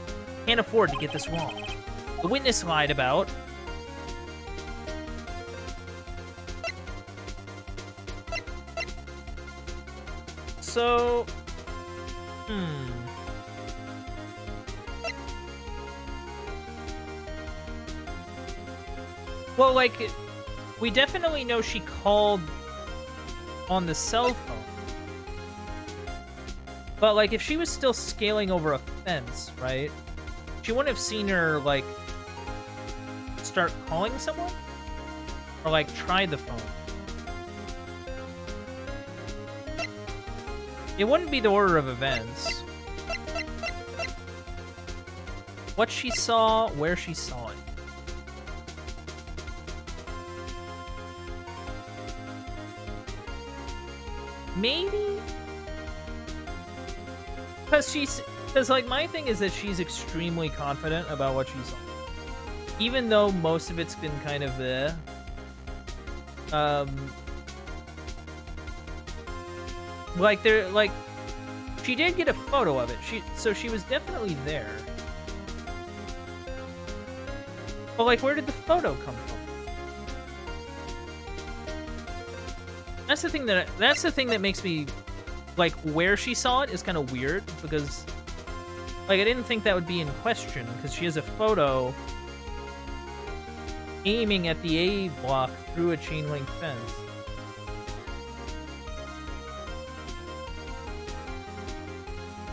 Can't afford to get this wrong. The witness lied about... So... Well, like, we definitely know she called on the cell phone. But, like, if she was still scaling over a fence, right? She wouldn't have seen her, like, start calling someone? Or, like, try the phone. It wouldn't be the order of events. What she saw, where she saw it. Maybe? Because, like, my thing is that she's extremely confident about what she saw. Even though most of it's been kind of like, she did get a photo of it. So she was definitely there. But, like, where did the photo come from? That's the thing that makes me, like, where she saw it is kind of weird, because, like, I didn't think that would be in question, because she has a photo aiming at the A block through a chain link fence.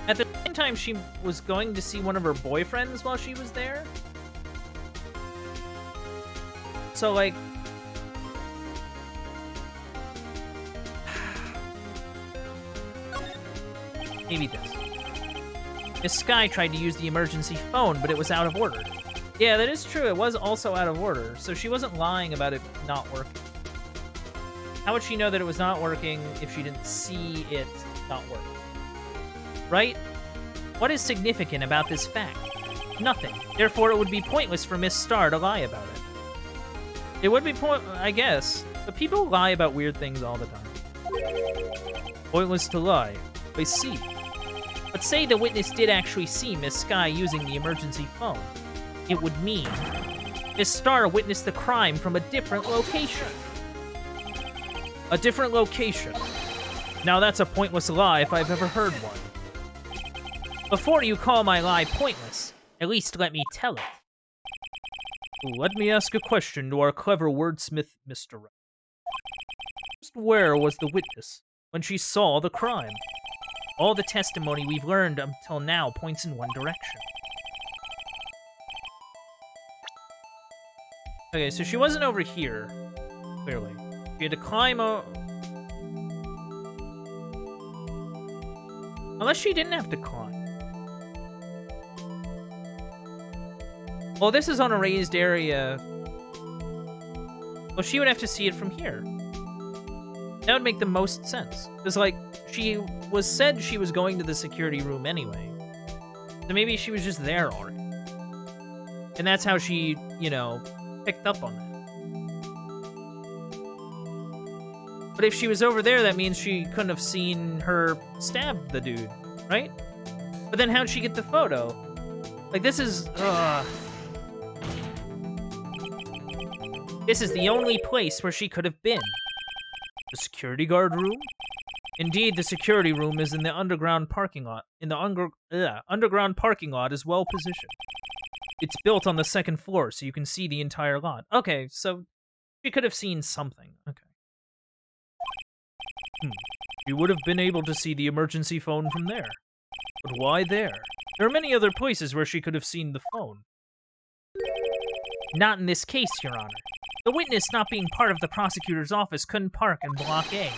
At the same time, she was going to see one of her boyfriends while she was there. So, like... Maybe this. Miss Sky tried to use the emergency phone, but it was out of order. Yeah, that is true. It was also out of order, so she wasn't lying about it not working. How would she know that it was not working if she didn't see it not work? Right? What is significant about this fact? Nothing. Therefore, it would be pointless for Miss Starr to lie about it. It would be I guess. But people lie about weird things all the time. Pointless to lie. I see. But say the witness did actually see Miss Sky using the emergency phone. It would mean Miss Starr witnessed the crime from a different location. A different location. Now that's a pointless lie if I've ever heard one. Before you call my lie pointless, at least let me tell it. Let me ask a question to our clever wordsmith, Mr. Wright. Just where was the witness when she saw the crime? All the testimony we've learned until now points in one direction. Okay, so she wasn't over here, clearly. She had to climb unless she didn't have to climb. Well, this is on a raised area. Well, she would have to see it from here. That would make the most sense. Because, like, she said she was going to the security room anyway. So maybe she was just there already. And that's how she, you know, picked up on that. But if she was over there, that means she couldn't have seen her stab the dude, right? But then how'd she get the photo? Like, this is... This is the only place where she could have been. The security guard room? Indeed, the security room is in the underground parking lot. Underground parking lot is well positioned. It's built on the second floor, so you can see the entire lot. Okay, so she could have seen something. Okay. You would have been able to see the emergency phone from there. But why there? There are many other places where she could have seen the phone. Not in this case, Your Honor. The witness, not being part of the prosecutor's office, couldn't park in Block A.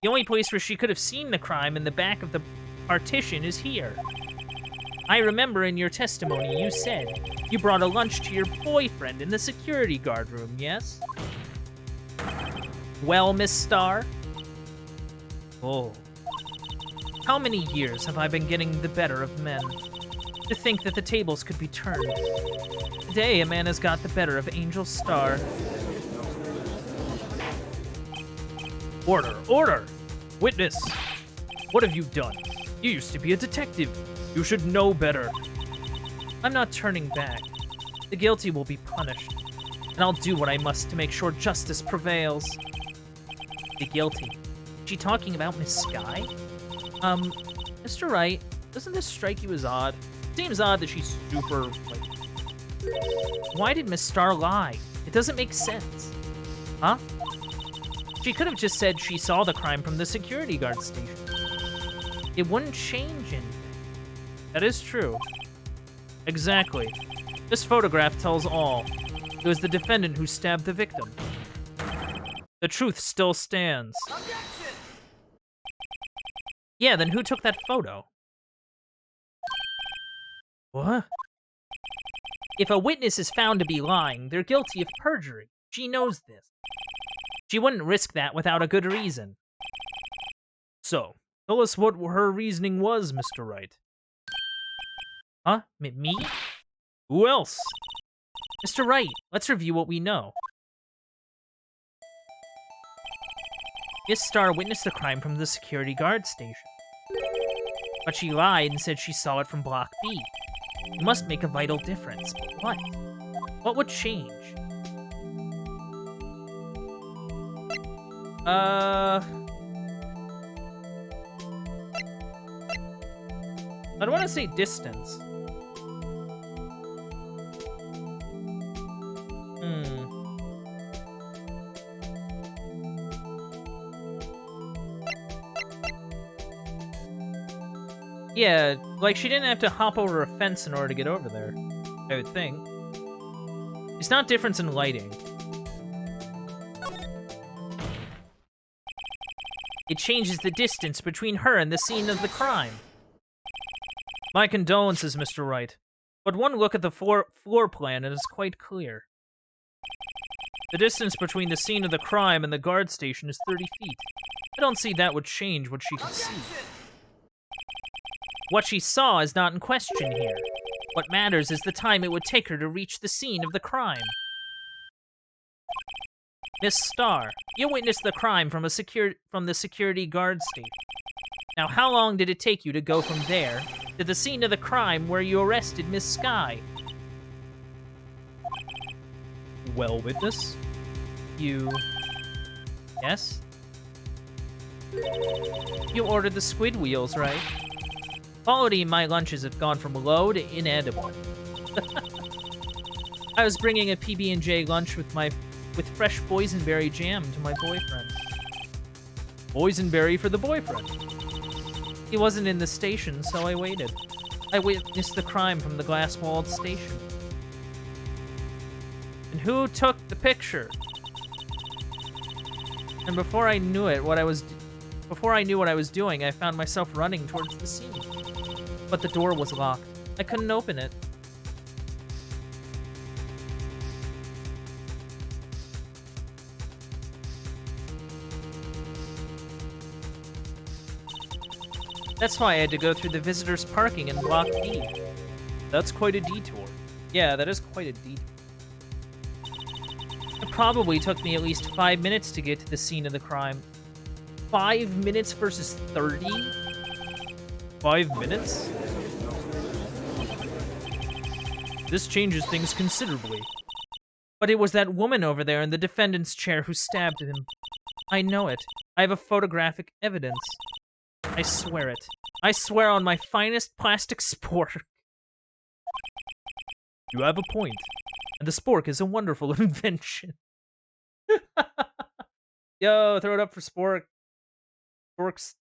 The only place where she could have seen the crime in the back of the partition is here. I remember in your testimony you said you brought a lunch to your boyfriend in the security guard room, yes? Well, Miss Starr? Oh. How many years have I been getting the better of men? To think that the tables could be turned. Today, a man has got the better of Angel Starr. Order! Order! Witness! What have you done? You used to be a detective. You should know better. I'm not turning back. The guilty will be punished. And I'll do what I must to make sure justice prevails. The guilty. Is she talking about Miss Skye? Mr. Wright, doesn't this strike you as odd? Seems odd that she's super, like... Why did Miss Starr lie? It doesn't make sense. Huh? She could have just said she saw the crime from the security guard station. It wouldn't change anything. That is true. Exactly. This photograph tells all. It was the defendant who stabbed the victim. The truth still stands. Objection! Yeah, then who took that photo? What? If a witness is found to be lying, they're guilty of perjury. She knows this. She wouldn't risk that without a good reason. So, tell us what her reasoning was, Mr. Wright. Huh? Me? Who else? Mr. Wright, let's review what we know. Miss Starr witnessed the crime from the security guard station. But she lied and said she saw it from Block B. It must make a vital difference. But what? What would change? I don't want to say distance. Yeah, like she didn't have to hop over a fence in order to get over there, I would think. It's not difference in lighting. It changes the distance between her and the scene of the crime. My condolences, Mr. Wright. But one look at the floor plan and it's quite clear. The distance between the scene of the crime and the guard station is 30 feet. I don't see that would change what she could see. What she saw is not in question here. What matters is the time it would take her to reach the scene of the crime. Miss Starr, you witnessed the crime from the security guard station. Now, how long did it take you to go from there to the scene of the crime where you arrested Miss Skye? Well, witness? Yes? You ordered the squid wheels, right? Quality in my lunches have gone from low to inedible. I was bringing a PB&J lunch with fresh boysenberry jam to my boyfriend. Boysenberry for the boyfriend? He wasn't in the station, so I waited. I witnessed the crime from the glass-walled station. And who took the picture? And before I knew what I was doing, I found myself running towards the scene. But the door was locked. I couldn't open it. That's why I had to go through the visitors' parking in Block B. That's quite a detour. Yeah, that is quite a detour. It probably took me at least 5 minutes to get to the scene of the crime. 5 minutes versus 30? 5 minutes? This changes things considerably. But it was that woman over there in the defendant's chair who stabbed him. I know it. I have a photographic evidence. I swear it. I swear on my finest plastic spork. You have a point. And the spork is a wonderful invention. Yo, throw it up for spork. Spork's,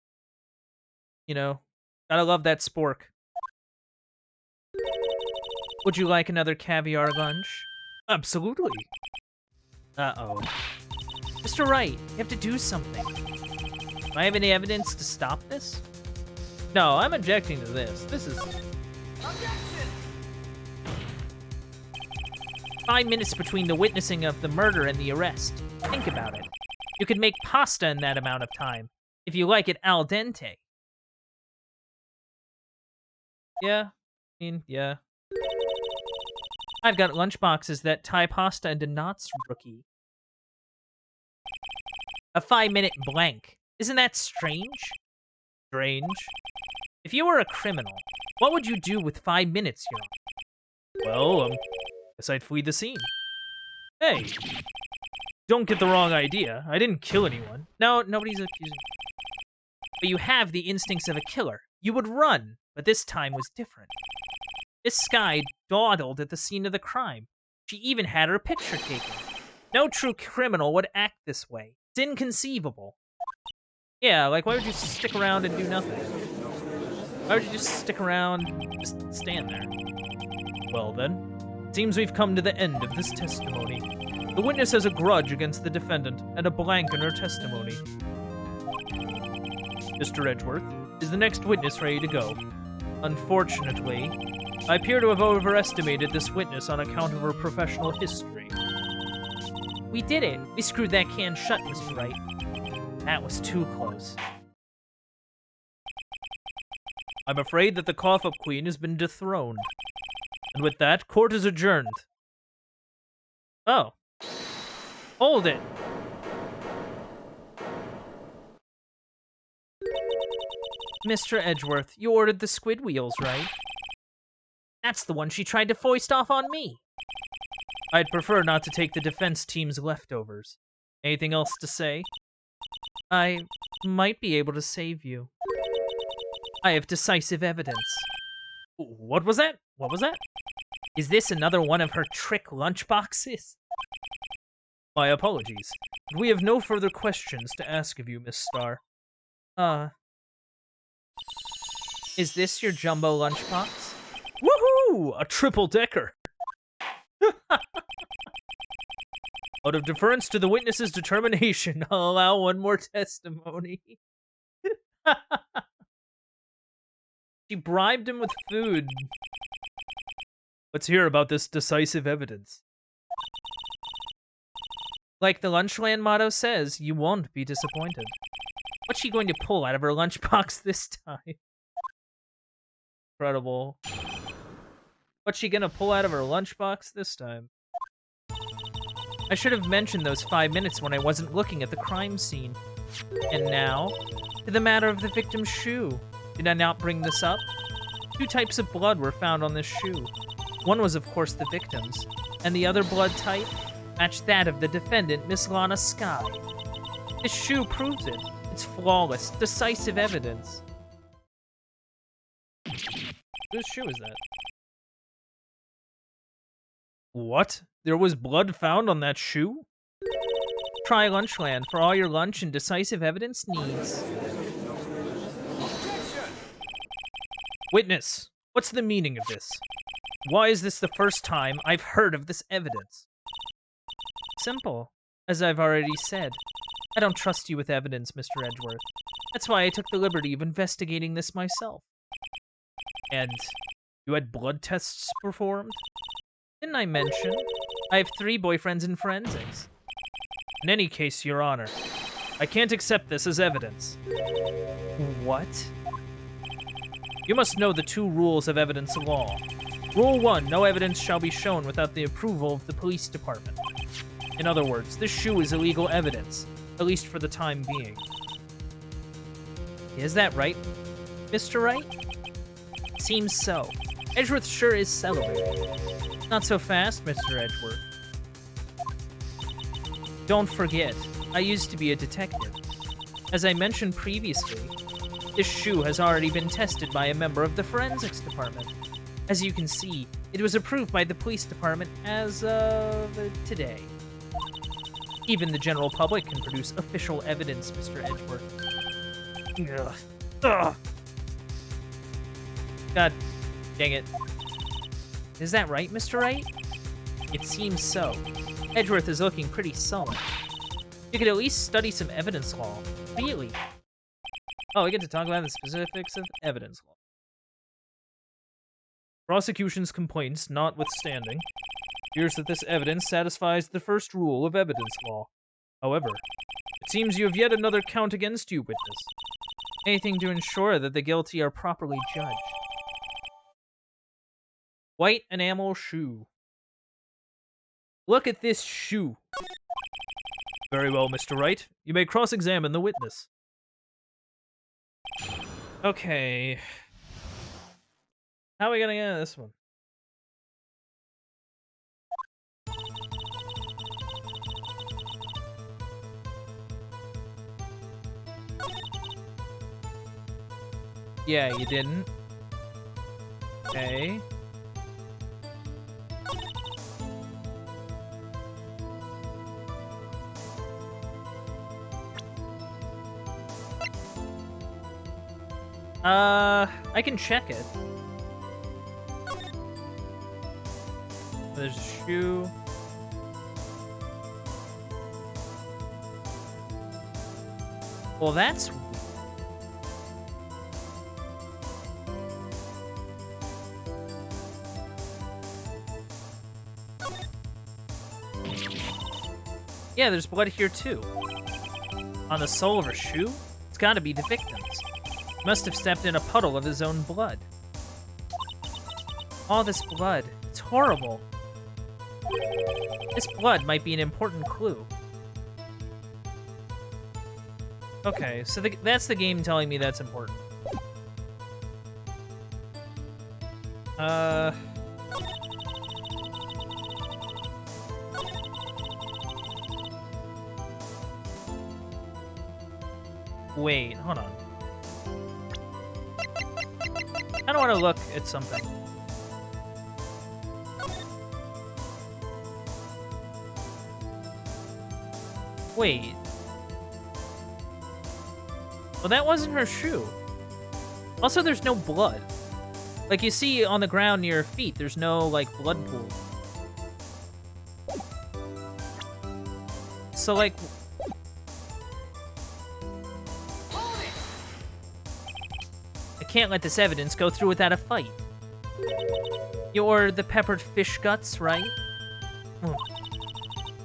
you know, gotta love that spork. Would you like another caviar lunch? Absolutely. Uh-oh. Mr. Wright, you have to do something. Do I have any evidence to stop this? No, I'm objecting to this. This is... Objection! 5 minutes between the witnessing of the murder and the arrest. Think about it. You could make pasta in that amount of time, if you like it al dente. Yeah, yeah. I've got lunchboxes that tie pasta into knots, rookie. A 5-minute blank. Isn't that strange? Strange? If you were a criminal, what would you do with 5 minutes, Your Honor? Well, guess I'd flee the scene. Hey, don't get the wrong idea. I didn't kill anyone. No, nobody's accusing. But you have the instincts of a killer. You would run, but this time was different. This guy dawdled at the scene of the crime. She even had her picture taken. No true criminal would act this way. It's inconceivable. Yeah, like, why would you stick around and do nothing? Why would you just stick around and just stand there? Well, then, it seems we've come to the end of this testimony. The witness has a grudge against the defendant and a blank in her testimony. Mr. Edgeworth, is the next witness ready to go? Unfortunately, I appear to have overestimated this witness on account of her professional history. We did it. We screwed that can shut, Mr. Wright. That was too close. I'm afraid that the cough-up queen has been dethroned. And with that, court is adjourned. Oh. Hold it. Mr. Edgeworth, you ordered the squid wheels, right? That's the one she tried to foist off on me. I'd prefer not to take the defense team's leftovers. Anything else to say? I might be able to save you. I have decisive evidence. What was that? What was that? Is this another one of her trick lunchboxes? My apologies. We have no further questions to ask of you, Miss Starr. Is this your jumbo lunchbox? Woohoo! A triple-decker! Out of deference to the witness's determination, I'll allow one more testimony. She bribed him with food. Let's hear about this decisive evidence. Like the Lunchland motto says, you won't be disappointed. What's she going to pull out of her lunchbox this time? Incredible. What's she gonna pull out of her lunchbox this time? I should have mentioned those 5 minutes when I wasn't looking at the crime scene. And now, to the matter of the victim's shoe. Did I not bring this up? 2 types of blood were found on this shoe. One was, of course, the victim's, and the other blood type matched that of the defendant, Miss Lana Sky. This shoe proves it. It's flawless, decisive evidence. Whose shoe is that? What? There was blood found on that shoe? Try Lunchland for all your lunch and decisive evidence needs. Witness, what's the meaning of this? Why is this the first time I've heard of this evidence? Simple. As I've already said, I don't trust you with evidence, Mr. Edgeworth. That's why I took the liberty of investigating this myself. And you had blood tests performed? Didn't I mention? I have 3 boyfriends in forensics. In any case, Your Honor, I can't accept this as evidence. What? You must know the 2 rules of evidence law. Rule 1, no evidence shall be shown without the approval of the police department. In other words, this shoe is illegal evidence, at least for the time being. Is that right, Mr. Wright? Seems so. Edgeworth sure is celebrating. Not so fast, Mr. Edgeworth. Don't forget, I used to be a detective. As I mentioned previously, this shoe has already been tested by a member of the forensics department. As you can see, it was approved by the police department as of today. Even the general public can produce official evidence, Mr. Edgeworth. Ugh. Ugh. God dang it. Is that right, Mr. Wright? It seems so. Edgeworth is looking pretty sullen. You could at least study some evidence law. Really? Oh, we get to talk about the specifics of evidence law. Prosecution's complaints notwithstanding, appears that this evidence satisfies the first rule of evidence law. However, it seems you have yet another count against you, witness. Anything to ensure that the guilty are properly judged. White enamel shoe. Look at this shoe. Very well, Mr. Wright. You may cross-examine the witness. Okay. How are we gonna get this one? Yeah, you didn't. Okay. I can check it. There's a shoe. Well, that's weird. Yeah, there's blood here too. On the sole of her shoe? It's gotta be the victim's. Must have stepped in a puddle of his own blood. All this blood. It's horrible. This blood might be an important clue. Okay, so that's the game telling me that's important. Wait, hold on. I don't want to look at something. Wait. Well, that wasn't her shoe. Also, there's no blood. Like, you see on the ground near her feet, there's no, like, blood pool. So, like... I can't let this evidence go through without a fight. You're the peppered fish guts, right?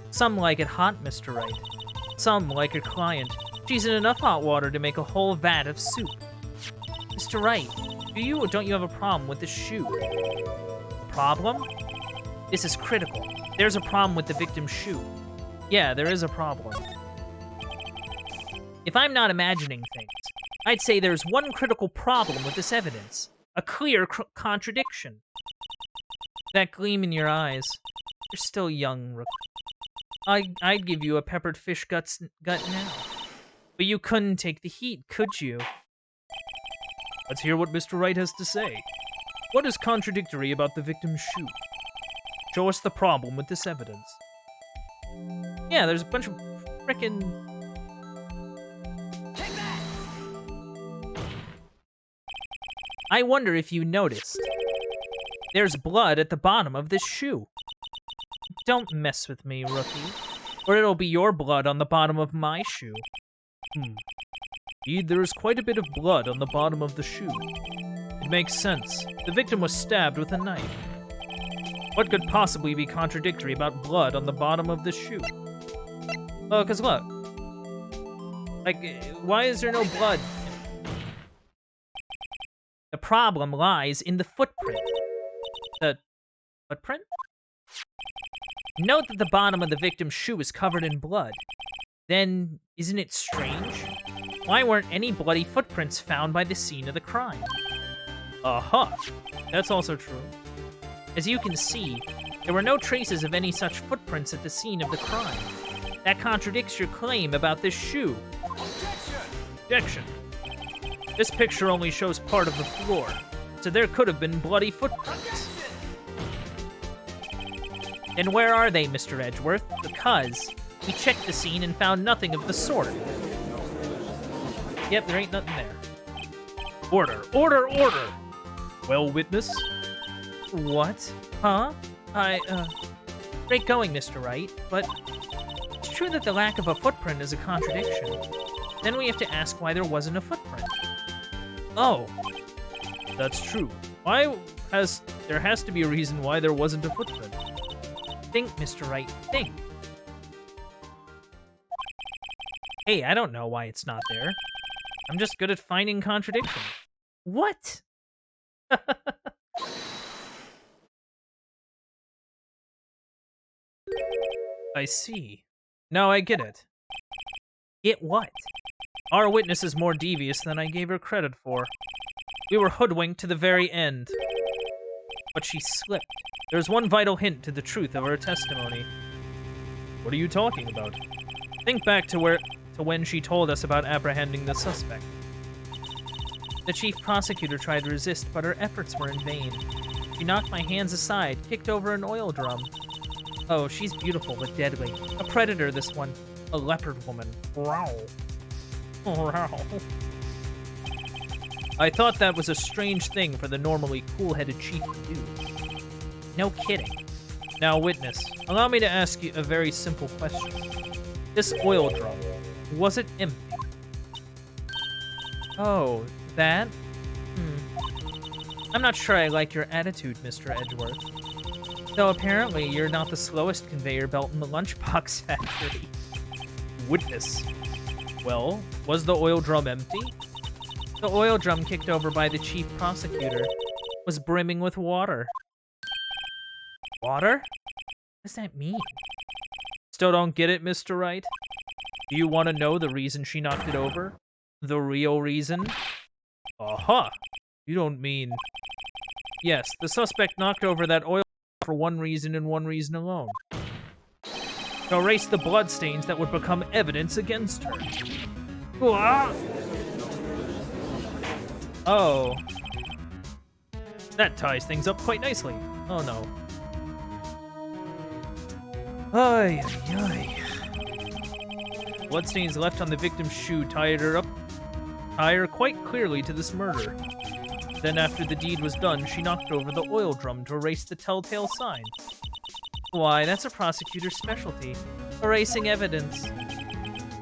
Some like it hot, Mr. Wright. Some, like your client, she's in enough hot water to make a whole vat of soup. Mr. Wright, do you or don't you have a problem with the shoe? A problem? This is critical. There's a problem with the victim's shoe. Yeah, there is a problem. If I'm not imagining things, I'd say there's one critical problem with this evidence. A clear contradiction. That gleam in your eyes. You're still young, Rook. I'd give you a peppered fish gut now. But you couldn't take the heat, could you? Let's hear what Mr. Wright has to say. What is contradictory about the victim's shoe? Show us the problem with this evidence. Yeah, there's a bunch of frickin'... Take that! I wonder if you noticed. There's blood at the bottom of this shoe. Don't mess with me, rookie. Or it'll be your blood on the bottom of my shoe. Indeed, there is quite a bit of blood on the bottom of the shoe. It makes sense. The victim was stabbed with a knife. What could possibly be contradictory about blood on the bottom of the shoe? Oh, because look. Like, why is there no blood? The problem lies in the footprint. The footprint? Note that the bottom of the victim's shoe is covered in blood. Then, isn't it strange? Why weren't any bloody footprints found by the scene of the crime? Aha! That's also true. As you can see, there were no traces of any such footprints at the scene of the crime. That contradicts your claim about this shoe. Objection! This picture only shows part of the floor, so there could have been bloody footprints. And where are they, Mr. Edgeworth? Because we checked the scene and found nothing of the sort. Yep, there ain't nothing there. Order, order, order! Well, witness? What? Huh? Great going, Mr. Wright, but it's true that the lack of a footprint is a contradiction. Then we have to ask why there wasn't a footprint. Oh, that's true. There has to be a reason why there wasn't a footprint. Think, Mr. Wright, think. Hey, I don't know why it's not there. I'm just good at finding contradictions. What? I see. Now I get it. Get what? Our witness is more devious than I gave her credit for. We were hoodwinked to the very end. But she slipped. There's one vital hint to the truth of her testimony. What are you talking about? Think back to when she told us about apprehending the suspect. The chief prosecutor tried to resist, but her efforts were in vain. She knocked my hands aside, kicked over an oil drum. Oh, she's beautiful but deadly. A predator, this one. A leopard woman. Wow. Wow. I thought that was a strange thing for the normally cool-headed chief to do. No kidding. Now, witness, allow me to ask you a very simple question. This oil drum, was it empty? Oh, that? I'm not sure I like your attitude, Mr. Edgeworth. Though apparently you're not the slowest conveyor belt in the lunchbox factory. Witness. Well, was the oil drum empty? The oil drum kicked over by the chief prosecutor was brimming with water. Water? What does that mean? Still don't get it, Mr. Wright? Do you want to know the reason she knocked it over? The real reason? Aha! You don't mean... Yes, the suspect knocked over that oil for one reason and one reason alone. To erase the bloodstains that would become evidence against her. Oh. That ties things up quite nicely. Oh no. Ay, ay, ay. Bloodstains left on the victim's shoe tie her quite clearly to this murder. Then after the deed was done, she knocked over the oil drum to erase the telltale sign. Why, that's a prosecutor's specialty. Erasing evidence.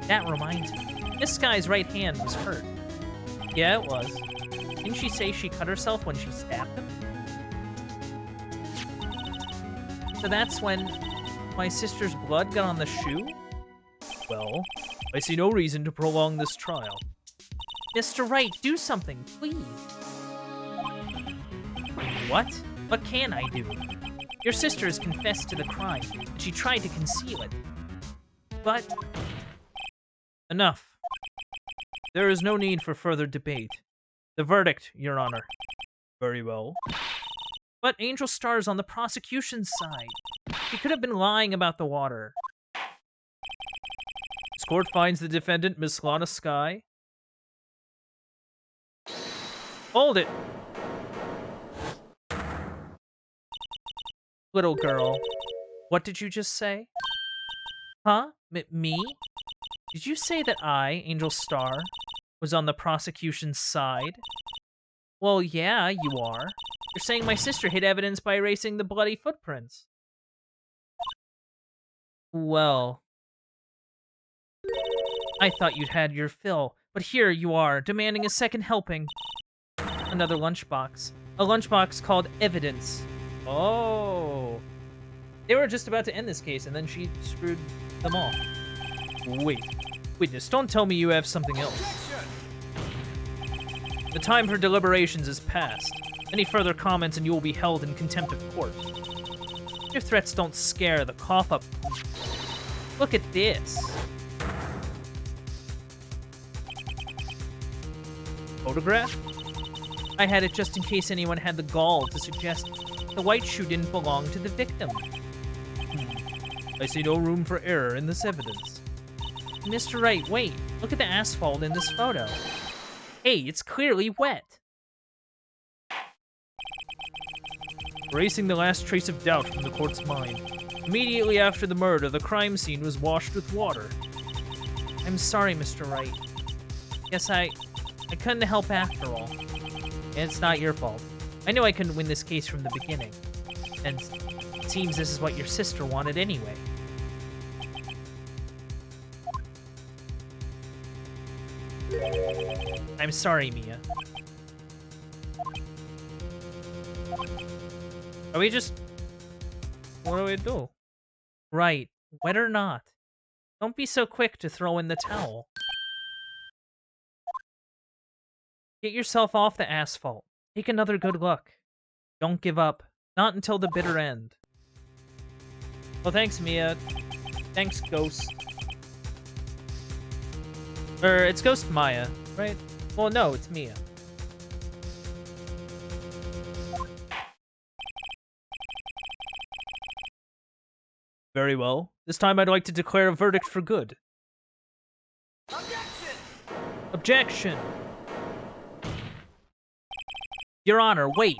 That reminds me. This guy's right hand was hurt. Yeah, it was. Didn't she say she cut herself when she stabbed him? So that's when my sister's blood got on the shoe? Well, I see no reason to prolong this trial. Mr. Wright, do something, please. What? What can I do? Your sister has confessed to the crime, and she tried to conceal it. But... Enough. There is no need for further debate. The verdict, Your Honor. Very well. But Angel Star's on the prosecution's side. She could have been lying about the water. This court finds the defendant, Miss Lana Skye. Hold it! Little girl, what did you just say? Huh? Me? Did you say that I, Angel Star, was on the prosecution's side? Well, yeah, you are. You're saying my sister hid evidence by erasing the bloody footprints. Well, I thought you'd had your fill, but here you are, demanding a second helping. Another lunchbox. A lunchbox called Evidence. Oh. They were just about to end this case, and then she screwed them all. Wait. Witness, don't tell me you have something else. The time for deliberations is past. Any further comments and you will be held in contempt of court. Your threats don't scare the cough up. Look at this. Photograph? I had it just in case anyone had the gall to suggest the white shoe didn't belong to the victim. I see no room for error in this evidence. Mr. Wright, wait. Look at the asphalt in this photo. Hey, it's clearly wet. Erasing the last trace of doubt from the court's mind. Immediately after the murder, the crime scene was washed with water. I'm sorry, Mr. Wright. Guess I couldn't help after all. It's not your fault. I knew I couldn't win this case from the beginning. And it seems this is what your sister wanted anyway. I'm sorry, Mia. Are we just... What do we do? Right. Wet or not. Don't be so quick to throw in the towel. Get yourself off the asphalt. Take another good look. Don't give up. Not until the bitter end. Well, thanks, Mia. Thanks, Ghost. It's Ghost Maya, right? Well, no, it's Mia. Very well. This time I'd like to declare a verdict for good. Objection! Objection! Your Honor, wait.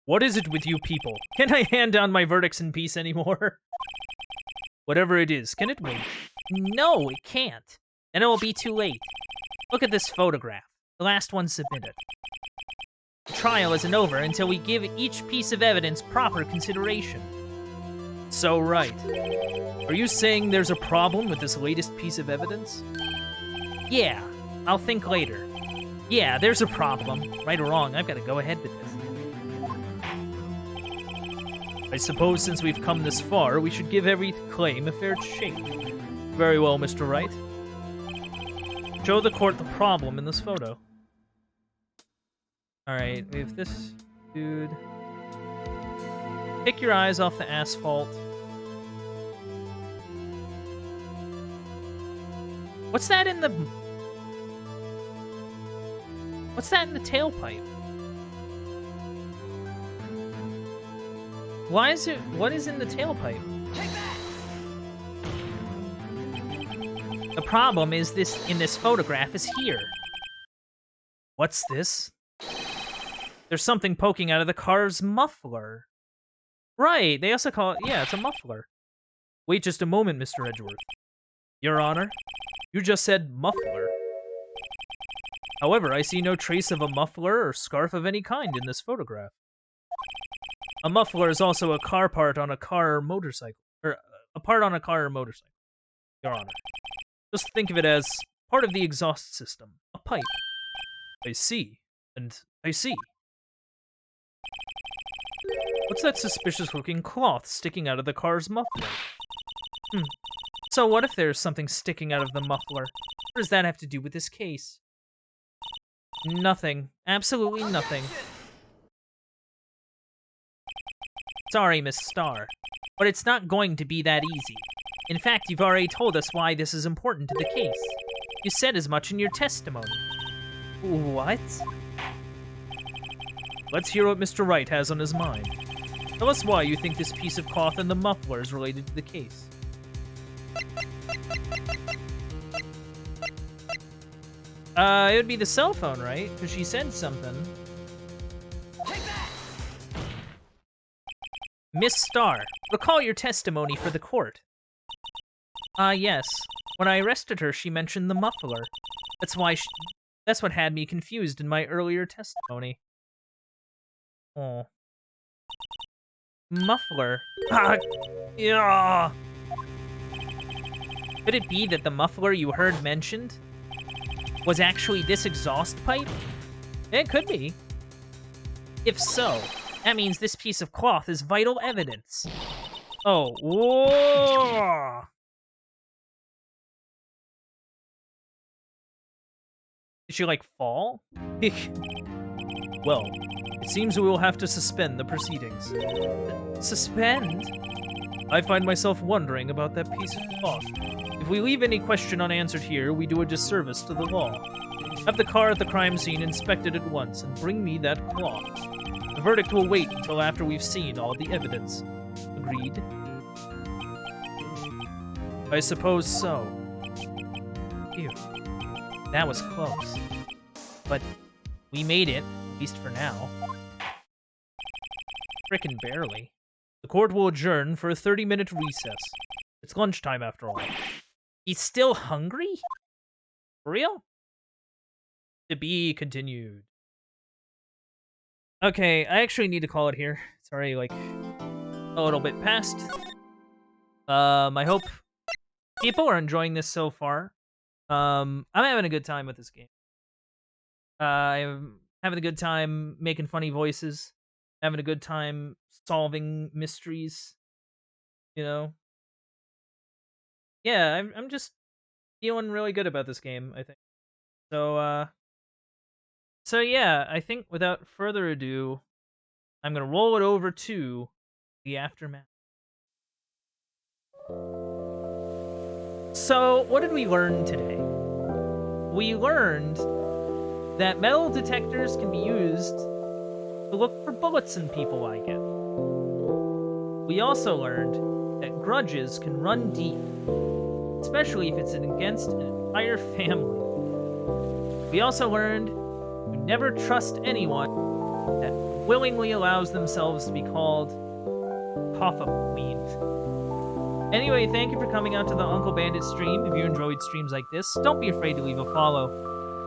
What is it with you people? Can't I hand down my verdicts in peace anymore? Whatever it is, can it wait? No, it can't. And it will be too late. Look at this photograph. The last one submitted. The trial isn't over until we give each piece of evidence proper consideration. So right. Are you saying there's a problem with this latest piece of evidence? Yeah, I'll think later. Yeah, there's a problem. Right or wrong, I've got to go ahead with this. I suppose since we've come this far, we should give every claim a fair shake. Very well, Mr. Wright. Show the court the problem in this photo. Alright, we have this dude. Take your eyes off the asphalt. What's that in the... What's that in the tailpipe? Why is it... What is in the tailpipe? Take that! The problem is this in this photograph is here. What's this? There's something poking out of the car's muffler. Right, they also call it... Yeah, it's a muffler. Wait just a moment, Mr. Edgeworth. Your Honor, you just said muffler. However, I see no trace of a muffler or scarf of any kind in this photograph. A muffler is also a car part on a car or motorcycle. Or a part on a car or motorcycle, Your Honor. Just think of it as part of the exhaust system. A pipe. I see. And I see. What's that suspicious-looking cloth sticking out of the car's muffler? So what if there's something sticking out of the muffler? What does that have to do with this case? Nothing. Absolutely nothing. Objection! Sorry, Miss Starr, but it's not going to be that easy. In fact, you've already told us why this is important to the case. You said as much in your testimony. What? Let's hear what Mr. Wright has on his mind. Tell us why you think this piece of cloth and the muffler is related to the case. It would be the cell phone, right? Because she said something. Take that! Miss Starr, recall your testimony for the court. Yes. When I arrested her, she mentioned the muffler. That's what had me confused in my earlier testimony. Oh. Muffler. Yeah. Could it be that the muffler you heard mentioned was actually this exhaust pipe? It could be. If so, that means this piece of cloth is vital evidence. Oh, whoa! Did she, like, fall? Well, it seems we will have to suspend the proceedings. Suspend? I find myself wondering about that piece of cloth. If we leave any question unanswered here, we do a disservice to the law. Have the car at the crime scene inspected at once, and bring me that cloth. The verdict will wait until after we've seen all the evidence. Agreed? I suppose so. Phew. That was close. But we made it, at least for now. Frickin' barely. The court will adjourn for a 30-minute recess. It's lunchtime after all. He's still hungry? For real? To be continued. Okay, I actually need to call it here. It's already like a little bit past. I hope people are enjoying this so far. I'm having a good time with this game. I'm having a good time making funny voices. Having a good time solving mysteries. You know? Yeah, I'm just feeling really good about this game, I think. So yeah, I think without further ado, I'm gonna roll it over to the aftermath. So, what did we learn today? We learned that metal detectors can be used to look for bullets in people, I guess. We also learned that grudges can run deep, especially if it's against an entire family. We also learned to never trust anyone that willingly allows themselves to be called Papa Queen. Anyway, thank you for coming out to the Uncle Bandit stream. If you enjoyed streams like this, don't be afraid to leave a follow.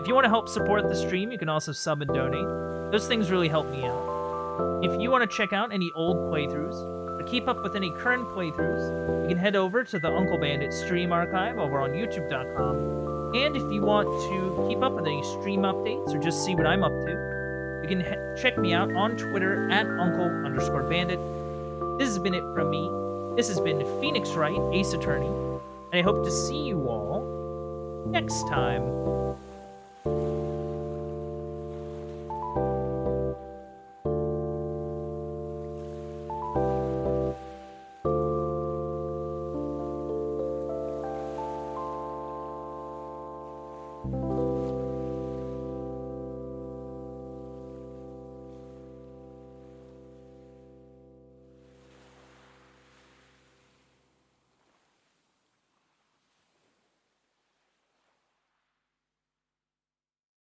If you want to help support the stream, you can also sub and donate. Those things really help me out. If you want to check out any old playthroughs, or keep up with any current playthroughs, you can head over to the Uncle Bandit stream archive over on youtube.com. And if you want to keep up with any stream updates, or just see what I'm up to, you can check me out on Twitter at Uncle_Bandit. This has been it from me. This has been Phoenix Wright, Ace Attorney, and I hope to see you all next time.